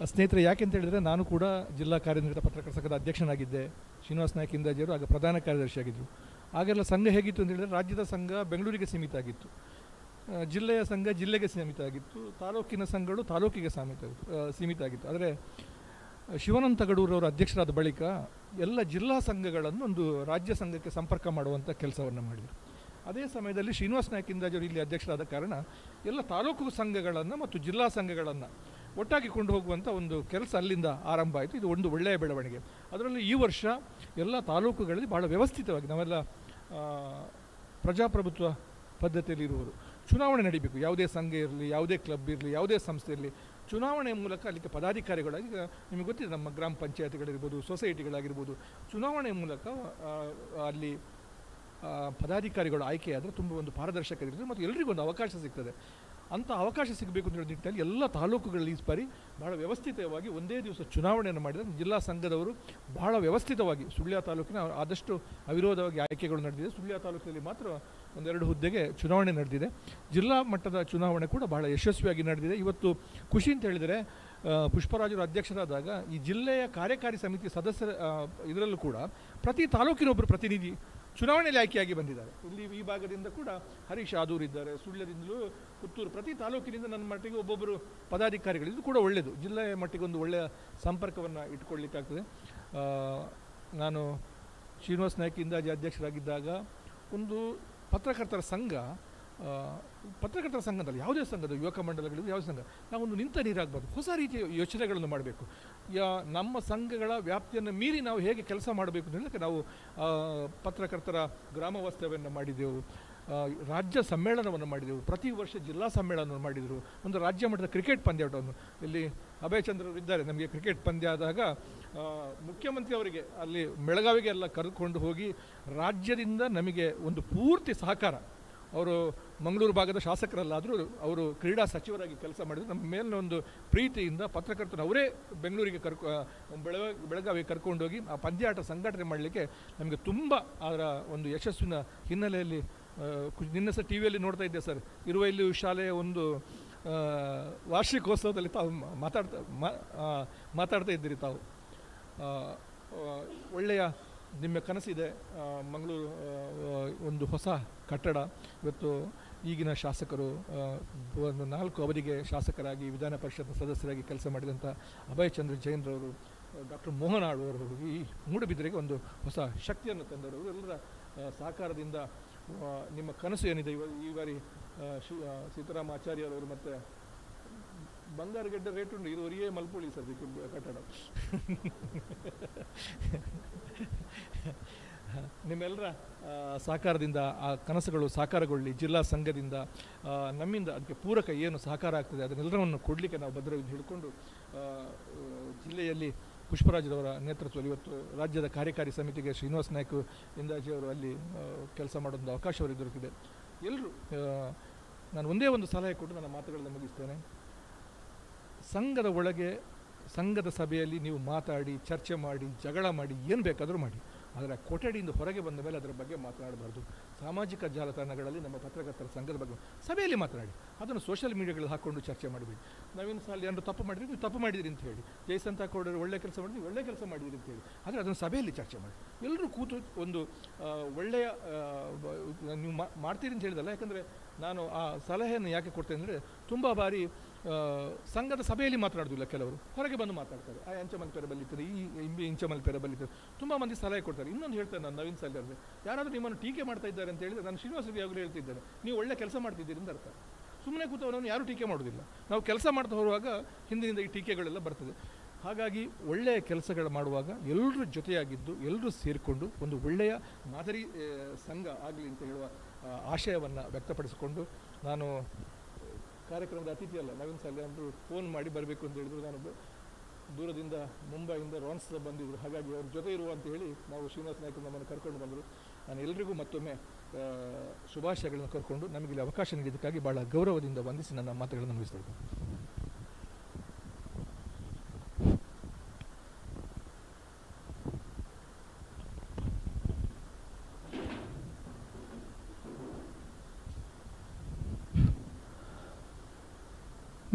ಸ್ನೇಹಿತರೆ, ಯಾಕೆಂತ ಹೇಳಿದರೆ ನಾನು ಕೂಡ ಜಿಲ್ಲಾ ಕಾರ್ಯನಿರತ ಪತ್ರಕರ್ತರ ಸಂಘದ ಅಧ್ಯಕ್ಷನಾಗಿದ್ದೆ. ಶ್ರೀನಿವಾಸ ನಾಯಕ್ ಇಂದಾಜಿಯವರು ಆಗ ಪ್ರಧಾನ ಕಾರ್ಯದರ್ಶಿಯಾಗಿದ್ದರು. ಆಗೆಲ್ಲ ಸಂಘ ಹೇಗಿತ್ತು ಅಂತ ಹೇಳಿದರೆ, ರಾಜ್ಯದ ಸಂಘ ಬೆಂಗಳೂರಿಗೆ ಸೀಮಿತ ಆಗಿತ್ತು, ಜಿಲ್ಲೆಯ ಸಂಘ ಜಿಲ್ಲೆಗೆ ಸೀಮಿತ ಆಗಿತ್ತು, ತಾಲೂಕಿನ ಸಂಘಗಳು ತಾಲೂಕಿಗೆ ಸೀಮಿತ ಆಗಿತ್ತು. ಆದರೆ ಶಿವಾನಂದ ತಗಡೂರವರು ಅಧ್ಯಕ್ಷರಾದ ಬಳಿಕ ಎಲ್ಲ ಜಿಲ್ಲಾ ಸಂಘಗಳನ್ನು ಒಂದು ರಾಜ್ಯ ಸಂಘಕ್ಕೆ ಸಂಪರ್ಕ ಮಾಡುವಂಥ ಕೆಲಸವನ್ನು ಮಾಡಿದರು. ಅದೇ ಸಮಯದಲ್ಲಿ ಶ್ರೀನಿವಾಸ ನಾಯಕ್ ಇಂದಾಜಿಯವರು ಇಲ್ಲಿ ಅಧ್ಯಕ್ಷರಾದ ಕಾರಣ ಎಲ್ಲ ತಾಲೂಕು ಸಂಘಗಳನ್ನು ಮತ್ತು ಜಿಲ್ಲಾ ಸಂಘಗಳನ್ನು ಒಟ್ಟಾಗಿ ಕೊಂಡು ಹೋಗುವಂಥ ಒಂದು ಕೆಲಸ ಅಲ್ಲಿಂದ ಆರಂಭ ಆಯಿತು. ಇದು ಒಂದು ಒಳ್ಳೆಯ ಬೆಳವಣಿಗೆ. ಅದರಲ್ಲಿ ಈ ವರ್ಷ ಎಲ್ಲ ತಾಲೂಕುಗಳಲ್ಲಿ ಭಾಳ ವ್ಯವಸ್ಥಿತವಾಗಿ ನಾವೆಲ್ಲ ಪ್ರಜಾಪ್ರಭುತ್ವ ಪದ್ಧತಿಯಲ್ಲಿ ಇರುವರು. ಚುನಾವಣೆ ನಡೀಬೇಕು, ಯಾವುದೇ ಸಂಘ ಇರಲಿ, ಯಾವುದೇ ಕ್ಲಬ್ ಇರಲಿ, ಯಾವುದೇ ಸಂಸ್ಥೆ ಇರಲಿ, ಚುನಾವಣೆಯ ಮೂಲಕ ಅಲ್ಲಿಗೆ ಪದಾಧಿಕಾರಿಗಳಾಗಿ, ಈಗ ನಿಮಗೆ ಗೊತ್ತಿದೆ ನಮ್ಮ ಗ್ರಾಮ ಪಂಚಾಯತ್ಗಳಿರ್ಬೋದು, ಸೊಸೈಟಿಗಳಾಗಿರ್ಬೋದು, ಚುನಾವಣೆಯ ಮೂಲಕ ಅಲ್ಲಿ ಪದಾಧಿಕಾರಿಗಳು ಆಯ್ಕೆಯಾದರೆ ತುಂಬ ಒಂದು ಪಾರದರ್ಶಕ ಇರ್ತದೆ ಮತ್ತು ಎಲ್ರಿಗೂ ಒಂದು ಅವಕಾಶ ಸಿಗ್ತದೆ. ಅಂಥ ಅವಕಾಶ ಸಿಗಬೇಕು ಅಂತ ಹೇಳೋ ನಿಟ್ಟಿನಲ್ಲಿ ಎಲ್ಲ ತಾಲೂಕುಗಳಲ್ಲಿ ಈ ಬಾರಿ ಭಾಳ ವ್ಯವಸ್ಥಿತವಾಗಿ ಒಂದೇ ದಿವಸ ಚುನಾವಣೆಯನ್ನು ಮಾಡಿದರೆ ಜಿಲ್ಲಾ ಸಂಘದವರು ಭಾಳ ವ್ಯವಸ್ಥಿತವಾಗಿ ಸುಳ್ಯ ತಾಲೂಕಿನ ಆದಷ್ಟು ಅವಿರೋಧವಾಗಿ ಆಯ್ಕೆಗಳು ನಡೆದಿದೆ. ಸುಳ್ಯ ತಾಲೂಕಿನಲ್ಲಿ ಮಾತ್ರ ಒಂದೆರಡು ಹುದ್ದೆಗೆ ಚುನಾವಣೆ ನಡೆದಿದೆ. ಜಿಲ್ಲಾ ಮಟ್ಟದ ಚುನಾವಣೆ ಕೂಡ ಬಹಳ ಯಶಸ್ವಿಯಾಗಿ ನಡೆದಿದೆ. ಇವತ್ತು ಖುಷಿ ಅಂತ ಹೇಳಿದರೆ ಪುಷ್ಪರಾಜರು ಅಧ್ಯಕ್ಷರಾದಾಗ ಈ ಜಿಲ್ಲೆಯ ಕಾರ್ಯಕಾರಿ ಸಮಿತಿ ಸದಸ್ಯರ ಇದರಲ್ಲೂ ಕೂಡ ಪ್ರತಿ ತಾಲೂಕಿನೊಬ್ಬರು ಪ್ರತಿನಿಧಿ ಚುನಾವಣೆಯಲ್ಲಿ ಆಯ್ಕೆಯಾಗಿ ಬಂದಿದ್ದಾರೆ. ಇಲ್ಲಿ ಈ ಭಾಗದಿಂದ ಕೂಡ ಹರೀಶ್ ಆದೂರ್ ಇದ್ದಾರೆ, ಸುಳ್ಯದಿಂದಲೂ ಪುತ್ತೂರು, ಪ್ರತಿ ತಾಲೂಕಿನಿಂದ ನನ್ನ ಮಟ್ಟಿಗೆ ಒಬ್ಬೊಬ್ಬರು ಪದಾಧಿಕಾರಿಗಳು. ಇದು ಕೂಡ ಒಳ್ಳೆಯದು, ಜಿಲ್ಲೆಯ ಮಟ್ಟಿಗೆ ಒಂದು ಒಳ್ಳೆಯ ಸಂಪರ್ಕವನ್ನು ಇಟ್ಕೊಳ್ಳಿಕ್ಕಾಗ್ತದೆ. ನಾನು ಶ್ರೀನಿವಾಸ್ ನಾಯ್ಕ ಇಂದಾಜೆ ಅಧ್ಯಕ್ಷರಾಗಿದ್ದಾಗ ಒಂದು ಪತ್ರಕರ್ತರ ಸಂಘ ಅಂತಲ್ಲ, ಯಾವುದೇ ಸಂಘದ ಯುವಕ ಮಂಡಲಗಳಿಗೂ ಯಾವುದೇ ಸಂಘ, ನಾವೊಂದು ನಿಂತ ನೀರಾಗಬಾರ್ದು, ಹೊಸ ರೀತಿಯ ಯೋಚನೆಗಳನ್ನು ಮಾಡಬೇಕು. ನಮ್ಮ ಸಂಘಗಳ ವ್ಯಾಪ್ತಿಯನ್ನು ಮೀರಿ ನಾವು ಹೇಗೆ ಕೆಲಸ ಮಾಡಬೇಕು ಅಂತ ಹೇಳೋಕ್ಕೆ ನಾವು ಪತ್ರಕರ್ತರ ಗ್ರಾಮ ವಾಸ್ತವ್ಯವನ್ನು ಮಾಡಿದೆವು, ರಾಜ್ಯ ಸಮ್ಮೇಳನವನ್ನು ಮಾಡಿದೆವು, ಪ್ರತಿ ವರ್ಷ ಜಿಲ್ಲಾ ಸಮ್ಮೇಳನವನ್ನು ಮಾಡಿದರು, ಒಂದು ರಾಜ್ಯ ಮಟ್ಟದ ಕ್ರಿಕೆಟ್ ಪಂದ್ಯಾಟವನ್ನು. ಇಲ್ಲಿ ಅಭಯಚಂದ್ರರು ಇದ್ದಾರೆ, ನಮಗೆ ಕ್ರಿಕೆಟ್ ಪಂದ್ಯ ಆದಾಗ ಮುಖ್ಯಮಂತ್ರಿ ಅವರಿಗೆ ಅಲ್ಲಿ ಬೆಳಗಾವಿಗೆ ಎಲ್ಲ ಕರೆದುಕೊಂಡು ಹೋಗಿ ರಾಜ್ಯದಿಂದ ನಮಗೆ ಒಂದು ಪೂರ್ತಿ ಸಹಕಾರ, ಅವರು ಮಂಗಳೂರು ಭಾಗದ ಶಾಸಕರಲ್ಲಾದರೂ ಅವರು ಕ್ರೀಡಾ ಸಚಿವರಾಗಿ ಕೆಲಸ ಮಾಡಿದ್ರು. ನಮ್ಮ ಮೇಲಿನ ಒಂದು ಪ್ರೀತಿಯಿಂದ ಪತ್ರಕರ್ತರು ಅವರೇ ಬೆಂಗಳೂರಿಗೆ ಬೆಳಗಾವಿಗೆ ಕರ್ಕೊಂಡೋಗಿ ಆ ಪಂದ್ಯಾಟ ಸಂಘಟನೆ ಮಾಡಲಿಕ್ಕೆ ನಮಗೆ ತುಂಬ ಅದರ ಒಂದು ಯಶಸ್ಸಿನ ಹಿನ್ನೆಲೆಯಲ್ಲಿ ನಿನ್ನೆ ಸಹ ಟಿ ವಿಯಲ್ಲಿ ನೋಡ್ತಾ ಇದ್ದೆ ಸರ್, ಇರುವಲ್ಲಿ ಶಾಲೆಯ ಒಂದು ವಾರ್ಷಿಕೋತ್ಸವದಲ್ಲಿ ತಾವು ಮಾತಾಡ್ತಾ ಇದ್ದೀರಿ. ತಾವು ಒಳ್ಳೆಯ ನಿಮ್ಮ ಕನಸಿದೆ, ಮಂಗಳೂರು ಒಂದು ಹೊಸ ಕಟ್ಟಡ. ಇವತ್ತು ಈಗಿನ ಶಾಸಕರು ಒಂದು 4 ಅವಧಿಗೆ ಶಾಸಕರಾಗಿ ವಿಧಾನ ಪರಿಷತ್ ಸದಸ್ಯರಾಗಿ ಕೆಲಸ ಮಾಡಿದಂಥ ಅಭಯಚಂದ್ರ ಜೈನ್ರವರು, ಡಾಕ್ಟರ್ ಮೋಹನ್ ಆಳ್ವರು ಈ ಮೂಡುಬಿದಿರೆಗೆ ಒಂದು ಹೊಸ ಶಕ್ತಿಯನ್ನು ತಂದವರು. ಎಲ್ಲರ ಸಹಕಾರದಿಂದ ನಿಮ್ಮ ಕನಸು ಏನಿದೆ ಈ ಬಾರಿ ಸೀತಾರಾಮ ಆಚಾರ್ಯರವರು ಮತ್ತು ಬಂಗಾರಗಡ್ಡೆ ರೇಟ್ ಉಂಟು, ಇದುವರೆಗೆ ಮಲ್ಪೊಳಿ ಸರ್ ಕಟ್ಟಡ. ನಿಮ್ಮೆಲ್ಲರ ಸಹಕಾರದಿಂದ ಆ ಕನಸುಗಳು ಸಾಕಾರಗೊಳ್ಳಿ. ಜಿಲ್ಲಾ ಸಂಘದಿಂದ ನಮ್ಮಿಂದ ಅದಕ್ಕೆ ಪೂರಕ ಏನು ಸಹಕಾರ ಆಗ್ತದೆ ಅದನ್ನೆಲ್ಲರನ್ನು ಕೊಡಲಿಕ್ಕೆ ನಾವು ಭದ್ರವಾಗಿ ಹಿಡ್ಕೊಂಡು ಜಿಲ್ಲೆಯಲ್ಲಿ ಪುಷ್ಪರಾಜರವರ ನೇತೃತ್ವದಲ್ಲಿ ಇವತ್ತು ರಾಜ್ಯದ ಕಾರ್ಯಕಾರಿ ಸಮಿತಿಗೆ ಶ್ರೀನಿವಾಸ್ ನಾಯ್ಕ ಇಂದಾಜಿಯವರು ಅಲ್ಲಿ ಕೆಲಸ ಮಾಡೋದೊಂದು ಅವಕಾಶ ಅವರಿಗೆ ದೊರಕಿದೆ. ಎಲ್ಲರೂ ನಾನು ಒಂದೇ ಒಂದು ಸಲಹೆ ಕೊಟ್ಟು ನನ್ನ ಮಾತುಗಳನ್ನು ಮುಗಿಸ್ತೇನೆ. ಸಂಘದ ಒಳಗೆ ಸಂಘದ ಸಭೆಯಲ್ಲಿ ನೀವು ಮಾತಾಡಿ, ಚರ್ಚೆ ಮಾಡಿ, ಜಗಳ ಮಾಡಿ, ಏನು ಬೇಕಾದರೂ ಮಾಡಿ, ಆದರೆ ಕೊಠಡಿಯಿಂದ ಹೊರಗೆ ಬಂದ ಮೇಲೆ ಅದರ ಬಗ್ಗೆ ಮಾತನಾಡಬಾರ್ದು. ಸಾಮಾಜಿಕ ಜಾಲತಾಣಗಳಲ್ಲಿ ನಮ್ಮ ಪತ್ರಕರ್ತರ ಸಂಘದ ಬಗ್ಗೆ ಸಭೆಯಲ್ಲಿ ಮಾತನಾಡಿ, ಅದನ್ನು ಸೋಷಿಯಲ್ ಮೀಡಿಯಾಗಳಲ್ಲಿ ಹಾಕ್ಕೊಂಡು ಚರ್ಚೆ ಮಾಡಬೇಡಿ. ನಾವೇನು ಸಾಲ ಏನಾದ್ರು ತಪ್ಪು ಮಾಡಿದ್ರಿ, ನೀವು ತಪ್ಪು ಮಾಡಿದಿರಿ ಅಂತ ಹೇಳಿ, ಜಯಸಂತ ಕೋಡರು ಒಳ್ಳೆ ಕೆಲಸ ಮಾಡಿದ್ರಿ, ಒಳ್ಳೆ ಕೆಲಸ ಮಾಡಿದಿರಿ ಅಂತ ಹೇಳಿ, ಆದರೆ ಅದನ್ನು ಸಭೆಯಲ್ಲಿ ಚರ್ಚೆ ಮಾಡಿ. ಎಲ್ಲರೂ ಕೂತು ಒಂದು ಒಳ್ಳೆಯ ನೀವು ಮಾಡ್ತೀರಿ ಅಂತ ಹೇಳಿದಲ್ಲ, ಯಾಕಂದರೆ ನಾನು ಆ ಸಲಹೆಯನ್ನು ಯಾಕೆ ಕೊಡ್ತೇನೆ ಅಂದರೆ, ತುಂಬ ಬಾರಿ ಸಂಘದ ಸಭೆಯಲ್ಲಿ ಮಾತನಾಡೋದಿಲ್ಲ, ಕೆಲವರು ಹೊರಗೆ ಬಂದು ಮಾತಾಡ್ತಾರೆ. ಆ ಅಂಚಮಲ್ಪೆರೆ ಬಲ್ಲಿದ್ದಾರೆ, ಈ ಇಂಚಮಲ್ಪೆರೆ ಬಲ್ಲಿದ್ದಾರೆ, ತುಂಬ ಮಂದಿ ಸಲಹೆ ಕೊಡ್ತಾರೆ. ಇನ್ನೊಂದು ಹೇಳ್ತಾರೆ ನಾನು ನವೀನ್ ಸಾಲ್ಯರ್ಗೆ, ಯಾರಾದರೂ ನಿಮ್ಮನ್ನು ಟೀಕೆ ಮಾಡ್ತಾ ಇದ್ದಾರೆ ಅಂತ ಹೇಳಿದರೆ ನಾನು ಶ್ರೀನಿವಾಸರಿಗೆ ಯಾವಾಗಲೂ ಹೇಳ್ತಿದ್ದೇನೆ, ನೀವು ಒಳ್ಳೆ ಕೆಲಸ ಮಾಡ್ತಿದ್ದೀರಿ ಅಂತ ಅರ್ಥ. ಸುಮ್ಮನೆ ಕೂತವರನ್ನು ಯಾರೂ ಟೀಕೆ ಮಾಡೋದಿಲ್ಲ. ನಾವು ಕೆಲಸ ಮಾಡ್ತಾ ಹೋಗುವಾಗ ಹಿಂದಿನಿಂದ ಈ ಟೀಕೆಗಳೆಲ್ಲ ಬರ್ತದೆ. ಹಾಗಾಗಿ ಒಳ್ಳೆಯ ಕೆಲಸಗಳು ಮಾಡುವಾಗ ಎಲ್ಲರೂ ಜೊತೆಯಾಗಿದ್ದು ಎಲ್ಲರೂ ಸೇರಿಕೊಂಡು ಒಂದು ಒಳ್ಳೆಯ ಮಾದರಿ ಸಂಘ ಆಗಲಿ ಅಂತ ಹೇಳುವ ಆಶಯವನ್ನು ವ್ಯಕ್ತಪಡಿಸಿಕೊಂಡು, ನಾನು ಕಾರ್ಯಕ್ರಮದ ಅತಿಥಿ ಅಲ್ಲ, ನವೀನ್ ಸಾಲ್ಯ ಅಂದರು ಫೋನ್ ಮಾಡಿ ಬರಬೇಕು ಅಂತ ಹೇಳಿದ್ರು. ನಾನು ದೂರದಿಂದ ಮುಂಬೈಯಿಂದ ರಾನ್ಸ್ ಬಂದಿದ್ದರು, ಹಾಗಾಗಿ ಅವ್ರ ಜೊತೆ ಇರುವ ಅಂತ ಹೇಳಿ ನಾವು ಶ್ರೀನಿವಾಸ್ ನಾಯ್ಕ ನಮ್ಮನ್ನು ಕರ್ಕೊಂಡು ಬಂದರು. ನಾನು ಎಲ್ರಿಗೂ ಮತ್ತೊಮ್ಮೆ ಶುಭಾಶಯಗಳನ್ನು ಕರ್ಕೊಂಡು ನಮಗೆ ಇಲ್ಲಿ ಅವಕಾಶ ನೀಡಿದ್ದಕ್ಕಾಗಿ ಭಾಳ ಗೌರವದಿಂದ ವಂದಿಸಿ ನನ್ನ ಮಾತುಗಳನ್ನು ಮುಗಿಸ್ತಾ ಇದ್ದೇನೆ.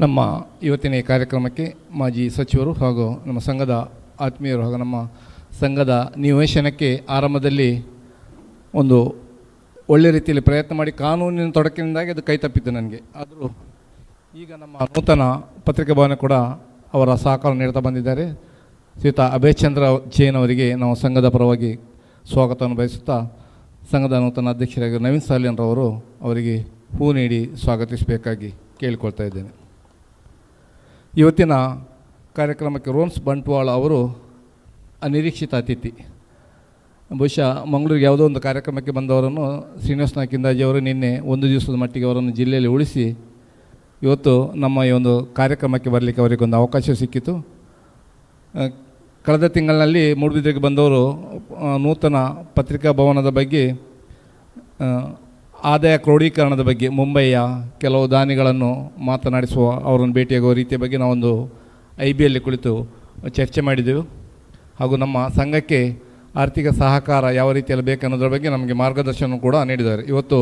ನಮ್ಮ ಇವತ್ತಿನ ಈ ಕಾರ್ಯಕ್ರಮಕ್ಕೆ ಮಾಜಿ ಸಚಿವರು ಹಾಗೂ ನಮ್ಮ ಸಂಘದ ಆತ್ಮೀಯರು ಹಾಗೂ ನಮ್ಮ ಸಂಘದ ನಿವೇಶನಕ್ಕೆ ಆರಂಭದಲ್ಲಿ ಒಂದು ಒಳ್ಳೆ ರೀತಿಯಲ್ಲಿ ಪ್ರಯತ್ನ ಮಾಡಿ ಕಾನೂನಿನ ತೊಡಕಿನಿಂದಾಗಿ ಅದು ಕೈ ತಪ್ಪಿತ್ತು ನನಗೆ. ಆದರೂ ಈಗ ನಮ್ಮ ನೂತನ ಪತ್ರಿಕಾ ಭವನ ಕೂಡ ಅವರ ಸಹಕಾರ ನೀಡ್ತಾ ಬಂದಿದ್ದಾರೆ. ಶ್ರೀಯುತ ಅಭಯಚಂದ್ರ ಜೈನ್ ಅವರಿಗೆ ನಾವು ಸಂಘದ ಪರವಾಗಿ ಸ್ವಾಗತವನ್ನು ಬಯಸುತ್ತಾ, ಸಂಘದ ನೂತನ ಅಧ್ಯಕ್ಷರಾಗಿರುವ ನವೀನ್ ಸಾಲ್ಯನ್ರವರು ಅವರಿಗೆ ಹೂ ನೀಡಿ ಸ್ವಾಗತಿಸಬೇಕಾಗಿ ಕೇಳಿಕೊಳ್ತಾ ಇದ್ದೇನೆ. ಇವತ್ತಿನ ಕಾರ್ಯಕ್ರಮಕ್ಕೆ ರೋನ್ಸ್ ಬಂಟ್ವಾಳ ಅವರು ಅನಿರೀಕ್ಷಿತ ಅತಿಥಿ. ಬಹುಶಃ ಮಂಗಳೂರಿಗೆ ಯಾವುದೋ ಒಂದು ಕಾರ್ಯಕ್ರಮಕ್ಕೆ ಬಂದವರನ್ನು ಶ್ರೀನಿವಾಸ್ ನಾಯ್ಕ ಇಂದಾಜಿ ಅವರು ನಿನ್ನೆ ಒಂದು ದಿವಸದ ಮಟ್ಟಿಗೆ ಅವರನ್ನು ಜಿಲ್ಲೆಯಲ್ಲಿ ಉಳಿಸಿ ಇವತ್ತು ನಮ್ಮ ಈ ಒಂದು ಕಾರ್ಯಕ್ರಮಕ್ಕೆ ಬರಲಿಕ್ಕೆ ಅವರಿಗೊಂದು ಅವಕಾಶ ಸಿಕ್ಕಿತು. ಕಳೆದ ತಿಂಗಳಿನಲ್ಲಿ ಮೂಡುಬಿದಿರೆಗೆ ಬಂದವರು ನೂತನ ಪತ್ರಿಕಾ ಭವನದ ಬಗ್ಗೆ, ಆದಾಯ ಕ್ರೋಢೀಕರಣದ ಬಗ್ಗೆ, ಮುಂಬಯಿಯ ಕೆಲವು ದಾನಿಗಳನ್ನು ಮಾತನಾಡಿಸುವ ಅವರನ್ನು ಭೇಟಿಯಾಗುವ ರೀತಿಯ ಬಗ್ಗೆ ನಾವೊಂದು IBಯಲ್ಲಿ ಕುಳಿತು ಚರ್ಚೆ ಮಾಡಿದೆವು. ಹಾಗೂ ನಮ್ಮ ಸಂಘಕ್ಕೆ ಆರ್ಥಿಕ ಸಹಕಾರ ಯಾವ ರೀತಿಯಲ್ಲಿ ಬೇಕನ್ನೋದ್ರ ಬಗ್ಗೆ ನಮಗೆ ಮಾರ್ಗದರ್ಶನ ಕೂಡ ನೀಡಿದ್ದಾರೆ. ಇವತ್ತು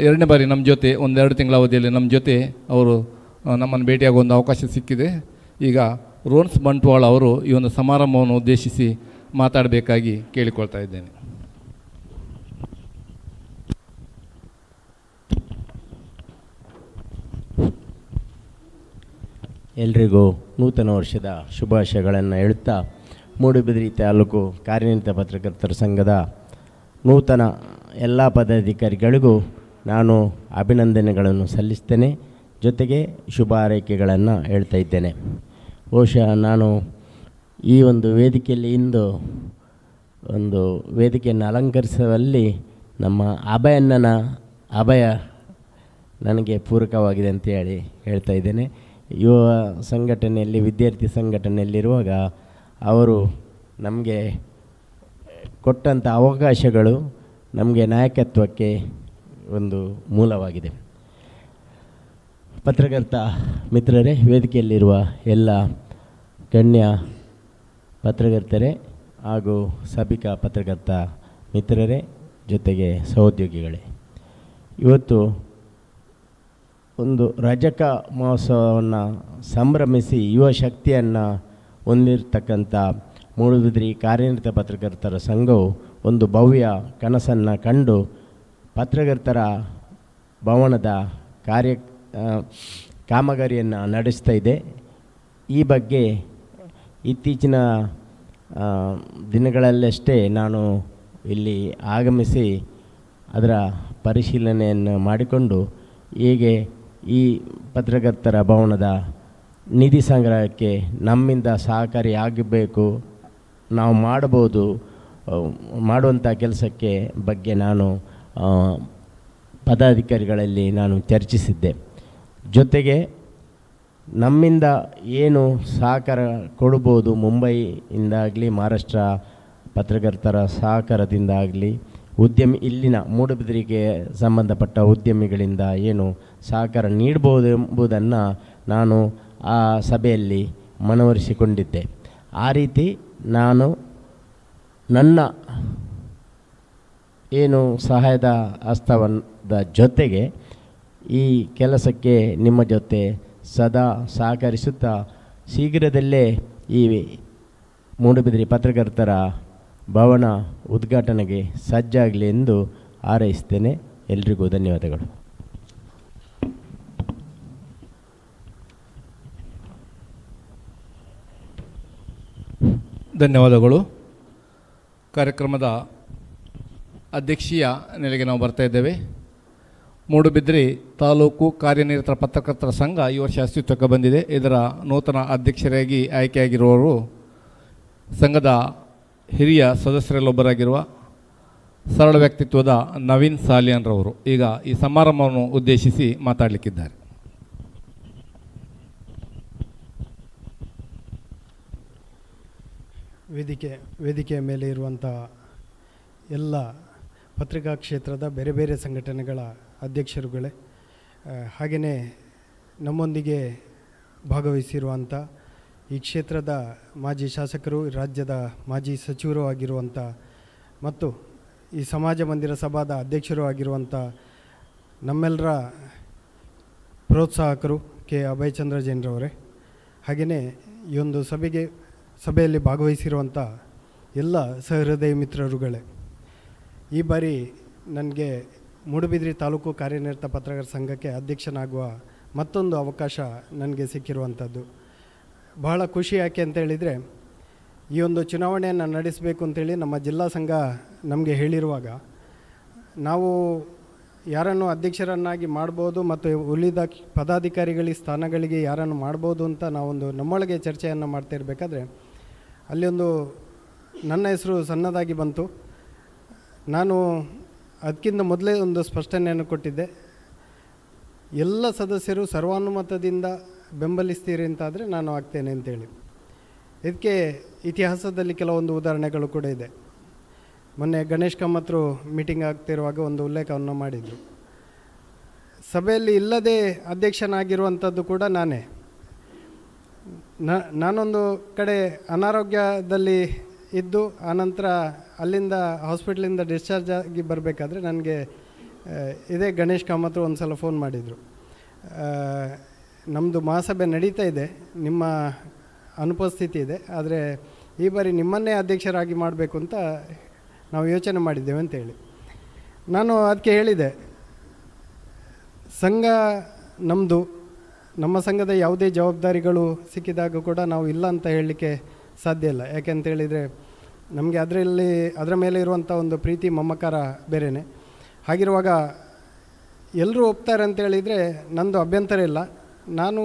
ಎರಡನೇ ಬಾರಿ ನಮ್ಮ ಜೊತೆ ಒಂದೆರಡು ತಿಂಗಳ ಅವಧಿಯಲ್ಲಿ ನಮ್ಮ ಜೊತೆ ಅವರು ನಮ್ಮನ್ನು ಭೇಟಿಯಾಗುವ ಒಂದು ಅವಕಾಶ ಸಿಕ್ಕಿದೆ. ಈಗ ರೋನ್ಸ್ ಬಂಟ್ವಾಳ ಅವರು ಈ ಒಂದು ಸಮಾರಂಭವನ್ನು ಉದ್ದೇಶಿಸಿ ಮಾತಾಡಬೇಕಾಗಿ ಕೇಳಿಕೊಳ್ತಾ ಇದ್ದೇನೆ. ಎಲ್ರಿಗೂ ನೂತನ ವರ್ಷದ ಶುಭಾಶಯಗಳನ್ನು ಹೇಳುತ್ತಾ, ಮೂಡುಬಿದಿರೆ ತಾಲೂಕು ಕಾರ್ಯನಿರತ ಪತ್ರಕರ್ತರ ಸಂಘದ ನೂತನ ಎಲ್ಲ ಪದಾಧಿಕಾರಿಗಳಿಗೂ ನಾನು ಅಭಿನಂದನೆಗಳನ್ನು ಸಲ್ಲಿಸ್ತೇನೆ. ಜೊತೆಗೆ ಶುಭ ಹಾರೈಕೆಗಳನ್ನು ಹೇಳ್ತಾ ಇದ್ದೇನೆ. ಬಹುಶಃ ನಾನು ಈ ಒಂದು ವೇದಿಕೆಯಲ್ಲಿ ಇಂದು ಒಂದು ವೇದಿಕೆಯನ್ನು ಅಲಂಕರಿಸುವಲ್ಲಿ ನಮ್ಮ ಅಭಯಣ್ಣನ ಅಭಯ ನನಗೆ ಪೂರಕವಾಗಿದೆ ಅಂತೇಳಿ ಹೇಳ್ತಾ ಇದ್ದೇನೆ. ಯುವ ಸಂಘಟನೆಯಲ್ಲಿ, ವಿದ್ಯಾರ್ಥಿ ಸಂಘಟನೆಯಲ್ಲಿರುವಾಗ ಅವರು ನಮಗೆ ಕೊಟ್ಟಂಥ ಅವಕಾಶಗಳು ನಮಗೆ ನಾಯಕತ್ವಕ್ಕೆ ಒಂದು ಮೂಲವಾಗಿದೆ. ಪತ್ರಕರ್ತ ಮಿತ್ರರೇ, ವೇದಿಕೆಯಲ್ಲಿರುವ ಎಲ್ಲ ಗಣ್ಯ ಪತ್ರಕರ್ತರೇ ಹಾಗೂ ಸಭಿಕಾ ಪತ್ರಕರ್ತ ಮಿತ್ರರೇ, ಜೊತೆಗೆ ಸಹೋದ್ಯೋಗಿಗಳೇ, ಇವತ್ತು ಒಂದು ರಜಕ ಮಹೋತ್ಸವವನ್ನು ಸಂಭ್ರಮಿಸಿ ಯುವ ಶಕ್ತಿಯನ್ನು ಹೊಂದಿರತಕ್ಕಂಥ ಮೂಡುಬಿದಿರೆ ಕಾರ್ಯನಿರತ ಪತ್ರಕರ್ತರ ಸಂಘವು ಒಂದು ಭವ್ಯ ಕನಸನ್ನು ಕಂಡು ಪತ್ರಕರ್ತರ ಭವನದ ಕಾಮಗಾರಿಯನ್ನು ನಡೆಸ್ತಾ ಇದೆ. ಈ ಬಗ್ಗೆ ಇತ್ತೀಚಿನ ದಿನಗಳಲ್ಲಷ್ಟೇ ನಾನು ಇಲ್ಲಿ ಆಗಮಿಸಿ ಅದರ ಪರಿಶೀಲನೆಯನ್ನು ಮಾಡಿಕೊಂಡು ಹೇಗೆ ಈ ಪತ್ರಕರ್ತರ ಭವನದ ನಿಧಿ ಸಂಗ್ರಹಕ್ಕೆ ನಮ್ಮಿಂದ ಸಹಕಾರಿಯಾಗಬೇಕು, ನಾವು ಮಾಡುವಂಥ ಕೆಲಸಕ್ಕೆ ಬಗ್ಗೆ ನಾನು ಪದಾಧಿಕಾರಿಗಳಲ್ಲಿ ನಾನು ಚರ್ಚಿಸಿದ್ದೆ. ಜೊತೆಗೆ ನಮ್ಮಿಂದ ಏನು ಸಹಕಾರ ಕೊಡ್ಬೋದು, ಮುಂಬೈಯಿಂದಾಗಲಿ ಮಹಾರಾಷ್ಟ್ರ ಪತ್ರಕರ್ತರ ಸಹಕಾರದಿಂದಾಗಲಿ, ಇಲ್ಲಿನ ಮೂಡುಬಿದಿರೆಗೆ ಸಂಬಂಧಪಟ್ಟ ಉದ್ಯಮಿಗಳಿಂದ ಏನು ಸಹಕಾರ ನೀಡ್ಬೋದು ಎಂಬುದನ್ನು ನಾನು ಆ ಸಭೆಯಲ್ಲಿ ಮನವರಿಸಿಕೊಂಡಿದ್ದೆ. ಆ ರೀತಿ ನಾನು ನನ್ನ ಏನು ಸಹಾಯದ ಹಸ್ತದ ಜೊತೆಗೆ ಈ ಕೆಲಸಕ್ಕೆ ನಿಮ್ಮ ಜೊತೆ ಸದಾ ಸಹಕರಿಸುತ್ತಾ ಶೀಘ್ರದಲ್ಲೇ ಈ ಮೂಡುಬಿದಿರೆ ಪತ್ರಕರ್ತರ ಭವನ ಉದ್ಘಾಟನೆಗೆ ಸಜ್ಜಾಗಲಿ ಎಂದು ಹಾರೈಸ್ತೇನೆ. ಎಲ್ರಿಗೂ ಧನ್ಯವಾದಗಳು. ಧನ್ಯವಾದಗಳು. ಕಾರ್ಯಕ್ರಮದ ಅಧ್ಯಕ್ಷೀಯ ನೆಲೆಗೆ ನಾವು ಬರ್ತಾ ಇದ್ದೇವೆ. ಮೂಡುಬಿದಿರೆ ತಾಲೂಕು ಕಾರ್ಯನಿರತ ಪತ್ರಕರ್ತರ ಸಂಘ ಈ ವರ್ಷ ಅಸ್ತಿತ್ವಕ್ಕೆ ಬಂದಿದೆ. ಇದರ ನೂತನ ಅಧ್ಯಕ್ಷರಾಗಿ ಆಯ್ಕೆಯಾಗಿರುವವರು ಸಂಘದ ಹಿರಿಯ ಸದಸ್ಯರಲ್ಲೊಬ್ಬರಾಗಿರುವ ಸರಳ ವ್ಯಕ್ತಿತ್ವದ ನವೀನ್ ಸಾಲಿಯನ್ರವರು ಈಗ ಈ ಸಮಾರಂಭವನ್ನು ಉದ್ದೇಶಿಸಿ ಮಾತಾಡಲಿಕ್ಕಿದ್ದಾರೆ. ವೇದಿಕೆಯ ಮೇಲೆ ಇರುವಂಥ ಎಲ್ಲ ಪತ್ರಿಕಾ ಕ್ಷೇತ್ರದ ಬೇರೆ ಬೇರೆ ಸಂಘಟನೆಗಳ ಅಧ್ಯಕ್ಷರುಗಳೇ, ಹಾಗೆಯೇ ನಮ್ಮೊಂದಿಗೆ ಭಾಗವಹಿಸಿರುವಂಥ ಈ ಕ್ಷೇತ್ರದ ಮಾಜಿ ಶಾಸಕರು, ರಾಜ್ಯದ ಮಾಜಿ ಸಚಿವರು ಆಗಿರುವಂಥ ಮತ್ತು ಈ ಸಮಾಜ ಮಂದಿರ ಸಭಾದ ಅಧ್ಯಕ್ಷರು ಆಗಿರುವಂಥ ನಮ್ಮೆಲ್ಲರ ಪ್ರೋತ್ಸಾಹಕರು ಕೆ ಅಭಯಚಂದ್ರ ಜೈನ್ರವರೇ, ಹಾಗೆಯೇ ಈ ಒಂದು ಸಭೆಯಲ್ಲಿ ಭಾಗವಹಿಸಿರುವಂಥ ಎಲ್ಲ ಸಹೃದಯ ಮಿತ್ರರುಗಳೇ, ಈ ಬಾರಿ ನನಗೆ ಮೂಡುಬಿದಿರೆ ತಾಲೂಕು ಕಾರ್ಯನಿರತ ಪತ್ರಕರ್ತರ ಸಂಘಕ್ಕೆ ಅಧ್ಯಕ್ಷನಾಗುವ ಮತ್ತೊಂದು ಅವಕಾಶ ನನಗೆ ಸಿಕ್ಕಿರುವಂಥದ್ದು ಬಹಳ ಖುಷಿ. ಯಾಕೆ ಅಂತ ಹೇಳಿದರೆ, ಈ ಒಂದು ಚುನಾವಣೆಯನ್ನು ನಡೆಸಬೇಕು ಅಂತೇಳಿ ನಮ್ಮ ಜಿಲ್ಲಾ ಸಂಘ ನಮಗೆ ಹೇಳಿರುವಾಗ ನಾವು ಯಾರನ್ನು ಅಧ್ಯಕ್ಷರನ್ನಾಗಿ ಮಾಡ್ಬೋದು ಮತ್ತು ಉಳಿದ ಪದಾಧಿಕಾರಿಗಳಿಗೆ ಸ್ಥಾನಗಳಿಗೆ ಯಾರನ್ನು ಮಾಡ್ಬೋದು ಅಂತ ನಾವೊಂದು ನಮ್ಮೊಳಗೆ ಚರ್ಚೆಯನ್ನು ಮಾಡ್ತಾ ಇರಬೇಕಾದ್ರೆ ಅಲ್ಲಿ ಒಂದು ನನ್ನ ಹೆಸರು ಸಣ್ಣದಾಗಿ ಬಂತು. ನಾನು ಅದಕ್ಕಿಂತ ಮೊದಲೇ ಒಂದು ಸ್ಪಷ್ಟನೆಯನ್ನು ಕೊಟ್ಟಿದ್ದೆ, ಎಲ್ಲ ಸದಸ್ಯರು ಸರ್ವಾನುಮತದಿಂದ ಬೆಂಬಲಿಸ್ತೀರಿ ಅಂತಾದರೆ ನಾನು ಆಗ್ತೇನೆ ಅಂತೇಳಿ. ಇದಕ್ಕೆ ಇತಿಹಾಸದಲ್ಲಿ ಕೆಲವೊಂದು ಉದಾಹರಣೆಗಳು ಕೂಡ ಇದೆ. ಮೊನ್ನೆ ಗಣೇಶ್ ಕಮ್ಮತ್ರು ಮೀಟಿಂಗ್ ಆಗ್ತಿರುವಾಗ ಒಂದು ಉಲ್ಲೇಖವನ್ನು ಮಾಡಿದರು. ಸಭೆಯಲ್ಲಿ ಇಲ್ಲದೆ ಅಧ್ಯಕ್ಷನಾಗಿರುವಂಥದ್ದು ಕೂಡ ನಾನೇ. ನಾನೊಂದು ಕಡೆ ಅನಾರೋಗ್ಯದಲ್ಲಿ ಇದ್ದು ಆನಂತರ ಅಲ್ಲಿಂದ ಹಾಸ್ಪಿಟ್ಲಿಂದ ಡಿಸ್ಚಾರ್ಜ್ ಆಗಿ ಬರಬೇಕಾದ್ರೆ ನನಗೆ ಇದೇ ಗಣೇಶ್ ಕಾಮತ್ ಒಂದು ಸಲ ಫೋನ್ ಮಾಡಿದರು, ನಮ್ಮದು ಮಹಾಸಭೆ ನಡೀತಾ ಇದೆ, ನಿಮ್ಮ ಅನುಪಸ್ಥಿತಿ ಇದೆ, ಆದರೆ ಈ ಬಾರಿ ನಿಮ್ಮನ್ನೇ ಅಧ್ಯಕ್ಷರಾಗಿ ಮಾಡಬೇಕು ಅಂತ ನಾವು ಯೋಚನೆ ಮಾಡಿದ್ದೇವೆ ಅಂತೇಳಿ. ನಾನು ಅದಕ್ಕೆ ಹೇಳಿದೆ, ಸಂಘ ನಮ್ಮದು, ನಮ್ಮ ಸಂಘದ ಯಾವುದೇ ಜವಾಬ್ದಾರಿಗಳು ಸಿಕ್ಕಿದಾಗ ಕೂಡ ನಾವು ಇಲ್ಲ ಅಂತ ಹೇಳಲಿಕ್ಕೆ ಸಾಧ್ಯ ಇಲ್ಲ. ಯಾಕೆಂತೇಳಿದರೆ ನಮಗೆ ಅದರ ಮೇಲೆ ಇರುವಂಥ ಒಂದು ಪ್ರೀತಿ ಮಮಕಾರ ಬೇರೆಯೇ. ಹಾಗಿರುವಾಗ ಎಲ್ಲರೂ ಒಪ್ತಾರೆ ಅಂತೇಳಿದರೆ ನಂದು ಅಭ್ಯಂತರ ಇಲ್ಲ, ನಾನು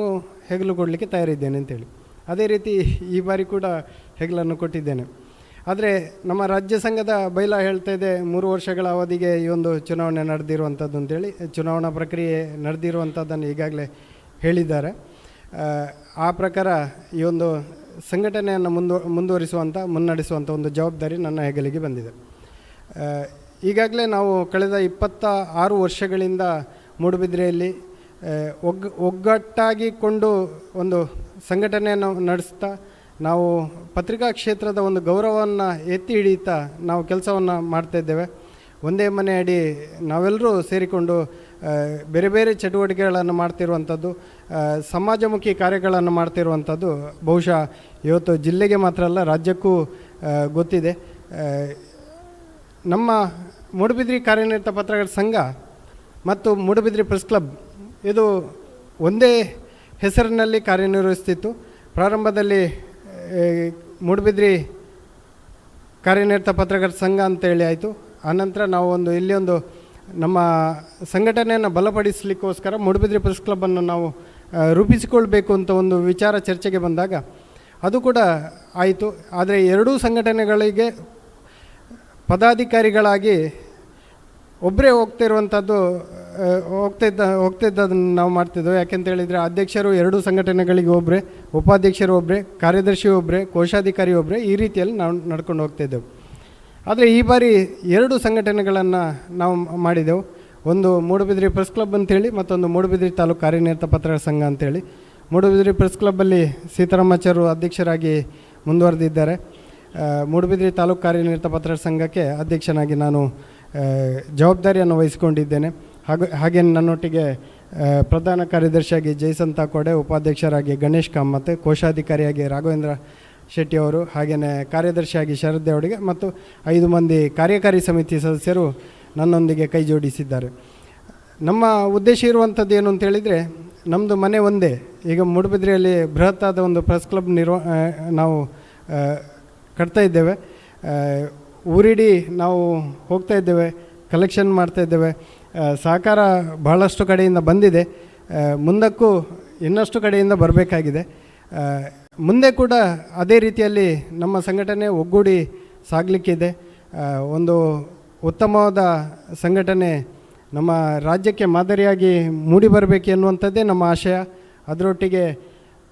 ಹೆಗಲು ಕೊಡಲಿಕ್ಕೆ ತಯಾರಿದ್ದೇನೆ ಅಂತೇಳಿ. ಅದೇ ರೀತಿ ಈ ಬಾರಿ ಕೂಡ ಹೆಗಲನ್ನು ಕೊಟ್ಟಿದ್ದೇನೆ. ಆದರೆ ನಮ್ಮ ರಾಜ್ಯ ಸಂಘದ ಬೈಲ ಹೇಳ್ತಾ ಇದೆ 3 ವರ್ಷಗಳ ಅವಧಿಗೆ ಈ ಒಂದು ಚುನಾವಣೆ ನಡೆದಿರುವಂಥದ್ದು ಅಂತೇಳಿ. ಚುನಾವಣಾ ಪ್ರಕ್ರಿಯೆ ನಡೆದಿರುವಂಥದ್ದನ್ನು ಈಗಾಗಲೇ ಹೇಳಿದ್ದಾರೆ. ಆ ಪ್ರಕಾರ ಈ ಒಂದು ಸಂಘಟನೆಯನ್ನು ಮುನ್ನಡೆಸುವಂಥ ಒಂದು ಜವಾಬ್ದಾರಿ ನನ್ನ ಹೆಗಲಿಗೆ ಬಂದಿದೆ. ಈಗಾಗಲೇ ನಾವು ಕಳೆದ 26 ವರ್ಷಗಳಿಂದ ಮೂಡುಬಿದ್ರೆಯಲ್ಲಿ ಒಗ್ಗಟ್ಟಾಗಿಕೊಂಡು ಒಂದು ಸಂಘಟನೆಯನ್ನು ನಡೆಸ್ತಾ ನಾವು ಪತ್ರಿಕಾ ಕ್ಷೇತ್ರದ ಒಂದು ಗೌರವವನ್ನು ಎತ್ತಿ ಹಿಡಿಯುತ್ತಾ ನಾವು ಕೆಲಸವನ್ನು ಮಾಡ್ತಾಯಿದ್ದೇವೆ. ಒಂದೇ ಮನೆ ಅಡಿ ನಾವೆಲ್ಲರೂ ಸೇರಿಕೊಂಡು ಬೇರೆ ಬೇರೆ ಚಟುವಟಿಕೆಗಳನ್ನು ಮಾಡ್ತಿರುವಂಥದ್ದು, ಸಮಾಜಮುಖಿ ಕಾರ್ಯಗಳನ್ನು ಮಾಡ್ತಿರುವಂಥದ್ದು ಬಹುಶಃ ಇವತ್ತು ಜಿಲ್ಲೆಗೆ ಮಾತ್ರ ಅಲ್ಲ, ರಾಜ್ಯಕ್ಕೂ ಗೊತ್ತಿದೆ. ನಮ್ಮ ಮೂಡುಬಿದ್ರೆ ಕಾರ್ಯನಿರತ ಪತ್ರಕರ್ತರ ಸಂಘ ಮತ್ತು ಮೂಡುಬಿದ್ರೆ ಪ್ರೆಸ್ ಕ್ಲಬ್ ಇದು ಒಂದೇ ಹೆಸರಿನಲ್ಲಿ ಕಾರ್ಯನಿರ್ವಹಿಸ್ತಿತ್ತು. ಪ್ರಾರಂಭದಲ್ಲಿ ಮೂಡುಬಿದ್ರೆ ಕಾರ್ಯನಿರತ ಪತ್ರಕರ್ತರ ಸಂಘ ಅಂತೇಳಿ ಆಯಿತು. ಆನಂತರ ನಾವು ಇಲ್ಲಿ ನಮ್ಮ ಸಂಘಟನೆಯನ್ನು ಬಲಪಡಿಸಲಿಕ್ಕೋಸ್ಕರ ಮೂಡುಬಿದ್ರೆ ಪ್ರೆಸ್ ಕ್ಲಬ್ಬನ್ನು ನಾವು ರೂಪಿಸಿಕೊಳ್ಬೇಕು ಅಂತ ಒಂದು ವಿಚಾರ ಚರ್ಚೆಗೆ ಬಂದಾಗ ಅದು ಕೂಡ ಆಯಿತು. ಆದರೆ ಎರಡೂ ಸಂಘಟನೆಗಳಿಗೆ ಪದಾಧಿಕಾರಿಗಳಾಗಿ ಒಬ್ಬರೇ ಹೋಗ್ತಿದ್ದದನ್ನು ನಾವು ಮಾಡ್ತಿದ್ದೆವು. ಯಾಕೆಂತೇಳಿದರೆ ಅಧ್ಯಕ್ಷರು ಎರಡೂ ಸಂಘಟನೆಗಳಿಗೆ ಒಬ್ಬರೇ, ಉಪಾಧ್ಯಕ್ಷರು ಒಬ್ಬರೇ, ಕಾರ್ಯದರ್ಶಿ ಒಬ್ಬರೇ, ಕೋಶಾಧಿಕಾರಿ ಒಬ್ಬರೇ, ಈ ರೀತಿಯಲ್ಲಿ ನಾವು ನಡ್ಕೊಂಡು ಹೋಗ್ತಿದ್ದೆವು. ಆದರೆ ಈ ಬಾರಿ 2 ಸಂಘಟನೆಗಳನ್ನು ನಾವು ಮಾಡಿದೆವು. ಒಂದು ಮೂಡುಬಿದ್ರೆ ಪ್ರೆಸ್ ಕ್ಲಬ್ ಅಂತೇಳಿ, ಮತ್ತೊಂದು ಮೂಡುಬಿದ್ರೆ ತಾಲೂಕು ಕಾರ್ಯನಿರತ ಪತ್ರಕರ್ತರ ಸಂಘ ಅಂತೇಳಿ. ಮೂಡುಬಿದ್ರೆ ಪ್ರೆಸ್ ಕ್ಲಬ್ಬಲ್ಲಿ ಸೀತಾರಾಮಾಚಾರ್ಯರು ಅಧ್ಯಕ್ಷರಾಗಿ ಮುಂದುವರೆದಿದ್ದಾರೆ. ಮೂಡುಬಿದ್ರೆ ತಾಲೂಕು ಕಾರ್ಯನಿರತ ಪತ್ರಕರ್ತರ ಸಂಘಕ್ಕೆ ಅಧ್ಯಕ್ಷನಾಗಿ ನಾನು ಜವಾಬ್ದಾರಿಯನ್ನು ವಹಿಸಿಕೊಂಡಿದ್ದೇನೆ. ಹಾಗೆ ನನ್ನೊಟ್ಟಿಗೆ ಪ್ರಧಾನ ಕಾರ್ಯದರ್ಶಿಯಾಗಿ ಜಯಸಂತ ಕೋಡೆ, ಉಪಾಧ್ಯಕ್ಷರಾಗಿ ಗಣೇಶ್ ಕಾಮತ್, ಕೋಶಾಧಿಕಾರಿಯಾಗಿ ರಾಘವೇಂದ್ರ ಶೆಟ್ಟಿ ಅವರು, ಹಾಗೆಯೇ ಕಾರ್ಯದರ್ಶಿಯಾಗಿ ಶರದ್ ದೇವಡಿಗೆ ಮತ್ತು 5 ಮಂದಿ ಕಾರ್ಯಕಾರಿ ಸಮಿತಿ ಸದಸ್ಯರು ನನ್ನೊಂದಿಗೆ ಕೈ ಜೋಡಿಸಿದ್ದಾರೆ. ನಮ್ಮ ಉದ್ದೇಶ ಇರುವಂಥದ್ದು ಏನು ಅಂತೇಳಿದರೆ, ನಮ್ಮದು ಮನೆ ಒಂದೇ. ಈಗ ಮೂಡುಬಿದ್ರೆಯಲ್ಲಿ ಬೃಹತ್ತಾದ ಒಂದು ಪ್ರೆಸ್ ಕ್ಲಬ್ ನಾವು ಕಟ್ತಾ ಇದ್ದೇವೆ. ಊರಿಡೀ ನಾವು ಹೋಗ್ತಾ ಇದ್ದೇವೆ, ಕಲೆಕ್ಷನ್ ಮಾಡ್ತಾಯಿದ್ದೇವೆ. ಸಹಕಾರ ಬಹಳಷ್ಟು ಕಡೆಯಿಂದ ಬಂದಿದೆ, ಮುಂದಕ್ಕೂ ಇನ್ನಷ್ಟು ಕಡೆಯಿಂದ ಬರಬೇಕಾಗಿದೆ. ಮುಂದೆ ಕೂಡ ಅದೇ ರೀತಿಯಲ್ಲಿ ನಮ್ಮ ಸಂಘಟನೆ ಒಗ್ಗೂಡಿ ಸಾಗಲಿಕ್ಕಿದೆ. ಒಂದು ಉತ್ತಮವಾದ ಸಂಘಟನೆ ನಮ್ಮ ರಾಜ್ಯಕ್ಕೆ ಮಾದರಿಯಾಗಿ ಮೂಡಿ ಬರಬೇಕು ಎನ್ನುವಂಥದ್ದೇ ನಮ್ಮ ಆಶಯ. ಅದರೊಟ್ಟಿಗೆ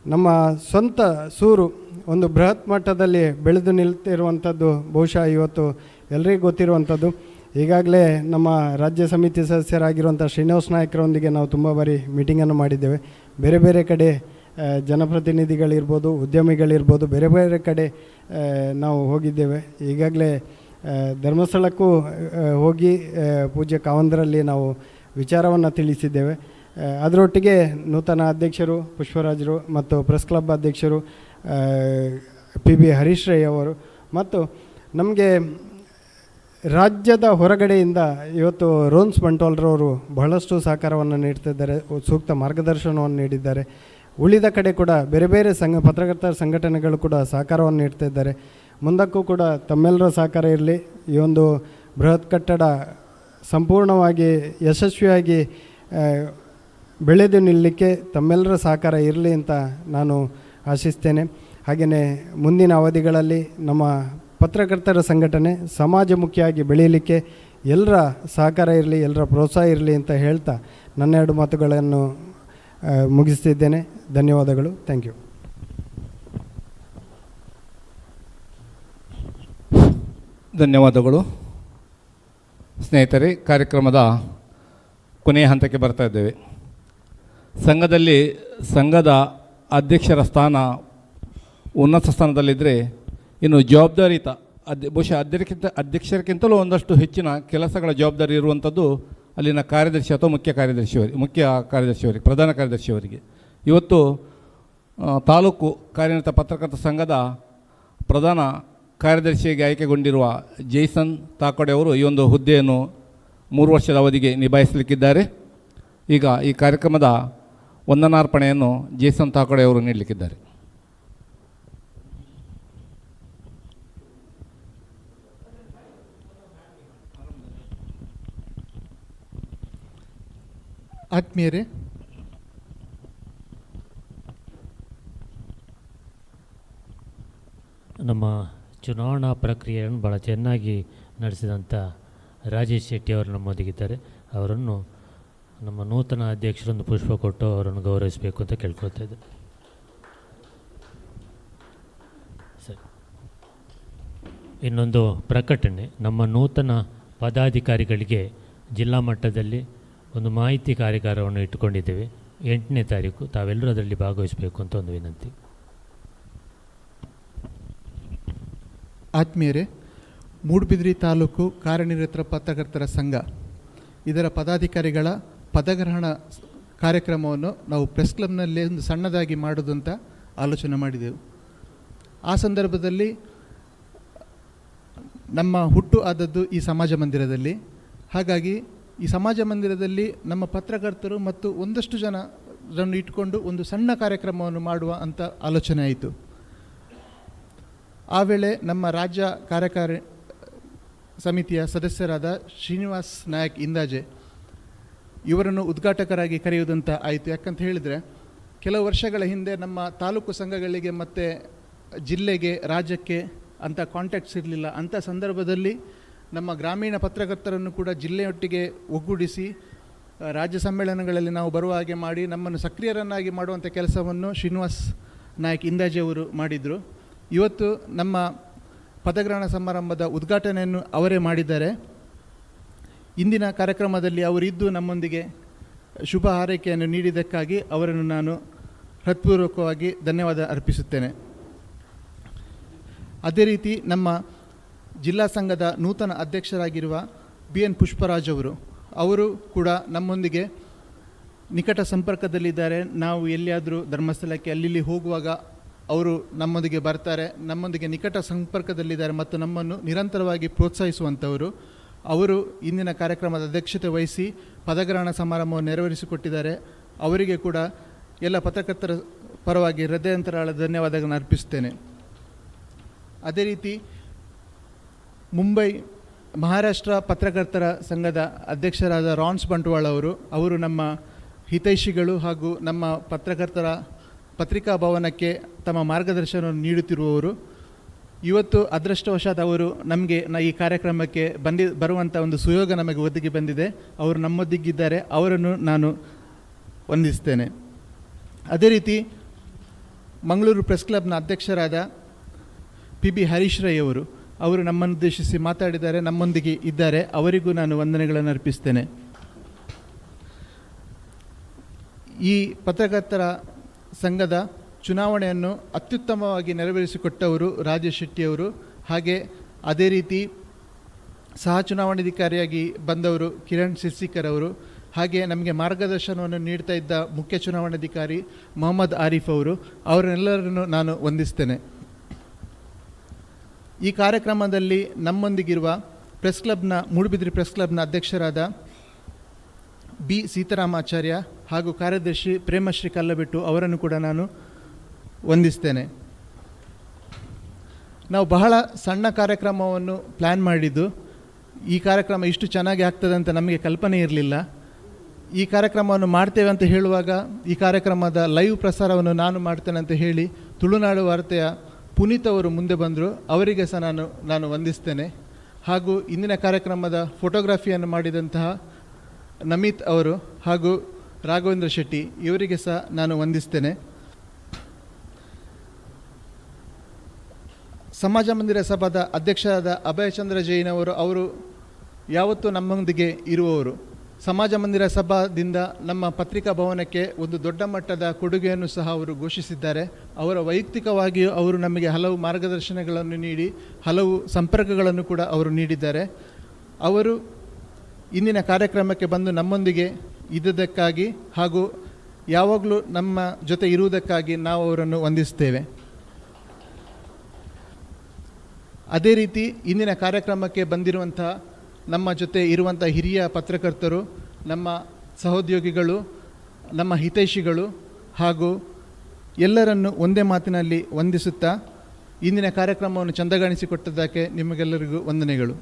ನಮ್ಮ ಸ್ವಂತ ಸೂರು ಒಂದು ಬೃಹತ್ ಮಟ್ಟದಲ್ಲಿ ಬೆಳೆದು ನಿಲ್ತಿರುವಂಥದ್ದು ಬಹುಶಃ ಇವತ್ತು ಎಲ್ಲರಿಗೂ ಗೊತ್ತಿರುವಂಥದ್ದು. ಈಗಾಗಲೇ ನಮ್ಮ ರಾಜ್ಯ ಸಮಿತಿ ಸದಸ್ಯರಾಗಿರುವಂಥ ಶ್ರೀನಿವಾಸ ನಾಯಕರೊಂದಿಗೆ ನಾವು ತುಂಬ ಬಾರಿ ಮೀಟಿಂಗನ್ನು ಮಾಡಿದ್ದೇವೆ. ಬೇರೆ ಬೇರೆ ಕಡೆ ಜನಪ್ರತಿನಿಧಿಗಳಿರ್ಬೋದು, ಉದ್ಯಮಿಗಳಿರ್ಬೋದು, ಬೇರೆ ಬೇರೆ ಕಡೆ ನಾವು ಹೋಗಿದ್ದೇವೆ. ಈಗಾಗಲೇ ಧರ್ಮಸ್ಥಳಕ್ಕೂ ಹೋಗಿ ಪೂಜ್ಯ ಕಾವಂದರಲ್ಲಿ ನಾವು ವಿಚಾರವನ್ನು ತಿಳಿಸಿದ್ದೇವೆ. ಅದರೊಟ್ಟಿಗೆ ನೂತನ ಅಧ್ಯಕ್ಷರು ಪುಷ್ಪರಾಜರು ಮತ್ತು ಪ್ರೆಸ್ ಕ್ಲಬ್ ಅಧ್ಯಕ್ಷರು PB ಹರೀಶ್ ರೈ ಅವರು ಮತ್ತು ನಮಗೆ ರಾಜ್ಯದ ಹೊರಗಡೆಯಿಂದ ಇವತ್ತು ರೋನ್ಸ್ ಬಂಟ್ವಾಳರವರು ಬಹಳಷ್ಟು ಸಹಕಾರವನ್ನು ನೀಡ್ತಿದ್ದಾರೆ, ಸೂಕ್ತ ಮಾರ್ಗದರ್ಶನವನ್ನು ನೀಡಿದ್ದಾರೆ. ಉಳಿದ ಕಡೆ ಕೂಡ ಬೇರೆ ಬೇರೆ ಪತ್ರಕರ್ತರ ಸಂಘಟನೆಗಳು ಕೂಡ ಸಹಕಾರವನ್ನು ನೀಡ್ತಿದ್ದಾರೆ. ಮುಂದಕ್ಕೂ ಕೂಡ ತಮ್ಮೆಲ್ಲರ ಸಹಕಾರ ಇರಲಿ. ಈ ಒಂದು ಬೃಹತ್ ಕಟ್ಟಡ ಸಂಪೂರ್ಣವಾಗಿ ಯಶಸ್ವಿಯಾಗಿ ಬೆಳೆದು ನಿಲ್ಲಲಿಕ್ಕೆ ತಮ್ಮೆಲ್ಲರ ಸಹಕಾರ ಇರಲಿ ಅಂತ ನಾನು ಆಶಿಸ್ತೇನೆ. ಹಾಗೆಯೇ ಮುಂದಿನ ಅವಧಿಗಳಲ್ಲಿ ನಮ್ಮ ಪತ್ರಕರ್ತರ ಸಂಘಟನೆ ಸಮಾಜಮುಖಿಯಾಗಿ ಬೆಳೆಯಲಿಕ್ಕೆ ಎಲ್ಲರ ಸಹಕಾರ ಇರಲಿ, ಎಲ್ಲರ ಪ್ರೋತ್ಸಾಹ ಇರಲಿ ಅಂತ ಹೇಳ್ತಾ ನನ್ನ 2 ಮಾತುಗಳನ್ನು ಮುಗಿಸ್ತಿದ್ದೇನೆ. ಧನ್ಯವಾದಗಳು. Thank you. ಧನ್ಯವಾದಗಳು. ಸ್ನೇಹಿತರೆ, ಕಾರ್ಯಕ್ರಮದ ಕೊನೆಯ ಹಂತಕ್ಕೆ ಬರ್ತಾ ಇದ್ದೇವೆ. ಸಂಘದ ಅಧ್ಯಕ್ಷರ ಸ್ಥಾನ ಉನ್ನತ ಸ್ಥಾನದಲ್ಲಿದ್ದರೆ, ಇನ್ನು ಜವಾಬ್ದಾರಿಯುತ ಬಹುಶಃ ಅಧ್ಯಕ್ಷರಿಗಿಂತಲೂ ಒಂದಷ್ಟು ಹೆಚ್ಚಿನ ಕೆಲಸಗಳ ಜವಾಬ್ದಾರಿ ಇರುವಂಥದ್ದು ಅಲ್ಲಿನ ಕಾರ್ಯದರ್ಶಿ ಅಥವಾ ಮುಖ್ಯ ಕಾರ್ಯದರ್ಶಿಯವರಿಗೆ ಪ್ರಧಾನ ಕಾರ್ಯದರ್ಶಿಯವರಿಗೆ. ಇವತ್ತು ತಾಲೂಕು ಕಾರ್ಯನಿರತ ಪತ್ರಕರ್ತರ ಸಂಘದ ಪ್ರಧಾನ ಕಾರ್ಯದರ್ಶಿಯಾಗಿ ಆಯ್ಕೆಗೊಂಡಿರುವ ಜೈಸನ್ ತಾಕೋಡೆ ಅವರು ಈ ಒಂದು ಹುದ್ದೆಯನ್ನು 3 ವರ್ಷದ ಅವಧಿಗೆ ನಿಭಾಯಿಸಲಿಕ್ಕಿದ್ದಾರೆ. ಈಗ ಈ ಕಾರ್ಯಕ್ರಮದ ವಂದನಾರ್ಪಣೆಯನ್ನು ಜೈಸನ್ ತಾಕೋಡೆ ಅವರು ನೀಡಲಿಕ್ಕಿದ್ದಾರೆ. ಆತ್ಮೀಯರೇ, ನಮ್ಮ ಚುನಾವಣಾ ಪ್ರಕ್ರಿಯೆಯನ್ನು ಭಾಳ ಚೆನ್ನಾಗಿ ನಡೆಸಿದಂಥ ರಾಜೇಶ್ ಶೆಟ್ಟಿ ಅವರು ನಮ್ಮೊಂದಿಗಿದ್ದಾರೆ. ಅವರನ್ನು ನಮ್ಮ ನೂತನ ಅಧ್ಯಕ್ಷರೊಂದು ಪುಷ್ಪ ಕೊಟ್ಟು ಅವರನ್ನು ಗೌರವಿಸಬೇಕು ಅಂತ ಕೇಳ್ಕೊಳ್ತಾ ಇದ್ದೆ. ಸರಿ, ಇನ್ನೊಂದು ಪ್ರಕಟಣೆ. ನಮ್ಮ ನೂತನ ಪದಾಧಿಕಾರಿಗಳಿಗೆ ಜಿಲ್ಲಾ ಮಟ್ಟದಲ್ಲಿ ಒಂದು ಮಾಹಿತಿ ಕಾರ್ಯಾಗಾರವನ್ನು ಇಟ್ಟುಕೊಂಡಿದ್ದೇವೆ. 8ನೇ ತಾರೀಕು ತಾವೆಲ್ಲರೂ ಅದರಲ್ಲಿ ಭಾಗವಹಿಸಬೇಕು ಅಂತ ಒಂದು ವಿನಂತಿ. ಆತ್ಮೀಯರೇ, ಮೂಡುಬಿದಿರೆ ತಾಲೂಕು ಕಾರ್ಯನಿರತ ಪತ್ರಕರ್ತರ ಸಂಘ ಇದರ ಪದಾಧಿಕಾರಿಗಳ ಪದಗ್ರಹಣ ಕಾರ್ಯಕ್ರಮವನ್ನು ನಾವು ಪ್ರೆಸ್ ಕ್ಲಬ್ನಲ್ಲಿ ಒಂದು ಸಣ್ಣದಾಗಿ ಮಾಡೋದು ಅಂತ ಆಲೋಚನೆ ಮಾಡಿದೆವು. ಆ ಸಂದರ್ಭದಲ್ಲಿ ನಮ್ಮ ಹುಟ್ಟು ಆದದ್ದು ಈ ಸಮಾಜ ಮಂದಿರದಲ್ಲಿ. ಹಾಗಾಗಿ ಈ ಸಮಾಜ ಮಂದಿರದಲ್ಲಿ ನಮ್ಮ ಪತ್ರಕರ್ತರು ಮತ್ತು ಒಂದಷ್ಟು ಜನರನ್ನು ಇಟ್ಕೊಂಡು ಒಂದು ಸಣ್ಣ ಕಾರ್ಯಕ್ರಮವನ್ನು ಮಾಡುವ ಅಂತ ಆಲೋಚನೆ ಆಯಿತು. ಆ ವೇಳೆ ನಮ್ಮ ರಾಜ್ಯ ಕಾರ್ಯಕಾರಿ ಸಮಿತಿಯ ಸದಸ್ಯರಾದ ಶ್ರೀನಿವಾಸ್ ನಾಯಕ್ ಇಂದಾಜೆ ಇವರನ್ನು ಉದ್ಘಾಟಕರಾಗಿ ಕರೆಯುವುದಂತ ಆಯಿತು. ಯಾಕಂತ ಹೇಳಿದರೆ, ಕೆಲವು ವರ್ಷಗಳ ಹಿಂದೆ ನಮ್ಮ ತಾಲೂಕು ಸಂಘಗಳಿಗೆ ಮತ್ತು ಜಿಲ್ಲೆಗೆ, ರಾಜ್ಯಕ್ಕೆ ಅಂಥ ಕಾಂಟ್ಯಾಕ್ಟ್ಸ್ ಇರಲಿಲ್ಲ. ಅಂಥ ಸಂದರ್ಭದಲ್ಲಿ ನಮ್ಮ ಗ್ರಾಮೀಣ ಪತ್ರಕರ್ತರನ್ನು ಕೂಡ ಜಿಲ್ಲೆಯೊಟ್ಟಿಗೆ ಒಗ್ಗೂಡಿಸಿ ರಾಜ್ಯ ಸಮ್ಮೇಳನಗಳಲ್ಲಿ ನಾವು ಬರುವ ಹಾಗೆ ಮಾಡಿ ನಮ್ಮನ್ನು ಸಕ್ರಿಯರನ್ನಾಗಿ ಮಾಡುವಂಥ ಕೆಲಸವನ್ನು ಶ್ರೀನಿವಾಸ್ ನಾಯಕ್ ಇಂದಾಜೆ ಅವರು ಮಾಡಿದರು. ಇವತ್ತು ನಮ್ಮ ಪದಗ್ರಹಣ ಸಮಾರಂಭದ ಉದ್ಘಾಟನೆಯನ್ನು ಅವರೇ ಮಾಡಿದ್ದಾರೆ. ಇಂದಿನ ಕಾರ್ಯಕ್ರಮದಲ್ಲಿ ಅವರಿದ್ದು ನಮ್ಮೊಂದಿಗೆ ಶುಭ ಹಾರೈಕೆಯನ್ನು ನೀಡಿದ್ದಕ್ಕಾಗಿ ಅವರನ್ನು ನಾನು ಹೃತ್ಪೂರ್ವಕವಾಗಿ ಧನ್ಯವಾದ ಅರ್ಪಿಸುತ್ತೇನೆ. ಅದೇ ರೀತಿ ನಮ್ಮ ಜಿಲ್ಲಾ ಸಂಘದ ನೂತನ ಅಧ್ಯಕ್ಷರಾಗಿರುವ BN ಪುಷ್ಪರಾಜ್ ಅವರು ಕೂಡ ನಮ್ಮೊಂದಿಗೆ ನಿಕಟ ಸಂಪರ್ಕದಲ್ಲಿದ್ದಾರೆ. ನಾವು ಎಲ್ಲಿಯಾದರೂ ಧರ್ಮಸ್ಥಳಕ್ಕೆ ಅಲ್ಲಿ ಹೋಗುವಾಗ ಅವರು ನಮ್ಮೊಂದಿಗೆ ಬರ್ತಾರೆ, ನಮ್ಮೊಂದಿಗೆ ನಿಕಟ ಸಂಪರ್ಕದಲ್ಲಿದ್ದಾರೆ ಮತ್ತು ನಮ್ಮನ್ನು ನಿರಂತರವಾಗಿ ಪ್ರೋತ್ಸಾಹಿಸುವಂಥವರು. ಅವರು ಇಂದಿನ ಕಾರ್ಯಕ್ರಮದ ಅಧ್ಯಕ್ಷತೆ ವಹಿಸಿ ಪದಗ್ರಹಣ ಸಮಾರಂಭವನ್ನು ನೆರವೇರಿಸಿಕೊಟ್ಟಿದ್ದಾರೆ. ಅವರಿಗೆ ಕೂಡ ಎಲ್ಲ ಪತ್ರಕರ್ತರ ಪರವಾಗಿ ಹೃದಯಾಂತರಾಳದ ಧನ್ಯವಾದಗಳನ್ನು ಅರ್ಪಿಸುತ್ತೇನೆ. ಅದೇ ರೀತಿ ಮಹಾರಾಷ್ಟ್ರ ಪತ್ರಕರ್ತರ ಸಂಘದ ಅಧ್ಯಕ್ಷರಾದ ರಾನ್ಸ್ ಬಂಟ್ವಾಳ ಅವರು ನಮ್ಮ ಹಿತೈಷಿಗಳು ಹಾಗೂ ನಮ್ಮ ಪತ್ರಕರ್ತರ ಪತ್ರಿಕಾ ಭವನಕ್ಕೆ ತಮ್ಮ ಮಾರ್ಗದರ್ಶನವನ್ನು ನೀಡುತ್ತಿರುವವರು. ಇವತ್ತು ಅದೃಷ್ಟವಶಾತ್ ಅವರು ನಮಗೆ ಈ ಕಾರ್ಯಕ್ರಮಕ್ಕೆ ಬರುವಂಥ ಒಂದು ಸುಯೋಗ ನಮಗೆ ಒದಗಿ ಬಂದಿದೆ. ಅವರು ನಮ್ಮೊಂದಿಗಿದ್ದಾರೆ, ಅವರನ್ನು ನಾನು ವಂದಿಸ್ತೇನೆ. ಅದೇ ರೀತಿ ಮಂಗಳೂರು ಪ್ರೆಸ್ ಕ್ಲಬ್ನ ಅಧ್ಯಕ್ಷರಾದ PB ಹರೀಶ್ ರೈ ಅವರು ನಮ್ಮನ್ನುದ್ದೇಶಿಸಿ ಮಾತಾಡಿದ್ದಾರೆ, ನಮ್ಮೊಂದಿಗೆ ಇದ್ದಾರೆ. ಅವರಿಗೂ ನಾನು ವಂದನೆಗಳನ್ನು ಅರ್ಪಿಸ್ತೇನೆ. ಈ ಪತ್ರಕರ್ತರ ಸಂಘದ ಚುನಾವಣೆಯನ್ನು ಅತ್ಯುತ್ತಮವಾಗಿ ನೆರವೇರಿಸಿಕೊಟ್ಟವರು ರಾಜೇಶ್ ಶೆಟ್ಟಿಯವರು. ಹಾಗೆ ಅದೇ ರೀತಿ ಸಹ ಚುನಾವಣಾಧಿಕಾರಿಯಾಗಿ ಬಂದವರು ಕಿರಣ್ ಸಿರ್ಸಿಕರ್ ಅವರು. ಹಾಗೆ ನಮಗೆ ಮಾರ್ಗದರ್ಶನವನ್ನು ನೀಡ್ತಾ ಇದ್ದ ಮುಖ್ಯ ಚುನಾವಣಾಧಿಕಾರಿ ಮೊಹಮ್ಮದ್ ಆರಿಫ್ ಅವರೆಲ್ಲರನ್ನು ನಾನು ವಂದಿಸ್ತೇನೆ. ಈ ಕಾರ್ಯಕ್ರಮದಲ್ಲಿ ನಮ್ಮೊಂದಿಗಿರುವ ಮೂಡುಬಿದಿರೆ ಪ್ರೆಸ್ ಕ್ಲಬ್ನ ಅಧ್ಯಕ್ಷರಾದ B ಸೀತಾರಾಮಾಚಾರ್ಯ ಹಾಗೂ ಕಾರ್ಯದರ್ಶಿ ಪ್ರೇಮಶ್ರೀ ಕಲ್ಲಬೆಟ್ಟು ಅವರನ್ನು ಕೂಡ ನಾನು ವಂದಿಸ್ತೇನೆ. ನಾವು ಬಹಳ ಸಣ್ಣ ಕಾರ್ಯಕ್ರಮವನ್ನು ಪ್ಲ್ಯಾನ್ ಮಾಡಿದ್ದು. ಈ ಕಾರ್ಯಕ್ರಮ ಇಷ್ಟು ಚೆನ್ನಾಗಿ ಆಗ್ತದೆ ಅಂತ ನಮಗೆ ಕಲ್ಪನೆ ಇರಲಿಲ್ಲ. ಈ ಕಾರ್ಯಕ್ರಮವನ್ನು ಮಾಡ್ತೇವೆ ಅಂತ ಹೇಳುವಾಗ ಈ ಕಾರ್ಯಕ್ರಮದ ಲೈವ್ ಪ್ರಸಾರವನ್ನು ನಾನು ಮಾಡ್ತೇನೆ ಅಂತ ಹೇಳಿ ತುಳುನಾಡು ವಾರ್ತೆಯ ಪುನೀತ್ ಅವರು ಮುಂದೆ ಬಂದರು. ಅವರಿಗೆ ಸಹ ನಾನು ವಂದಿಸ್ತೇನೆ. ಹಾಗೂ ಇಂದಿನ ಕಾರ್ಯಕ್ರಮದ ಫೋಟೋಗ್ರಫಿಯನ್ನು ಮಾಡಿದಂತಹ ನಮಿತ್ ಅವರು ಹಾಗೂ ರಾಘವೇಂದ್ರ ಶೆಟ್ಟಿ ಇವರಿಗೆ ಸಹ ನಾನು ವಂದಿಸ್ತೇನೆ. ಸಮಾಜ ಮಂದಿರ ಸಭಾದ ಅಧ್ಯಕ್ಷರಾದ ಅಭಯಚಂದ್ರ ಜೈನ್ ಅವರು ಯಾವತ್ತೂ ನಮ್ಮೊಂದಿಗೆ ಇರುವವರು. ಸಮಾಜ ಮಂದಿರ ಸಭಾದಿಂದ ನಮ್ಮ ಪತ್ರಿಕಾ ಭವನಕ್ಕೆ ಒಂದು ದೊಡ್ಡ ಮಟ್ಟದ ಕೊಡುಗೆಯನ್ನು ಸಹ ಅವರು ಘೋಷಿಸಿದ್ದಾರೆ. ಅವರ ವೈಯಕ್ತಿಕವಾಗಿಯೂ ಅವರು ನಮಗೆ ಹಲವು ಮಾರ್ಗದರ್ಶನಗಳನ್ನು ನೀಡಿ ಹಲವು ಸಂಪರ್ಕಗಳನ್ನು ಕೂಡ ಅವರು ನೀಡಿದ್ದಾರೆ. ಅವರು ಇಂದಿನ ಕಾರ್ಯಕ್ರಮಕ್ಕೆ ಬಂದು ನಮ್ಮೊಂದಿಗೆ ಇದ್ದದಕ್ಕಾಗಿ ಹಾಗೂ ಯಾವಾಗಲೂ ನಮ್ಮ ಜೊತೆ ಇರುವುದಕ್ಕಾಗಿ ನಾವು ಅವರನ್ನು ವಂದಿಸುತ್ತೇವೆ. ಅದೇ ರೀತಿ ಇಂದಿನ ಕಾರ್ಯಕ್ರಮಕ್ಕೆ ಬಂದಿರುವಂಥ ನಮ್ಮ ಜೊತೆ ಇರುವಂಥ ಹಿರಿಯ ಪತ್ರಕರ್ತರು, ನಮ್ಮ ಸಹೋದ್ಯೋಗಿಗಳು, ನಮ್ಮ ಹಿತೈಷಿಗಳು ಹಾಗೂ ಎಲ್ಲರನ್ನು ಒಂದೇ ಮಾತಿನಲ್ಲಿ ವಂದಿಸುತ್ತಾ ಇಂದಿನ ಕಾರ್ಯಕ್ರಮವನ್ನು ಚಂದಗಾಣಿಸಿಕೊಟ್ಟದ್ದಕ್ಕೆ ನಿಮಗೆಲ್ಲರಿಗೂ ವಂದನೆಗಳು.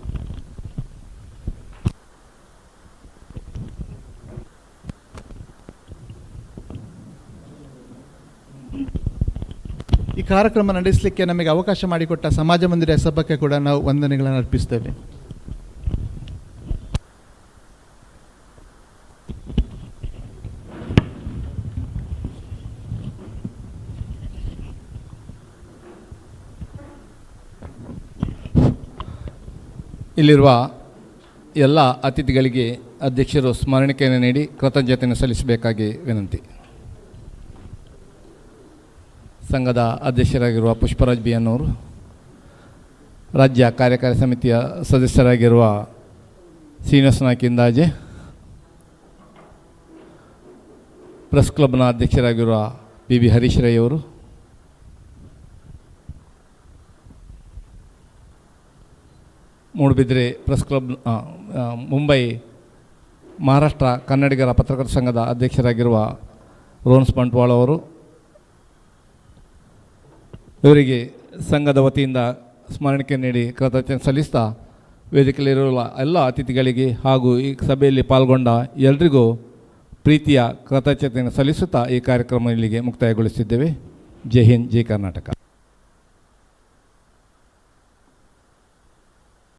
ಈ ಕಾರ್ಯಕ್ರಮ ನಡೆಸಲಿಕ್ಕೆ ನಮಗೆ ಅವಕಾಶ ಮಾಡಿಕೊಟ್ಟ ಸಮಾಜ ಮಂದಿರ ಸಭಕ್ಕೆ ಕೂಡ ನಾವು ವಂದನೆಗಳನ್ನು ಅರ್ಪಿಸ್ತೇವೆ. ಇಲ್ಲಿರುವ ಎಲ್ಲ ಅತಿಥಿಗಳಿಗೆ ಅಧ್ಯಕ್ಷರು ಸ್ಮರಣಿಕೆಯನ್ನು ನೀಡಿ ಕೃತಜ್ಞತೆಯನ್ನು ಸಲ್ಲಿಸಬೇಕಾಗಿ ವಿನಂತಿ. ಸಂಘದ ಅಧ್ಯಕ್ಷರಾಗಿರುವ ಪುಷ್ಪರಾಜ್ ಬಿ ಅನ್ನೋರು, ರಾಜ್ಯ ಕಾರ್ಯಕಾರಿ ಸಮಿತಿಯ ಸದಸ್ಯರಾಗಿರುವ ಶ್ರೀನಿವಾಸ ನಾಯ್ಕ ಇಂದಾಜೆ, ಪ್ರೆಸ್ ಕ್ಲಬ್ನ ಅಧ್ಯಕ್ಷರಾಗಿರುವ PB ಹರೀಶ್ ರೈ ಅವರು, ಮೂಡುಬಿದ್ರೆ ಪ್ರೆಸ್ ಕ್ಲಬ್, ಮುಂಬೈ ಮಹಾರಾಷ್ಟ್ರ ಕನ್ನಡಿಗರ ಪತ್ರಕರ್ತರ ಸಂಘದ ಅಧ್ಯಕ್ಷರಾಗಿರುವ ರೋನ್ಸ್ ಬಂಟ್ವಾಳ ಅವರು, ಇವರಿಗೆ ಸಂಘದ ವತಿಯಿಂದ ಸ್ಮರಣಿಕೆ ನೀಡಿ ಕೃತಜ್ಞತೆ ಸಲ್ಲಿಸ್ತಾ ವೇದಿಕೆಯಲ್ಲಿರುವ ಎಲ್ಲ ಅತಿಥಿಗಳಿಗೆ ಹಾಗೂ ಈ ಸಭೆಯಲ್ಲಿ ಪಾಲ್ಗೊಂಡ ಎಲ್ರಿಗೂ ಪ್ರೀತಿಯ ಕೃತಜ್ಞತೆಯನ್ನು ಸಲ್ಲಿಸುತ್ತಾ ಈ ಕಾರ್ಯಕ್ರಮ ಇಲ್ಲಿಗೆ ಮುಕ್ತಾಯಗೊಳಿಸಿದ್ದೇವೆ. ಜೈ ಹಿಂದ್, ಜೈ ಕರ್ನಾಟಕ.